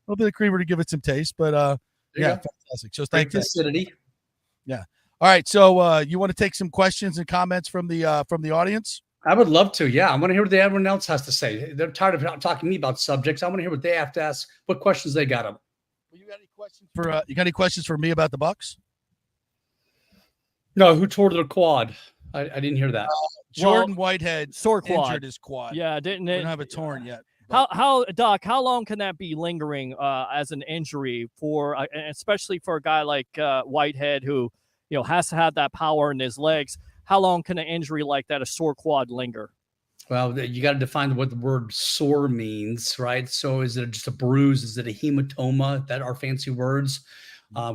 little bit of creamer to give it some taste, but fantastic. So thank you. Acidity. Yeah. All right. So you want to take some questions and comments from the audience? I would love to. Yeah, I want to hear what everyone else has to say. They're tired of talking to me about subjects. I want to hear what they have to ask. What questions they got? You got any questions for me about the Bucs? No. Who tore their quad? I didn't hear that. Jordan Whitehead sore quad. Injured his quad. Yeah, didn't we don't have it torn yet. How Doc? How long can that be lingering as an injury for, especially for a guy like Whitehead, who has to have that power in his legs? How long can an injury like that, a sore quad, linger? Well, you got to define what the word sore means, right? So, is it just a bruise? Is it a hematoma? That are fancy words.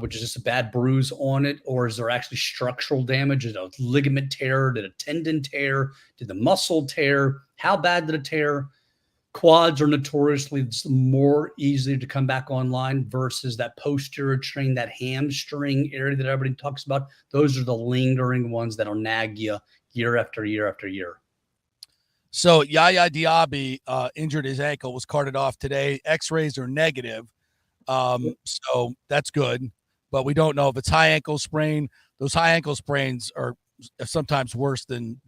Which is just a bad bruise on it, or is there actually structural damage? Did a ligament tear? Did a tendon tear? Did the muscle tear? How bad did it tear? Quads are notoriously more easy to come back online versus that posterior chain, that hamstring area that everybody talks about. Those are the lingering ones that'll nag you year after year after year. So Yaya Diaby injured his ankle, was carted off today. X-rays are negative. So that's good, but we don't know if it's high ankle sprain. Those high ankle sprains are sometimes worse than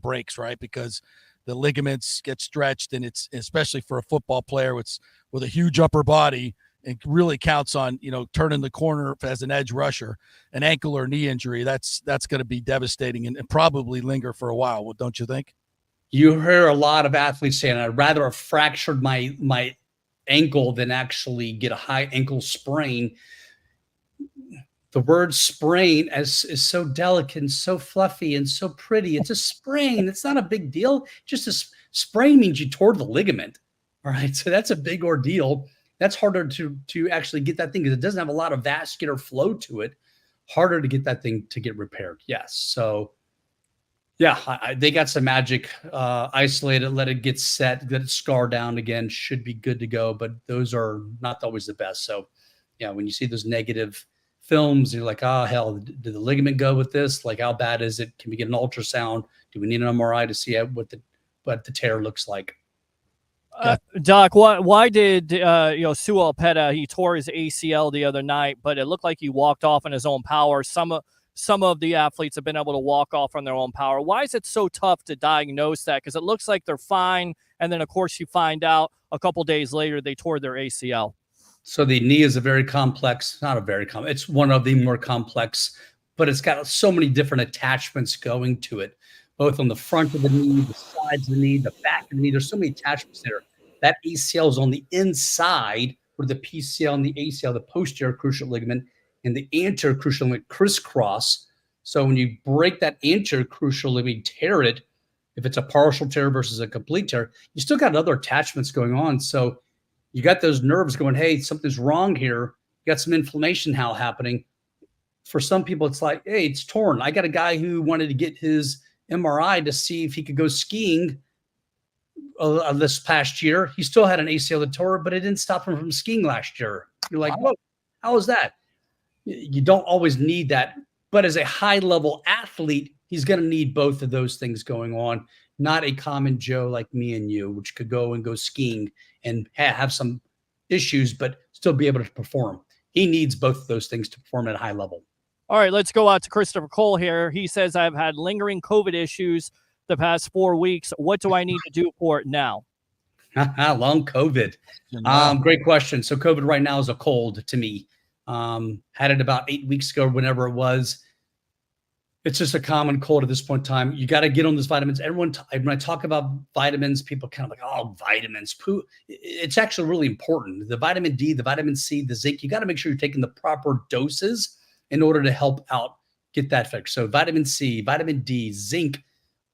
breaks, right? Because the ligaments get stretched, and it's especially for a football player with a huge upper body, it really counts on, turning the corner as an edge rusher. An ankle or knee injury, that's going to be devastating and probably linger for a while. Well, don't you think? You hear a lot of athletes saying, I'd rather have fractured my ankle than actually get a high ankle sprain. The word sprain is so delicate and so fluffy and so pretty. It's a sprain. It's not a big deal. Just a sprain means you tore the ligament. All right. So that's a big ordeal. That's harder to actually get that thing because it doesn't have a lot of vascular flow to it. Harder to get that thing to get repaired. Yes. So yeah, they got some magic. Isolate it, let it get set, let it scar down again. Should be good to go. But those are not always the best. So yeah, when you see those negative films, you're like, oh, hell, did the ligament go with this? Like, how bad is it? Can we get an ultrasound? Do we need an MRI to see what the tear looks like? Doc, why did Sua Opeta, he tore his ACL the other night, but it looked like he walked off on his own power. Some of the athletes have been able to walk off on their own power. Why is it so tough to diagnose that? Because it looks like they're fine, and then, of course, you find out a couple days later they tore their ACL. So the knee is it's one of the more complex, but it's got so many different attachments going to it, both on the front of the knee, the sides of the knee, the back of the knee. There's so many attachments there. That ACL is on the inside, where the PCL and the ACL, the posterior cruciate ligament, and the anterior cruciate ligament crisscross. So when you break that anterior cruciate ligament, tear it, if it's a partial tear versus a complete tear, you still got other attachments going on. So you got those nerves going, hey, something's wrong here. You got some inflammation happening. For some people, it's like, hey, it's torn. I got a guy who wanted to get his MRI to see if he could go skiing this past year. He still had an ACL that tore, but it didn't stop him from skiing last year. You're like, whoa, how is that? You don't always need that. But as a high-level athlete, he's going to need both of those things going on, not a common Joe like me and you, which could go skiing and have some issues, but still be able to perform. He needs both of those things to perform at a high level. All right, let's go out to Christopher Cole here. He says, I've had lingering COVID issues the past 4 weeks. What do I need to do for it now? Long COVID. Great question. So COVID right now is a cold to me. Had it about 8 weeks ago, whenever it was. It's just a common cold at this point in time. You got to get on those vitamins. When I talk about vitamins, people kind of like, oh, vitamins. Poo. It's actually really important. The vitamin D, the vitamin C, the zinc, you got to make sure you're taking the proper doses in order to help out get that fixed. So vitamin C, vitamin D, zinc,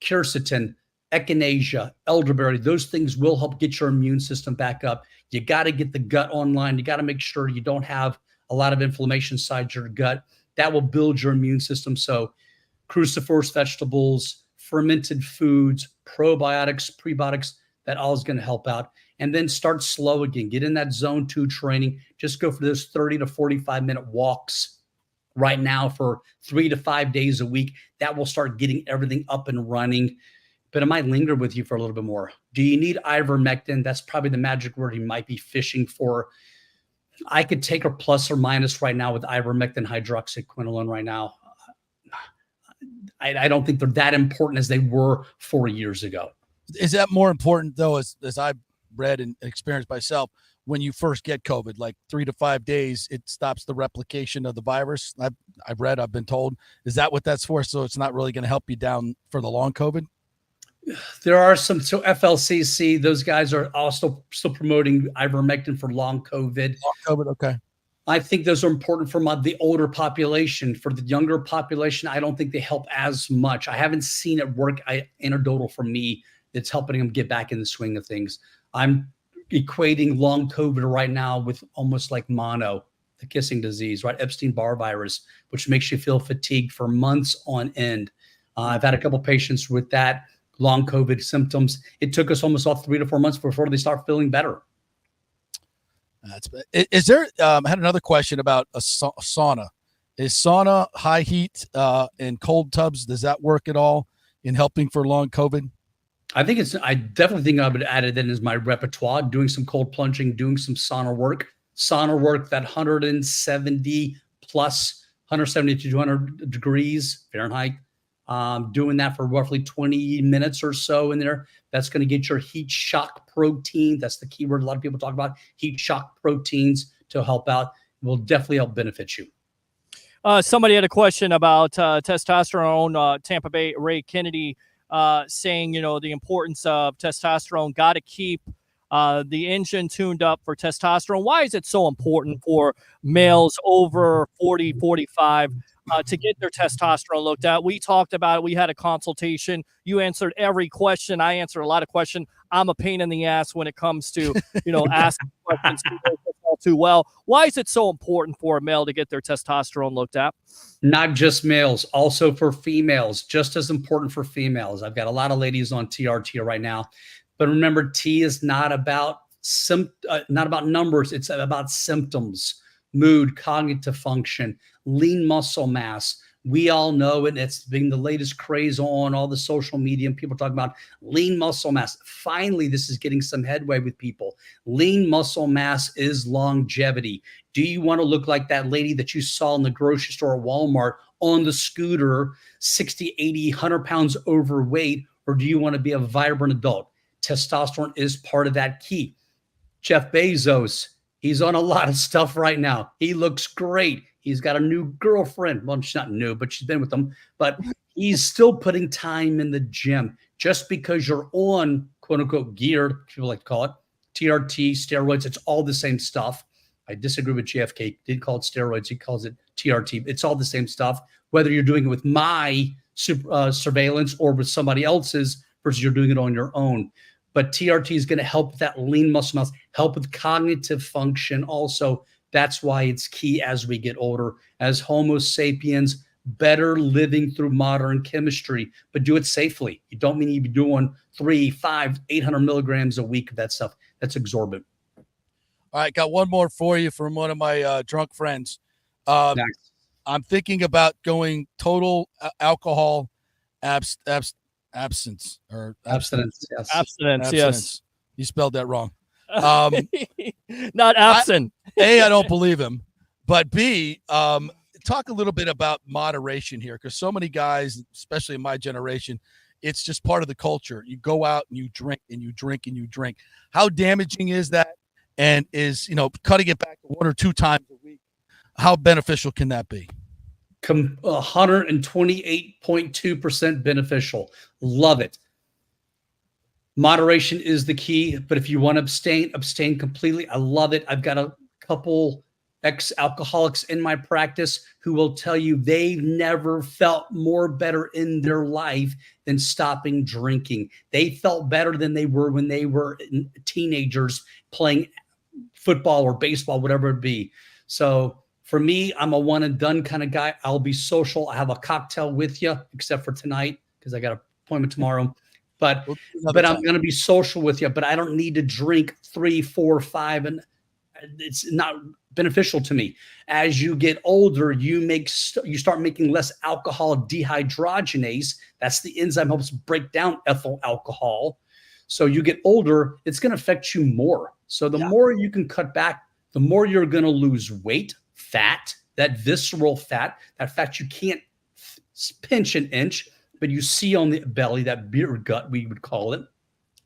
quercetin, echinacea, elderberry, those things will help get your immune system back up. You got to get the gut online. You got to make sure you don't have a lot of inflammation inside your gut. That will build your immune system. So cruciferous vegetables, fermented foods, probiotics, prebiotics, that all is going to help out. And then start slow again. Get in that zone 2 training. Just go for those 30 to 45-minute walks right now for 3 to 5 days a week. That will start getting everything up and running. But it might linger with you for a little bit more. Do you need ivermectin? That's probably the magic word you might be fishing for. I could take a plus or minus right now with ivermectin, hydroxyquinoline right now. I don't think they're that important as they were 4 years ago. Is that more important, though, as I've read and experienced myself, when you first get COVID, like 3 to 5 days, it stops the replication of the virus? I've been told. Is that what that's for? So it's not really going to help you down for the long COVID? There are some, so FLCC, those guys are also still promoting ivermectin for long COVID. Long COVID, okay. I think those are important for the older population. For the younger population, I don't think they help as much. I haven't seen it work anecdotal for me. It's helping them get back in the swing of things. I'm equating long COVID right now with almost like mono, the kissing disease, right? Epstein-Barr virus, which makes you feel fatigued for months on end. I've had a couple patients with that long COVID symptoms. It took us almost all 3 to 4 months before they start feeling better. Is there? I had another question about a sauna. Is sauna, high heat, and cold tubs, does that work at all in helping for long COVID? I definitely think I would add it in as my repertoire, doing some cold plunging, doing some sauna work, that 170 plus 170 to 200 degrees Fahrenheit. Doing that for roughly 20 minutes or so in there. That's going to get your heat shock protein. That's the keyword a lot of people talk about, heat shock proteins to help out. Will definitely help benefit you. Somebody had a question about testosterone. Tampa Bay Ray Kennedy saying, the importance of testosterone. Got to keep the engine tuned up for testosterone. Why is it so important for males over 40, 45 to get their testosterone looked at? We talked about it. We had a consultation. You answered every question. I answered a lot of questions. I'm a pain in the ass when it comes to, asking questions too well. Why is it so important for a male to get their testosterone looked at? Not just males, also for females, just as important for females. I've got a lot of ladies on TRT right now, but remember, T is not about numbers. It's about symptoms, mood, cognitive function, lean muscle mass. We all know it. It's been the latest craze on all the social media, and people talk about lean muscle mass. Finally, this is getting some headway with people. Lean muscle mass is longevity. Do you want to look like that lady that you saw in the grocery store at Walmart on the scooter, 60, 80, 100 pounds overweight, or do you want to be a vibrant adult? Testosterone is part of that key. Jeff Bezos, he's on a lot of stuff right now. He looks great. He's got a new girlfriend. Well, she's not new, but she's been with him. But he's still putting time in the gym. Just because you're on, quote unquote, gear, people like to call it, TRT, steroids, it's all the same stuff. I disagree with JFK. He did call it steroids. He calls it TRT. It's all the same stuff, whether you're doing it with my surveillance or with somebody else's versus you're doing it on your own. But TRT is going to help with that lean muscle mass, help with cognitive function also. That's why it's key as we get older, as Homo sapiens, better living through modern chemistry, but do it safely. You don't mean you be doing 300, 500, 800 milligrams a week of that stuff. That's exorbitant. All right, got one more for you from one of my drunk friends. Nice. I'm thinking about going total alcohol abstinence. Abstinence, yes. Abstinence, yes. You spelled that wrong. Not absent. I don't believe him. But B, talk a little bit about moderation here, because so many guys, especially in my generation, it's just part of the culture. You go out and you drink and you drink and you drink. How damaging is that? And is, cutting it back to 1 or 2 times a week, how beneficial can that be? 128.2% beneficial. Love it. Moderation is the key, but if you want to abstain completely. I love it. I've got a couple ex-alcoholics in my practice who will tell you they've never felt more better in their life than stopping drinking. They felt better than they were when they were teenagers playing football or baseball, whatever it be. So for me, I'm a one and done kind of guy. I'll be social. I have a cocktail with you, except for tonight because I got an appointment tomorrow. But I'm going to be social with you. But I don't need to drink 3, 4, 5, and it's not beneficial to me. As you get older, you start making less alcohol dehydrogenase. That's the enzyme that helps break down ethyl alcohol. So you get older, it's going to affect you more. So the more you can cut back, the more you're going to lose weight, fat, that visceral fat, that fat you can't pinch an inch, but you see on the belly, that beer gut, we would call it.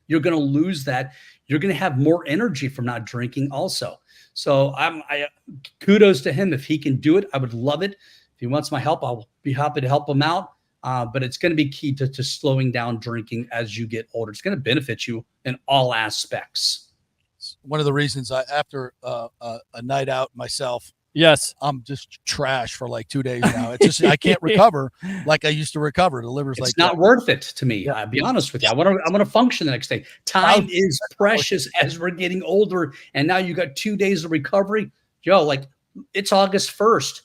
You're going to lose that. You're going to have more energy from not drinking also. So I kudos to him. If he can do it, I would love it. If he wants my help, I'll be happy to help him out. But it's going to be key to slowing down drinking as you get older. It's going to benefit you in all aspects. One of the reasons after a night out myself, yes, I'm just trash for like 2 days now. It's just I can't recover like I used to recover. The liver's It's not worth it to me. I'll be honest with you. I want to function the next day. Time is precious as we're getting older, and now you got 2 days of recovery. It's August 1st.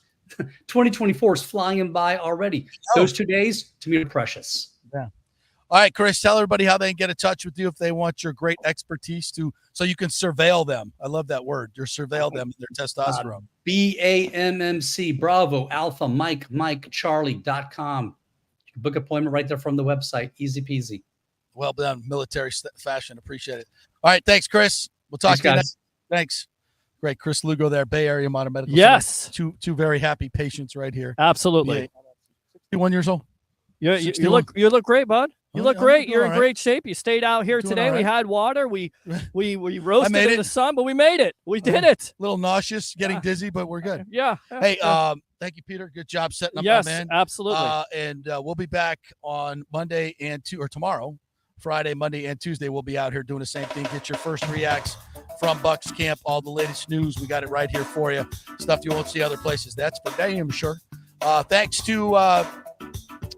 2024 is flying by already. Those 2 days to me are precious. Yeah. All right, Chris, tell everybody how they can get in touch with you if they want your great expertise so you can surveil them. I love that word. You're surveil them, their testosterone. BAMMC, Bravo, Alpha, Mike, Charlie.com. You can book an appointment right there from the website. Easy peasy. Well done, military fashion. Appreciate it. All right, thanks, Chris. We'll talk to you next. Thanks. Great, Chris Lugo there, Bay Area Modern Medical. Yes. Center. Two very happy patients right here. Absolutely. 61 years old. You look great, bud. You look great. You're in great shape. You stayed out here Doing today. all right. We had water. We roasted made in it. the sun, but we made it. We did it. A little nauseous, getting dizzy, but we're good. Yeah. Hey, thank you, Peter. Good job setting up, Yes, my man. absolutely. And we'll be back on Monday or tomorrow, Friday, Monday, and Tuesday. We'll be out here doing the same thing. Get your first reacts from Bucs camp, all the latest news. We got it right here for you. Stuff you won't see other places. That's for damn sure. Thanks to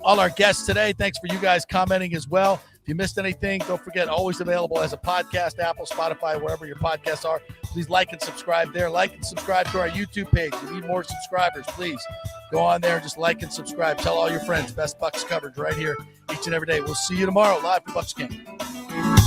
all our guests today. Thanks for you guys commenting as well. If you missed anything, don't forget, always available as a podcast, Apple, Spotify, wherever your podcasts are. Please like and subscribe there. Like and subscribe to our YouTube page. We need more subscribers. Please go on there and just like and subscribe. Tell all your friends. Best Bucs coverage right here each and every day. We'll see you tomorrow live from Bucs Camp.